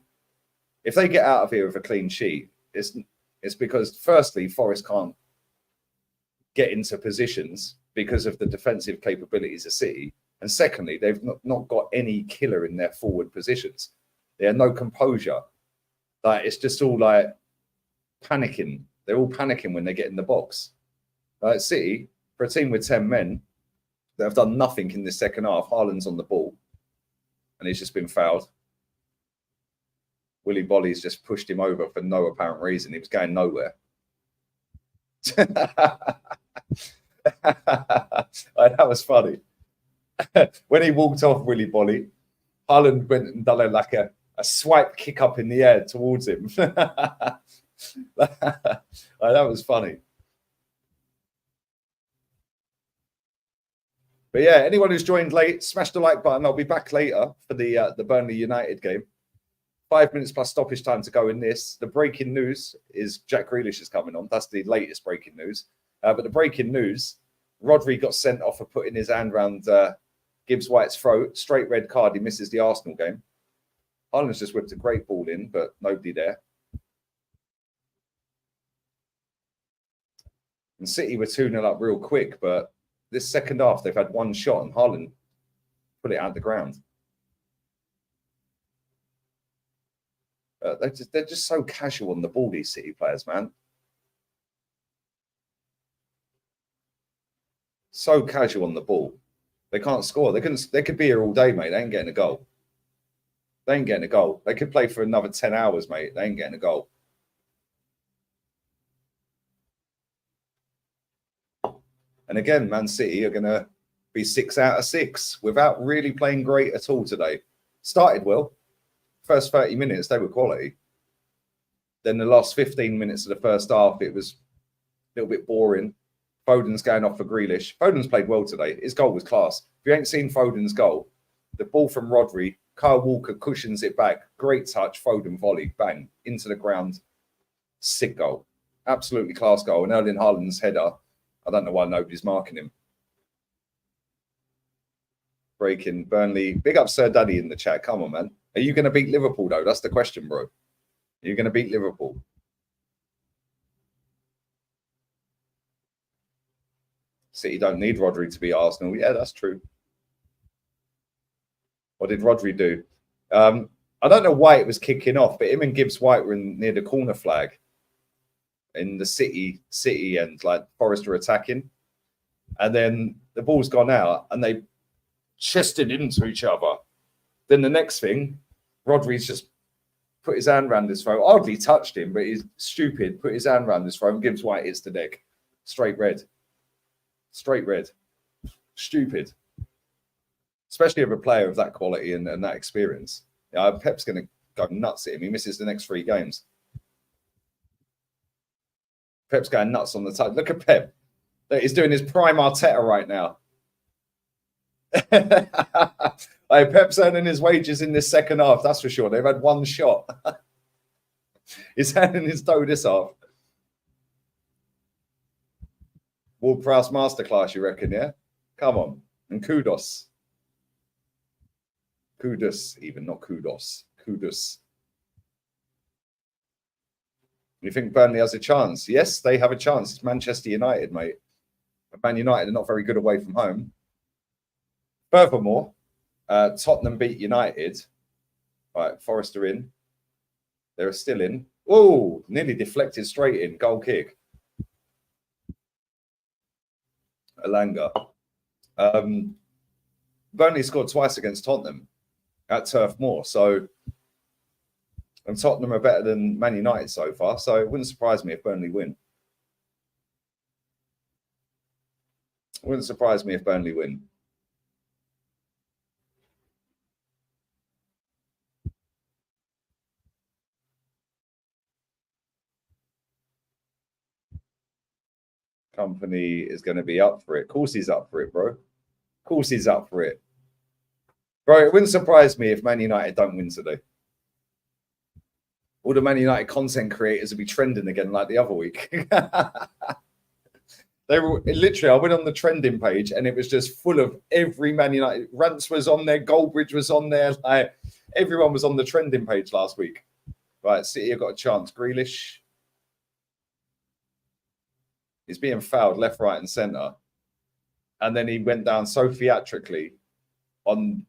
If they get out of here with a clean sheet, it's because, firstly, Forest can't get into positions because of the defensive capabilities of City. And secondly, they've not got any killer in their forward positions. They have no composure. Like, it's just all like panicking. They're all panicking when they get in the box. Like City, for a team with 10 men, they have done nothing in the second half. Haaland's on the ball, and he's just been fouled. Willy Bolly's just pushed him over for no apparent reason. He was going nowhere. That was funny. When he walked off Willy Bolly, Haaland went and done like a swipe kick up in the air towards him. That was funny. But yeah, anyone who's joined late, smash the like button. I'll be back later for the Burnley United game. 5 minutes plus stoppage time to go in this. The breaking news is Jack Grealish is coming on. That's the latest breaking news. But the breaking news, Rodri got sent off for putting his hand around Gibbs White's throat. Straight red card. He misses the Arsenal game. Haaland's just whipped a great ball in, but nobody there. And City were 2-0 up real quick, but this second half, they've had one shot and Haaland put it out the ground. They're just so casual on the ball, these City players, man. So casual on the ball. They can't score. They could be here all day, mate. They ain't getting a goal. They ain't getting a goal. They could play for another 10 hours, mate. They ain't getting a goal. And again, Man City are going to be 6 out of 6 without really playing great at all today. Started well. First 30 minutes, they were quality. Then the last 15 minutes of the first half, it was a little bit boring. Foden's going off for Grealish. Foden's played well today. His goal was class. If you ain't seen Foden's goal, the ball from Rodri, Kyle Walker cushions it back. Great touch. Foden volley. Bang. Into the ground. Sick goal. Absolutely class goal. And Erling Haaland's header. I don't know why nobody's marking him. Breaking Burnley. Big up Sir Daddy in the chat. Come on, man. Are you going to beat Liverpool, though? That's the question, bro. Are you going to beat Liverpool? City don't need Rodri to beat Arsenal. Yeah, that's true. What did Rodri do? I don't know why it was kicking off, but him and Gibbs White were near the corner flag in the City end, like Forest were attacking. And then the ball's gone out and they chested into each other. Then the next thing, Rodri's just put his hand around his throat. Hardly touched him, but he's stupid. Put his hand around his throat and Gibbs White hits the neck. Straight red. Straight red. Stupid. Especially of a player of that quality and that experience. Yeah, Pep's going to go nuts at him. He misses the next 3 games. Pep's going nuts on the touch. Look at Pep. He's doing his prime Arteta right now. Pep's earning his wages in this second half, that's for sure. They've had 1 shot. He's handing his toe this half. Ward-Prowse masterclass, you reckon, yeah? Come on. And kudos. Kudos, even, not kudos. Kudos. You think Burnley has a chance? Yes, they have a chance. It's Manchester United, mate. But Man United are not very good away from home. Furthermore, Tottenham beat United. All right, Forest are in. They're still in. Oh, nearly deflected straight in. Goal kick. Alanga. Burnley scored twice against Tottenham at Turf Moor. So, and Tottenham are better than Man United so far. So it wouldn't surprise me if Burnley win. Wouldn't surprise me if Burnley win. Company is going to be up for it. Of course he's up for it, bro. Of course he's up for it. Bro, it wouldn't surprise me if Man United don't win today. All the Man United content creators will be trending again like the other week. They were literally, I went on the trending page and it was just full of every Man United. Rance was on there, Goldbridge was on there. Like everyone was on the trending page last week. Right, City have got a chance. Grealish. He's being fouled left, right, and centre. And then he went down so theatrically on.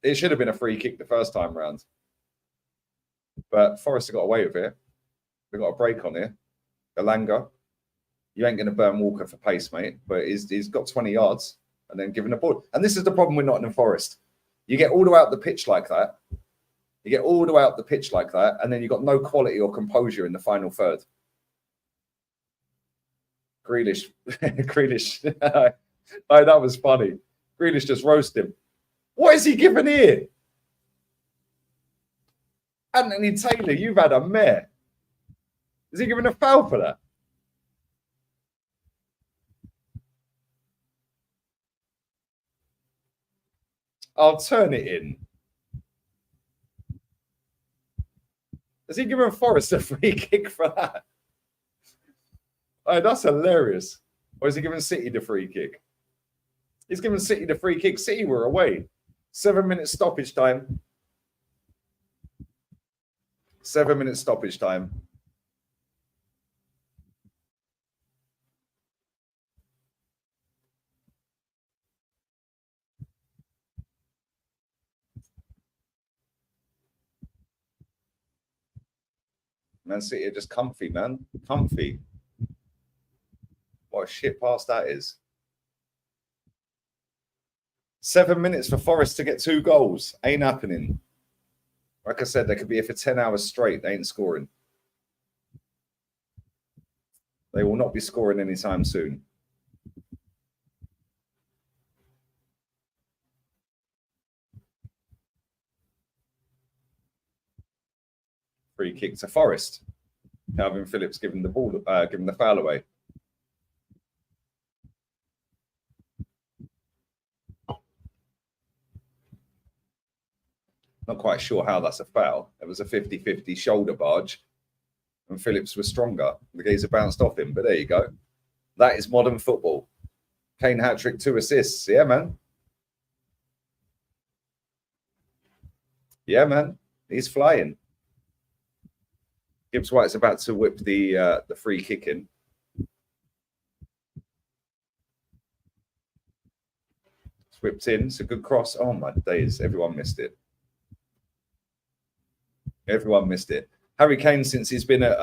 It should have been a free kick the first time round. But Forest have got away with it. We've got a break on here. Alanga. You ain't going to burn Walker for pace, mate. But he's got 20 yards and then given a ball. And this is the problem with Nottingham Forest. You get all the way out the pitch like that. You get all the way out the pitch like that. And then you've got no quality or composure in the final third. Grealish. Grealish. Oh, that was funny. Grealish just roasted him. What is he giving here? Anthony Taylor, you've had a mare. Is he giving a foul for that? I'll turn it in. Is he giving Forrest a free kick for that? Oh, that's hilarious. Or is he giving City the free kick? He's giving City the free kick. City were away. 7 minutes stoppage time. 7 minutes stoppage time. Man City are just comfy, man. Comfy. What a shit pass that is. 7 minutes for Forest to get 2 goals. Ain't happening. Like I said, they could be here for 10 hours straight. They ain't scoring. They will not be scoring anytime soon. Free kick to Forest. Calvin Phillips giving the ball, giving the foul away. Not quite sure how that's a foul. It was a 50-50 shoulder barge, and Phillips was stronger. The geezer bounced off him, but there you go. That is modern football. Kane hat-trick, 2 assists. Yeah, man. Yeah, man. He's flying. Gibbs White's about to whip the free kick in. It's whipped in. It's a good cross. Oh, my days. Everyone missed it. Everyone missed it. Harry Kane, since he's been at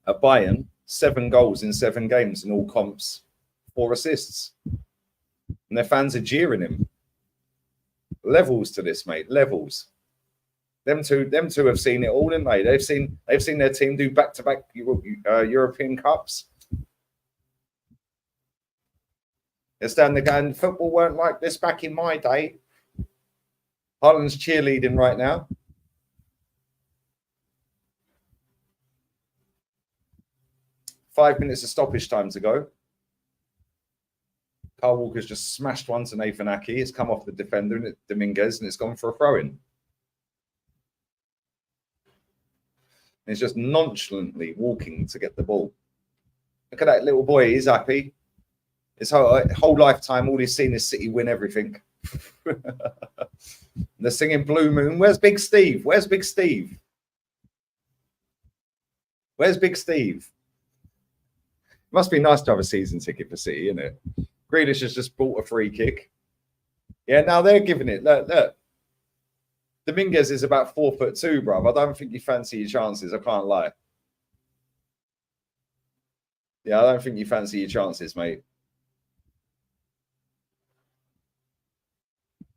Bayern, 7 goals in 7 games in all comps, 4 assists. And their fans are jeering him. Levels to this, mate. Levels. Them two have seen it all, haven't they? They've seen their team do back-to-back European Cups. They're standing there going, football weren't like this back in my day. Haaland's cheerleading right now. Five minutes of stoppage time to go. Carl Walker's just smashed one to Nathan Ake. It's come off the defender, Dominguez, and it's gone for a throw-in. He's just nonchalantly walking to get the ball. Look at that little boy. He's happy. His whole lifetime, all he's seen is City win everything. They're singing Blue Moon. Where's Big Steve? Where's Big Steve? Where's Big Steve? It must be nice to have a season ticket for City, isn't it? Grealish has just bought a free kick. Yeah, now they're giving it. Look. Dominguez is about 4'2", bruv. I don't think you fancy your chances. I can't lie. Yeah, I don't think you fancy your chances, mate.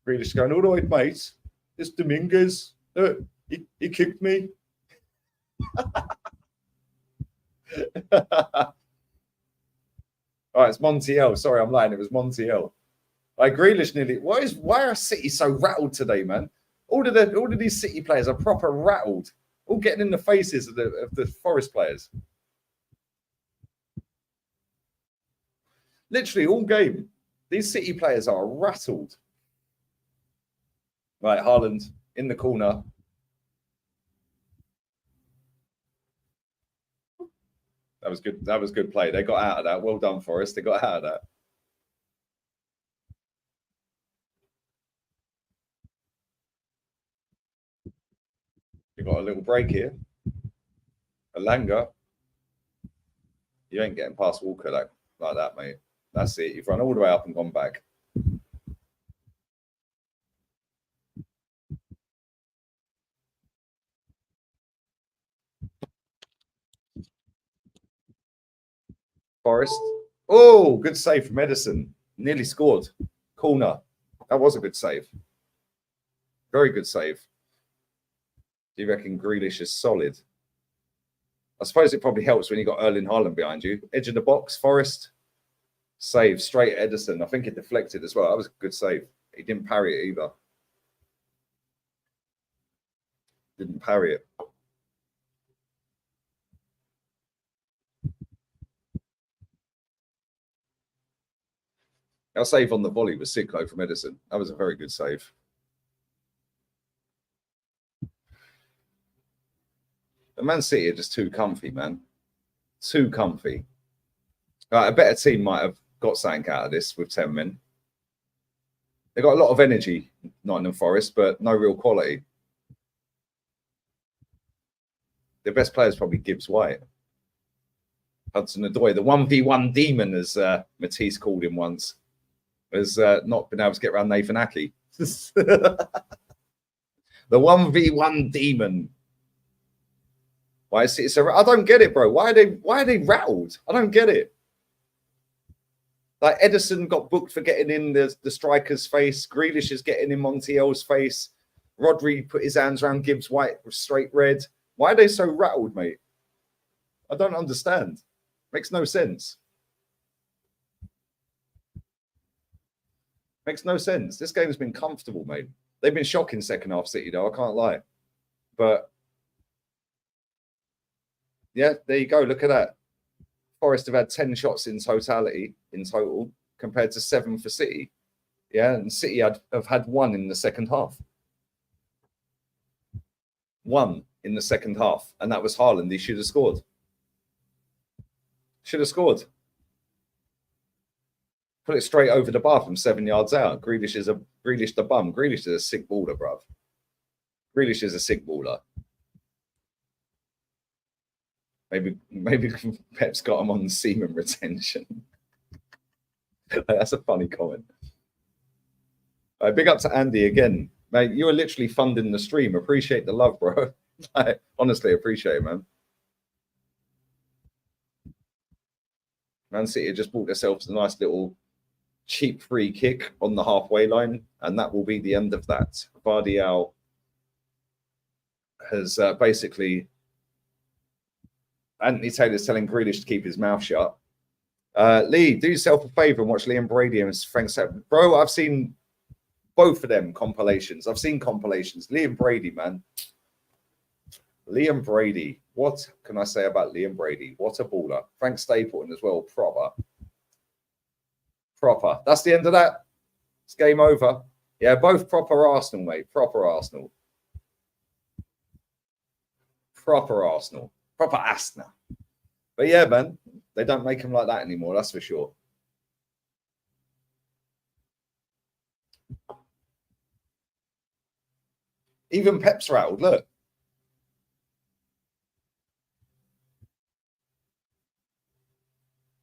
Grealish going, all right, mate. This Dominguez, look, he kicked me. All right, it's Montiel. Sorry, I'm lying. It was Montiel. Like Grealish nearly. Why are City so rattled today, man? All of these City players are proper rattled. All getting in the faces of the Forest players. Literally all game. These City players are rattled. Right, Haaland in the corner. That was good. That was good play. They got out of that. Well done, Forest. They got out of that. We got a little break here. Alanga. You ain't getting past Walker like that, mate. That's it. You've run all the way up and gone back. Forest. Oh, good save from Edison. Nearly scored. Corner. That was a good save. Very good save. Do you reckon Grealish is solid? I suppose it probably helps when you got Erling Haaland behind you. Edge of the box, Forest. Save straight at Edison. I think it deflected as well. That was a good save. He didn't parry it either. Didn't parry it. Our save on the volley was sick though from Edison. That was a very good save. The Man City are just too comfy, man. Too comfy. A better team might have got something out of this with 10 men. They got a lot of energy, Nottingham Forest, but no real quality. Their best player is probably Gibbs White. Hudson-Odoi, the 1v1 demon, as Matisse called him once, has not been able to get around Nathan Ake. The 1v1 demon. Why is it so? I don't get it, bro. Why are they rattled? I don't get it. Like Edison got booked for getting in the striker's face. Grealish is getting in Montiel's face. Rodri put his hands around Gibbs White with straight red. Why are they so rattled, mate? I don't understand. Makes no sense. Makes no sense. This game's been comfortable, mate. They've been shocking second half City, though. I can't lie. But Yeah, there you go. Look at that. Forest have had 10 shots in total, compared to 7 for City. Yeah, and City have had 1 in the second half. 1 in the second half, and that was Haaland. He should have scored. Should have scored. Put it straight over the bar from 7 yards out. Grealish the bum. Grealish is a sick baller, bruv. Grealish is a sick baller. Maybe Pep's got him on semen retention. That's a funny comment. Big up to Andy again, mate. You are literally funding the stream. Appreciate the love, bro. Honestly, appreciate it, man. Man City just bought themselves a nice little cheap free kick on the halfway line, and that will be the end of that. Vardial has basically, Anthony Taylor's telling Grealish to keep his mouth shut. Lee, do yourself a favor and watch Liam Brady and Frank Sapp. Bro, I've seen both of them compilations. I've seen compilations. Liam Brady, man. Liam Brady. What can I say about Liam Brady? What a baller. Frank Stapleton as well. Proper. That's the end of that. It's game over. Yeah, both proper Arsenal, mate. Proper Arsenal. Proper Arsenal. But yeah, man, they don't make them like that anymore. That's for sure. Even Pep's rattled. Look.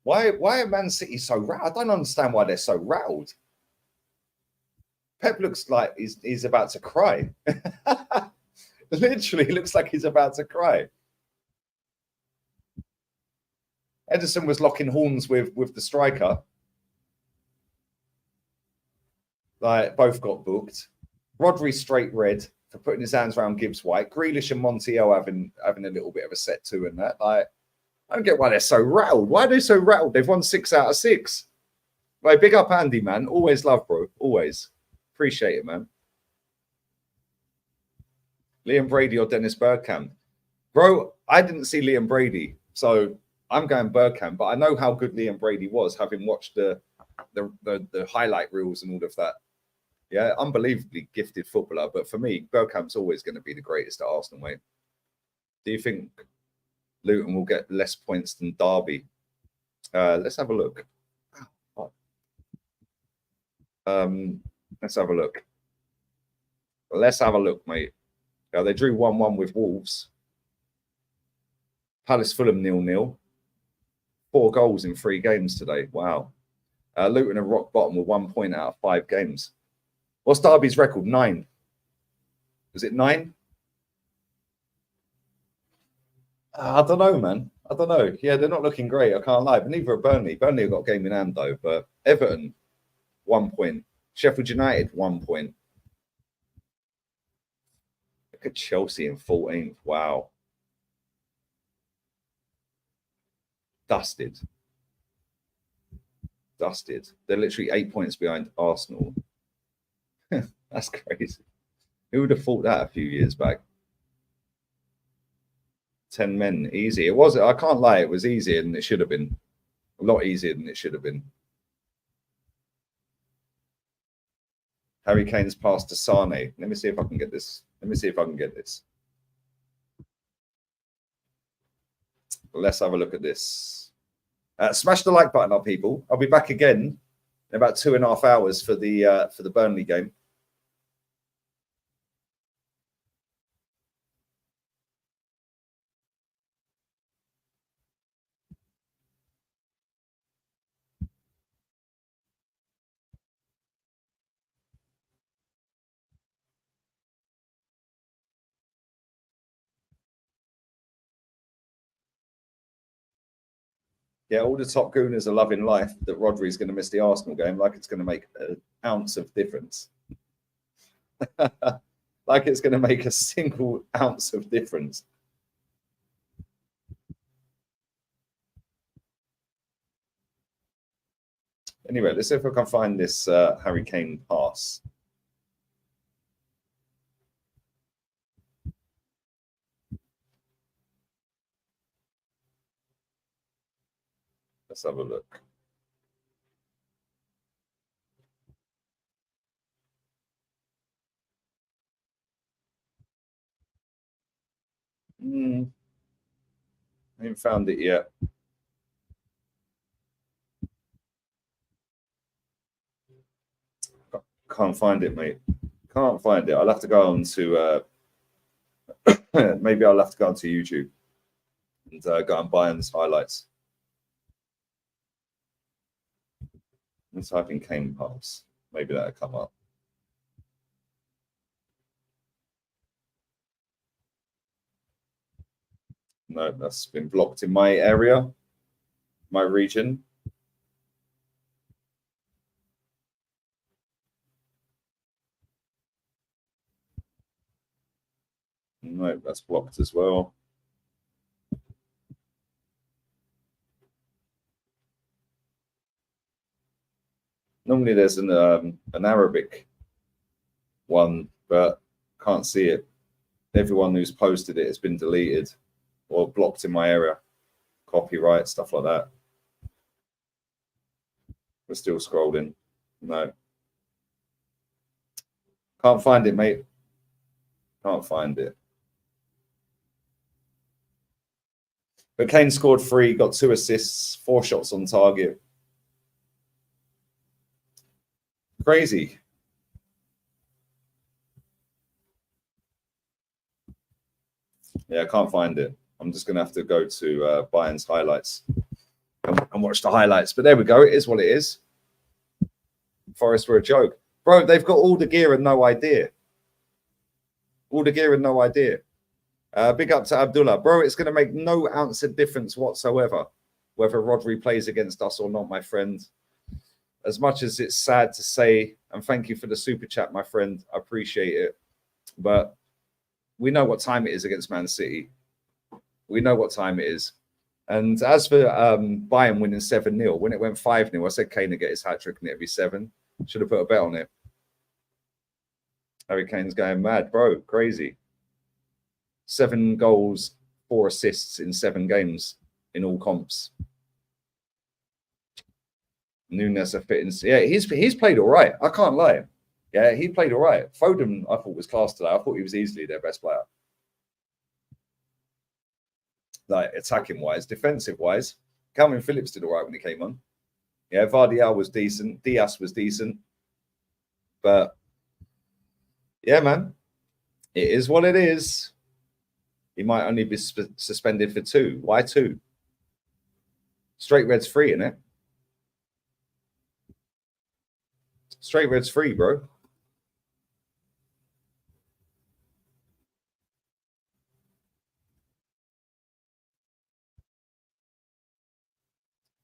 Why are Man City so rattled? I don't understand why they're so rattled. Pep looks like he's about to cry. Literally looks like he's about to cry. Edison was locking horns with the striker. Like, both got booked. Rodri straight red for putting his hands around Gibbs White. Grealish and Montiel having a little bit of a set to in that. Like, I don't get why they're so rattled. Why are they so rattled? They've won 6 out of 6. Like, big up Andy, man. Always love, bro. Always. Appreciate it, man. Liam Brady or Dennis Bergkamp? Bro, I didn't see Liam Brady, so I'm going Bergkamp, but I know how good Liam Brady was, having watched the highlight reels and all of that. Yeah, unbelievably gifted footballer. But for me, Bergkamp's always going to be the greatest at Arsenal, mate. Do you think Luton will get less points than Derby? Let's have a look. Let's have a look. Let's have a look, mate. They drew 1-1 with Wolves. Palace Fulham 0-0. 4 goals in 3 games today. Wow. Luton are rock bottom with 1 point out of 5 games. What's Derby's record? 9. Was it 9? I don't know, man. I don't know. Yeah, they're not looking great. I can't lie. But neither are Burnley. Burnley have got a game in hand, though. But Everton, 1 point. Sheffield United, 1 point. Look at Chelsea in 14th. Wow. Dusted. They're literally 8 points behind Arsenal. That's crazy. Who would have thought that a few years back? 10 men, easy. It was. I can't lie. It was easier than it should have been. A lot easier than it should have been. Harry Kane's pass to Sane. Let me see if I can get this. Let's have a look at this. Smash the like button up, people. I'll be back again in about 2.5 hours for the Burnley game. Yeah, all the top gooners are loving life that Rodri's going to miss the Arsenal game, like it's going to make an ounce of difference. Like it's going to make a single ounce of difference. Anyway, let's see if I can find this Harry Kane pass. Let's have a look. I haven't found it yet. Can't find it, mate. Can't find it. I'll have to go on to maybe I'll have to go onto YouTube and go and buy his highlights. Let's type in Kane Pops. Maybe that'll come up. No, that's been blocked in my area, my region. No, that's blocked as well. Normally there's an Arabic one, but can't see it. Everyone who's posted it has been deleted or blocked in my area. Copyright, stuff like that. We're still scrolling. No. Can't find it, mate. Can't find it. But Kane scored 3, got 2 assists, 4 shots on target. Crazy. Yeah, I can't find it. I'm just going to have to go to Bayern's highlights and watch the highlights. But there we go. It is what it is. Forest were a joke. Bro, they've got all the gear and no idea. All the gear and no idea. Big up to Abdullah. Bro, it's going to make no ounce of difference whatsoever whether Rodri plays against us or not, my friend. As much as it's sad to say, and thank you for the super chat, my friend. I appreciate it. But we know what time it is against Man City. We know what time it is. And as for Bayern winning 7-0, when it went 5-0, I said Kane would get his hat-trick and it'd be 7. Should have put a bet on it. Harry Kane's going mad. Bro, crazy. 7 goals, 4 assists in 7 games in all comps. Nunes a fit in. Yeah, he's played all right. I can't lie. Yeah, he played all right. Foden, I thought, was class today. I thought he was easily their best player. Like, attacking-wise, defensive-wise, Calvin Phillips did all right when he came on. Yeah, Vardial was decent. Diaz was decent. But, yeah, man, it is what it is. He might only be suspended for 2. Why 2? Straight red's free, innit? Straight red's free, bro.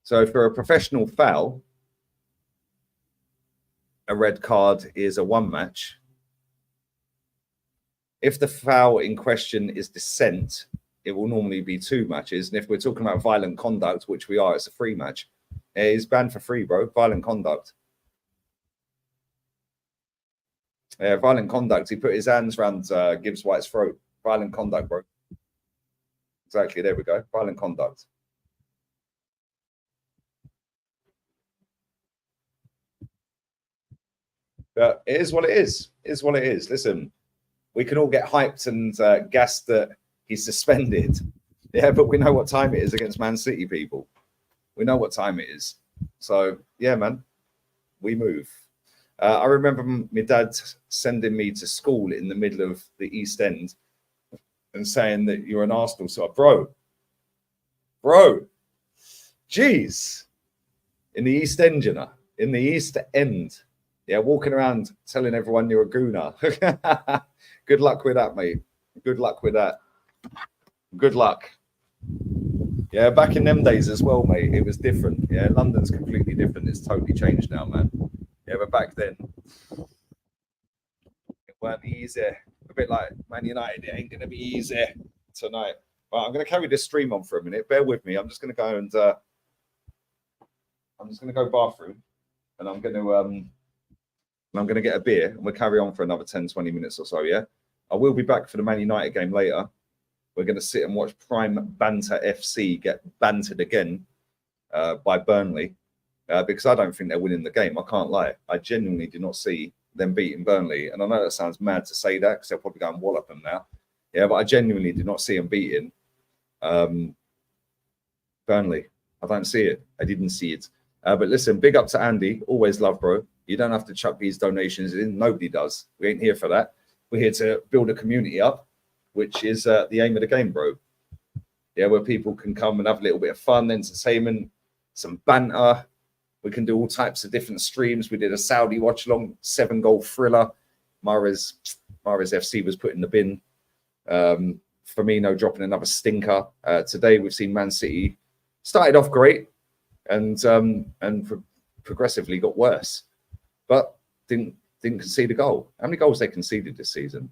So for a professional foul, a red card is a 1 match. If the foul in question is dissent, it will normally be 2 matches. And if we're talking about violent conduct, which we are, it's a 3 match. He's banned for 3, bro. Violent conduct. Yeah, violent conduct. He put his hands around Gibbs White's throat. Violent conduct, bro. Exactly. There we go. Violent conduct. But it is what it is. It is what it is. Listen, we can all get hyped and gassed that he's suspended. Yeah, but we know what time it is against Man City, people. We know what time it is. So, yeah, man, we move. I remember my dad sending me to school in the middle of the East End and saying that you're an Arsenal side. Bro, jeez. In the East End, you know, in the East End. Yeah, walking around telling everyone you're a gooner. Good luck with that, mate. Good luck with that. Good luck. Yeah, back in them days as well, mate, it was different. Yeah, London's completely different. It's totally changed now, man. Yeah, but back then, it weren't easy. A bit like Man United, it ain't going to be easy tonight. But I'm going to carry this stream on for a minute. Bear with me. I'm just going to go and I'm just going to go bathroom, and I'm going to get a beer, and we'll carry on for another 10, 20 minutes or so, yeah? I will be back for the Man United game later. We're going to sit and watch Prime Banter FC get bantered again. by Burnley because I don't think they're winning the game. I can't lie. I genuinely do not see them beating Burnley. And I know that sounds mad to say that because they'll probably go and wallop them now. Yeah, but I genuinely do not see them beating Burnley. I don't see it. I didn't see it. But listen, big up to Andy. Always love, bro. You don't have to chuck these donations in. Nobody does. We ain't here for that. We're here to build a community up, which is the aim of the game, bro. Yeah, where people can come and have a little bit of fun, entertainment, some banter. We can do all types of different streams. We did a Saudi watch-along, 7-goal thriller. Mahrez FC was put in the bin. Firmino dropping another stinker. Today we've seen Man City started off great and progressively got worse, but didn't concede a goal. How many goals they conceded this season?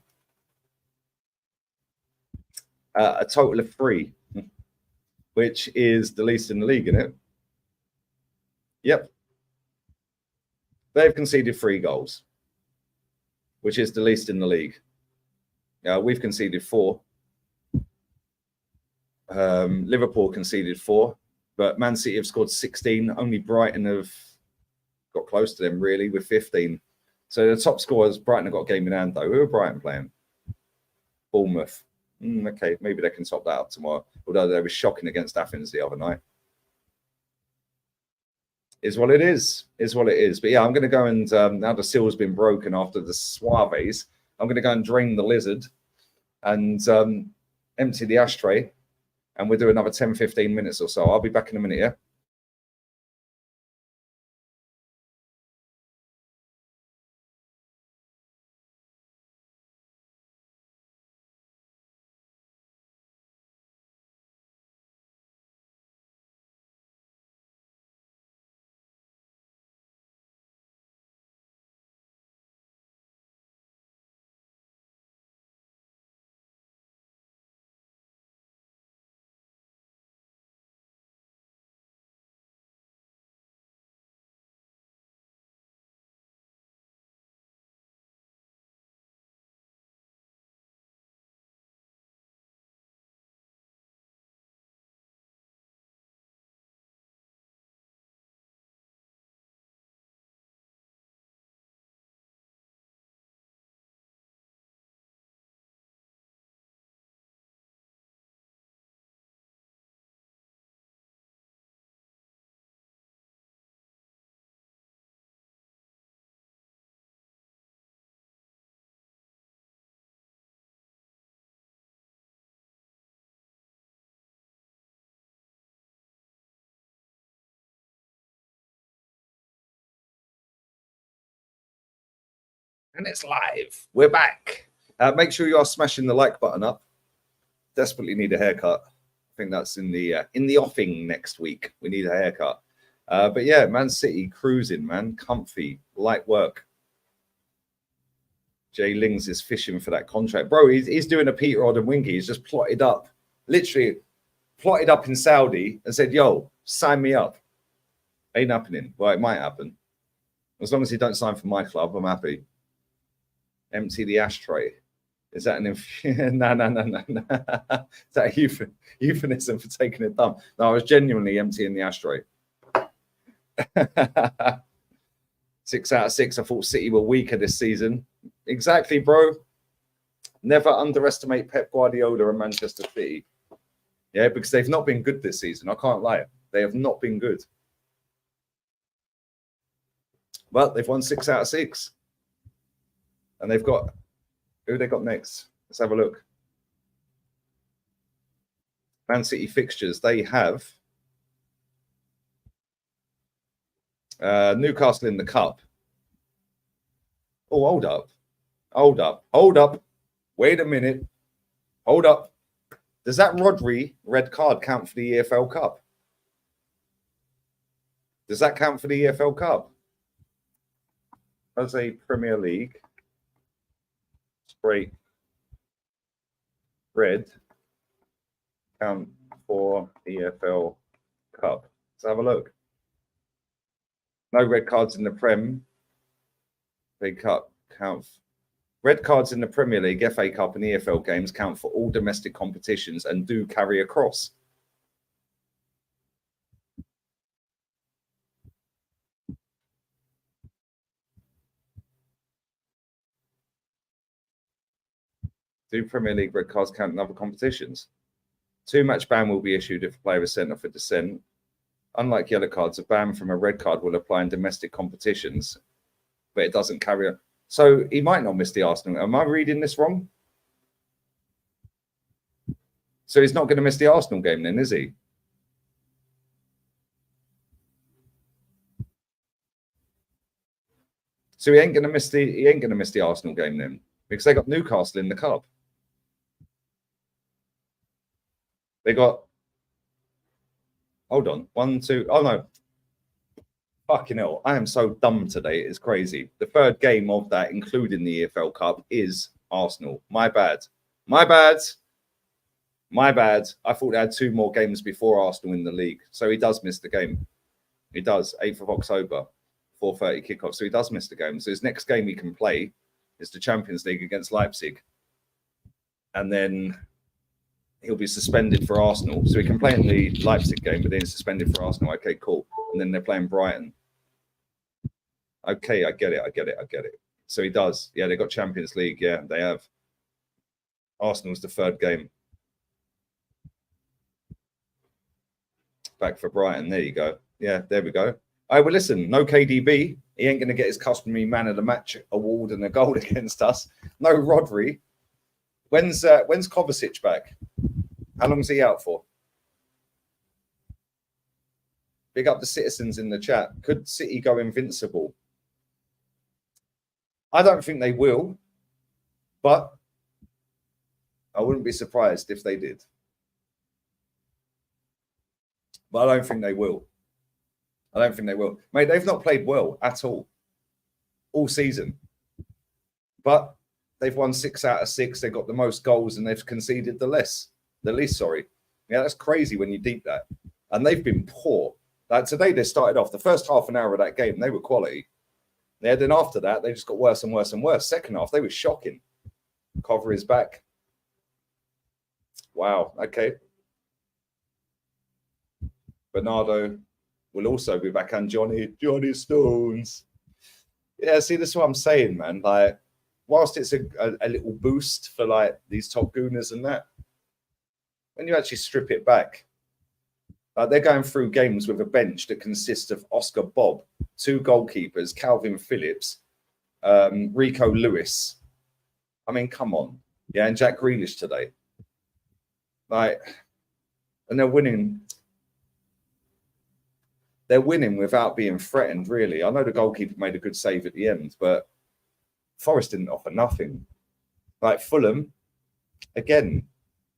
A total of 3, which is the least in the league, isn't it? Yep. They've conceded 3 goals, which is the least in the league. We've conceded 4. Liverpool conceded 4, but Man City have scored 16. Only Brighton have got close to them, really, with 15. So the top scorers, Brighton have got a game in hand, though. Who are Brighton playing? Bournemouth. Okay, maybe they can top that up tomorrow, although they were shocking against Athens the other night. Is what it is. Is what it is. But yeah, I'm going to go and now the seal's been broken after the Suaves, I'm going to go and drain the lizard and empty the ashtray. And we'll do another 10, 15 minutes or so. I'll be back in a minute, yeah? And it's live. We're back. Make sure you are smashing the like button up. Desperately need a haircut. I think that's in the offing next week. We need a haircut. But yeah, Man City cruising, man. Comfy, light work. Jay Lings is fishing for that contract. Bro, he's doing a Peter Odd and Winky. He's just plotted up, literally plotted up in Saudi and said, yo, sign me up. Ain't happening. Well, it might happen. As long as he don't sign for my club, I'm happy. Empty the ashtray. Is that an no. Is that a euphemism for taking a dump? No, I was genuinely emptying the ashtray. 6 out of 6. I thought City were weaker this season. Exactly, bro. Never underestimate Pep Guardiola and Manchester City. Yeah, because they've not been good this season. I can't lie. They have not been good. Well, they've won 6 out of 6. And they've got, who they got next? Let's have a look. Man City fixtures. They have Newcastle in the cup. Oh, hold up. Wait a minute. Hold up. Does that Rodri red card count for the EFL Cup? Does that count for the EFL Cup? As a Premier League, straight red count for EFL Cup. Let's have a look. No red cards in the Prem. They count. Red cards in the Premier League, FA Cup, and EFL games count for all domestic competitions and do carry a cross. Do Premier League red cards count in other competitions? 2-match ban will be issued if a player is sent off for dissent. Unlike yellow cards, a ban from a red card will apply in domestic competitions, but it doesn't carry on. So he might not miss the Arsenal. Am I reading this wrong? So he's not going to miss the Arsenal game then, is he? So he ain't going to miss the Arsenal game then, because they got Newcastle in the cup. They got, hold on, 1, 2, oh no. Fucking hell, I am so dumb today. It's crazy. The third game of that, including the EFL Cup, is Arsenal. My bad. My bad. My bad. I thought they had 2 more games before Arsenal in the league. So he does miss the game. He does. 8th of October, 4:30 kickoff. So he does miss the game. So his next game he can play is the Champions League against Leipzig. And then he'll be suspended for Arsenal. So he can play in the Leipzig game, but then he's suspended for Arsenal. Okay, cool. And then they're playing Brighton. Okay, I get it. So he does. Yeah, they got Champions League. Yeah, they have. Arsenal's the third game. Back for Brighton. There you go. Yeah, there we go. All right, well, listen, no KDB. He ain't going to get his customary man of the match award and a goal against us. No Rodri. When's Kovacic back? How long's he out for? Big up the citizens in the chat. Could City go invincible? I don't think they will, but I wouldn't be surprised if they did. But I don't think they will. I don't think they will. Mate, they've not played well at all season. But they've won 6 out of 6. They've got the most goals and they've conceded the least. Yeah, that's crazy when you deep that. And they've been poor. Like today, they started off the first half an hour of that game. They were quality. Yeah, then after that, they just got worse and worse and worse. Second half, they were shocking. Cover is back. Wow. Okay. Bernardo will also be back, and Johnny Stones. Yeah, see, that's what I'm saying, man. Like, whilst it's a little boost for like these top gooners and that, when you actually strip it back, they're going through games with a bench that consists of Oscar Bob, 2 goalkeepers, Calvin Phillips, Rico Lewis. I mean, come on. Yeah, and Jack Grealish today. Like, and they're winning. They're winning without being threatened, really. I know the goalkeeper made a good save at the end, but Forest didn't offer nothing. Like Fulham, again,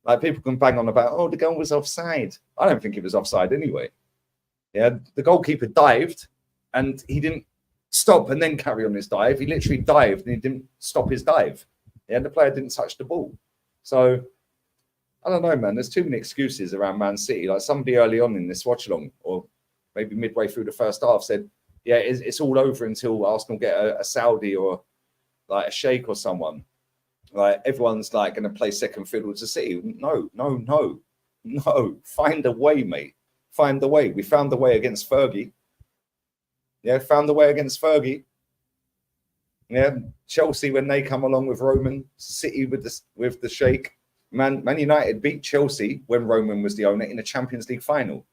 like people can bang on about, oh, the goal was offside. I don't think it was offside anyway. Yeah, the goalkeeper dived and he didn't stop and then carry on his dive. He literally dived and he didn't stop his dive. Yeah, the player didn't touch the ball. So, I don't know, man. There's too many excuses around Man City. Like somebody early on in this watch-along, or maybe midway through the first half, said, yeah, it's all over until Arsenal get a Saudi or like a Sheikh or someone. Like everyone's like going to play second fiddle to City. No. Find a way, mate. Find the way. We found the way against Fergie. Yeah, found the way against Fergie. Yeah, Chelsea when they come along with Roman, City with the Sheikh. Man United beat Chelsea when Roman was the owner in a Champions League final.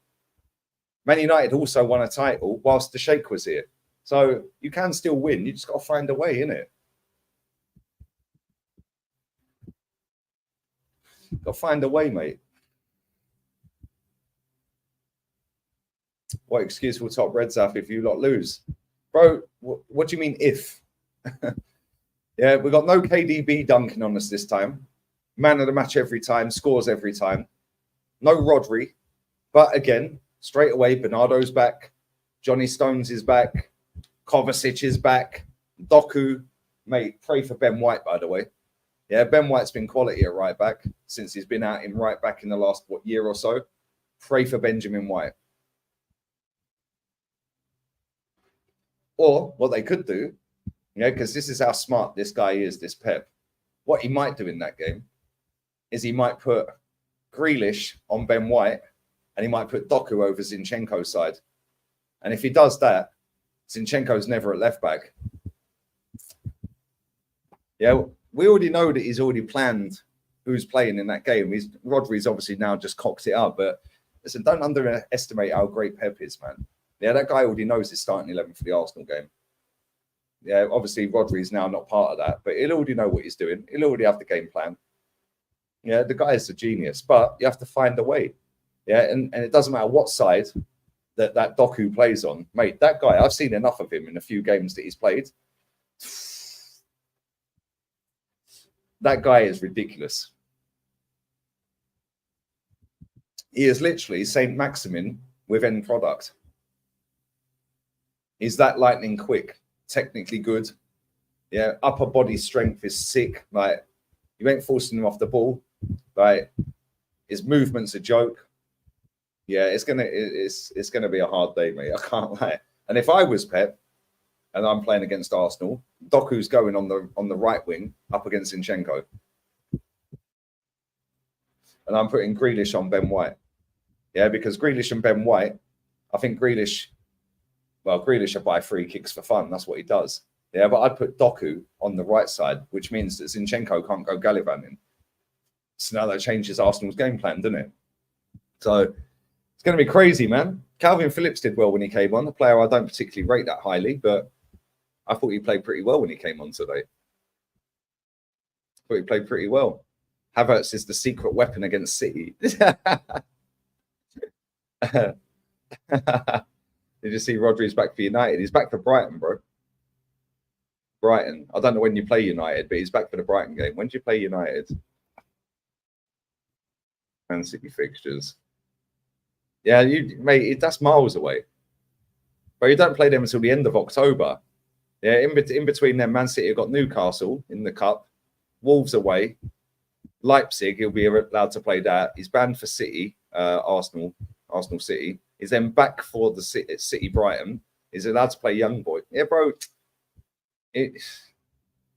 Man United also won a title whilst the Sheikh was here. So you can still win. You just got to find a way, innit? Got to find a way, mate. What excuse will top Reds up if you lot lose? Bro, what do you mean if? Yeah, we got no KDB dunking on us this time. Man of the match every time, scores every time. No Rodri. But again, straight away, Bernardo's back. Johnny Stones is back. Kovacic is back. Doku. Mate, pray for Ben White, by the way. Yeah, Ben White's been quality at right back since he's been out in right back in the last, year or so. Pray for Benjamin White. Or what they could do, because this is how smart this guy is, this Pep. What he might do in that game is he might put Grealish on Ben White and he might put Doku over Zinchenko's side. And if he does that, Zinchenko's never at left back. Yeah, we already know that he's already planned who's playing in that game. Rodri's obviously now just cocked it up, but listen, don't underestimate how great Pep is, man. Yeah, that guy already knows his starting 11 for the Arsenal game. Yeah, obviously Rodri's now not part of that, but he'll already know what he's doing. He'll already have the game plan. Yeah, the guy is a genius, but you have to find a way. Yeah, and it doesn't matter what side that Doku plays on, mate. That guy, I've seen enough of him in a few games that he's played. That guy is ridiculous. He is literally Saint Maximin with end product. He's that lightning quick, technically good. Yeah, upper body strength is sick. Like, you ain't forcing him off the ball. Like, his movement's a joke. Yeah, it's gonna be a hard day, mate. I can't lie. And if I was Pep and I'm playing against Arsenal, Doku's going on the right wing up against Zinchenko. And I'm putting Grealish on Ben White. Yeah, because Grealish and Ben White, I think Grealish will buy free kicks for fun. That's what he does. Yeah, but I'd put Doku on the right side, which means that Zinchenko can't go gallivanting. So now that changes Arsenal's game plan, doesn't it? So it's going to be crazy, man. Calvin Phillips did well when he came on, a player I don't particularly rate that highly, but I thought he played pretty well when he came on today. I thought he played pretty well. Havertz is the secret weapon against City. Did you see Rodri's back for United? He's back for Brighton, bro. Brighton. I don't know when you play United, but he's back for the Brighton game. When do you play United? Man City fixtures. Yeah, mate, that's miles away. But you don't play them until the end of October. Yeah, in between them, Man City have got Newcastle in the Cup, Wolves away, Leipzig, he'll be allowed to play that. He's banned for City, Arsenal City. He's then back for the City Brighton. He's allowed to play Young Boy. Yeah, bro.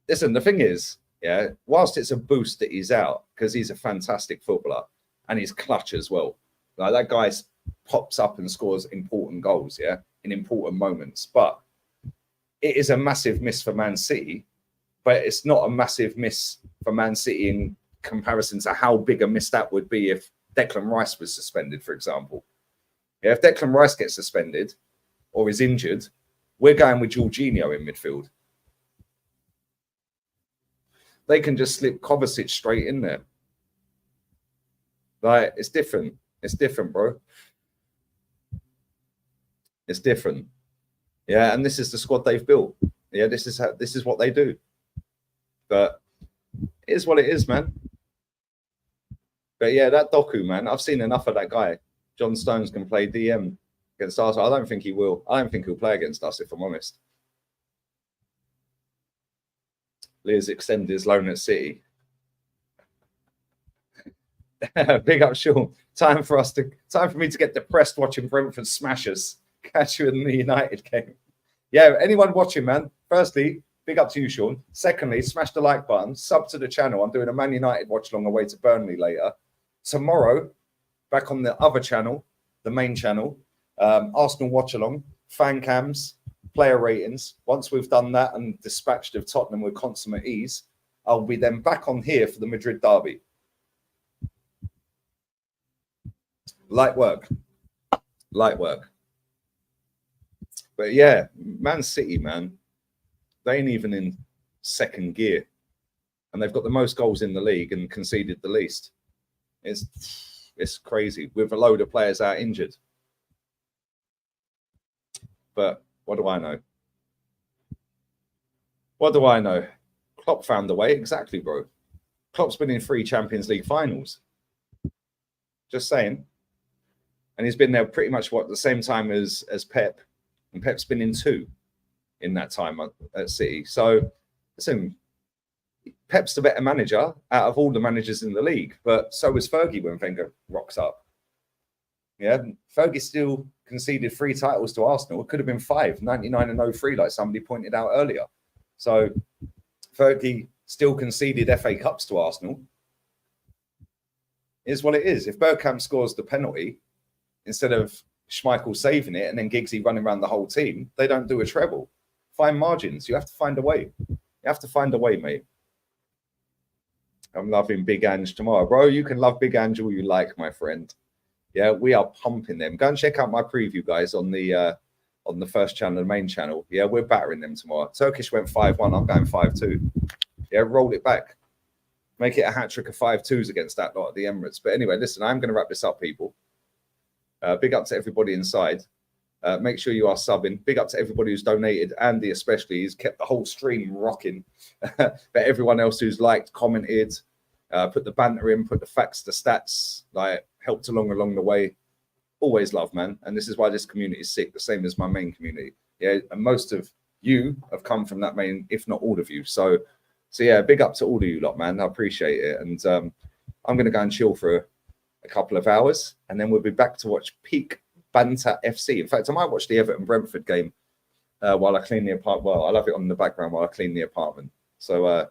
Listen, the thing is, yeah, whilst it's a boost that he's out, because he's a fantastic footballer and he's clutch as well. Like, that guy pops up and scores important goals, yeah, in important moments. But it is a massive miss for Man City, but it's not a massive miss for Man City in comparison to how big a miss that would be if Declan Rice was suspended, for example. Yeah, if Declan Rice gets suspended or is injured, we're going with Jorginho in midfield. They can just slip Kovacic straight in there. Like, it's different. It's different, bro. It's different. Yeah, and this is the squad they've built. Yeah, this is what they do. But it is what it is, man. But yeah, that Doku, man, I've seen enough of that guy. John Stones can play DM against us. I don't think he will. I don't think he'll play against us, if I'm honest. Lear's extended his loan at City. Big up, Sean. Time for me to get depressed watching Brentford smash us. Catch you in the United game. Yeah, anyone watching, man. Firstly, big up to you, Sean. Secondly, smash the like button, sub to the channel. I'm doing a Man United watch along away to Burnley later. Tomorrow, back on the other channel, the main channel, Arsenal watch along, fan cams, player ratings. Once we've done that and dispatched of Tottenham with consummate ease, I'll be then back on here for the Madrid derby. Light work. But yeah, Man City, man, they ain't even in second gear. And they've got the most goals in the league and conceded the least. It's crazy with a load of players out injured. But what do I know? What do I know? Klopp found a way. Exactly, bro. Klopp's been in 3 Champions League finals. Just saying. And he's been there pretty much, the same time as Pep. And Pep's been in 2 in that time at City. So, listen, Pep's the better manager out of all the managers in the league. But so was Fergie when Wenger rocks up. Yeah, Fergie still conceded 3 titles to Arsenal. It could have been 5, 99 and 03, like somebody pointed out earlier. So, Fergie still conceded FA Cups to Arsenal. Is what it is. If Bergkamp scores the penalty, instead of Schmeichel saving it and then Giggsy running around the whole team, they don't do a treble. Find margins. You have to find a way. You have to find a way, mate. I'm loving Big Ange tomorrow. Bro, you can love Big Ange all you like, my friend. Yeah, we are pumping them. Go and check out my preview, guys, on the first channel, the main channel. Yeah, we're battering them tomorrow. Turkish went 5-1. I'm going 5-2. Yeah, roll it back. Make it a hat-trick of 5-2s against that lot at the Emirates. But anyway, listen, I'm going to wrap this up, people. Big up to everybody inside. Make sure you are subbing. Big up to everybody who's donated. Andy especially, he's kept the whole stream rocking. But everyone else who's liked, commented, put the banter in, put the facts, the stats, like helped along the way. Always love, man. And this is why this community is sick, the same as my main community. Yeah, and most of you have come from that main, if not all of you. So yeah, big up to all of you lot, man. I appreciate it. And I'm going to go and chill for a couple of hours, and then we'll be back to watch peak banter FC. In fact, I might watch the Everton Brentford game while I clean the apartment. Well, I love it on in the background while I clean the apartment. So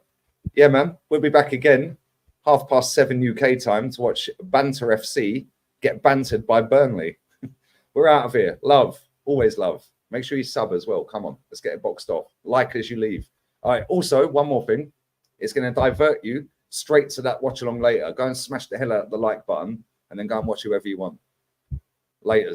yeah, man, we'll be back again 7:30 UK time to watch banter FC get bantered by Burnley. We're out of here. Love, always love. Make sure you sub as well. Come on, let's get it boxed off. Like as you leave. All right. Also, one more thing. It's going to divert you straight to that watch along later. Go and smash the hell out of the like button, and then go and watch whoever you want. Later.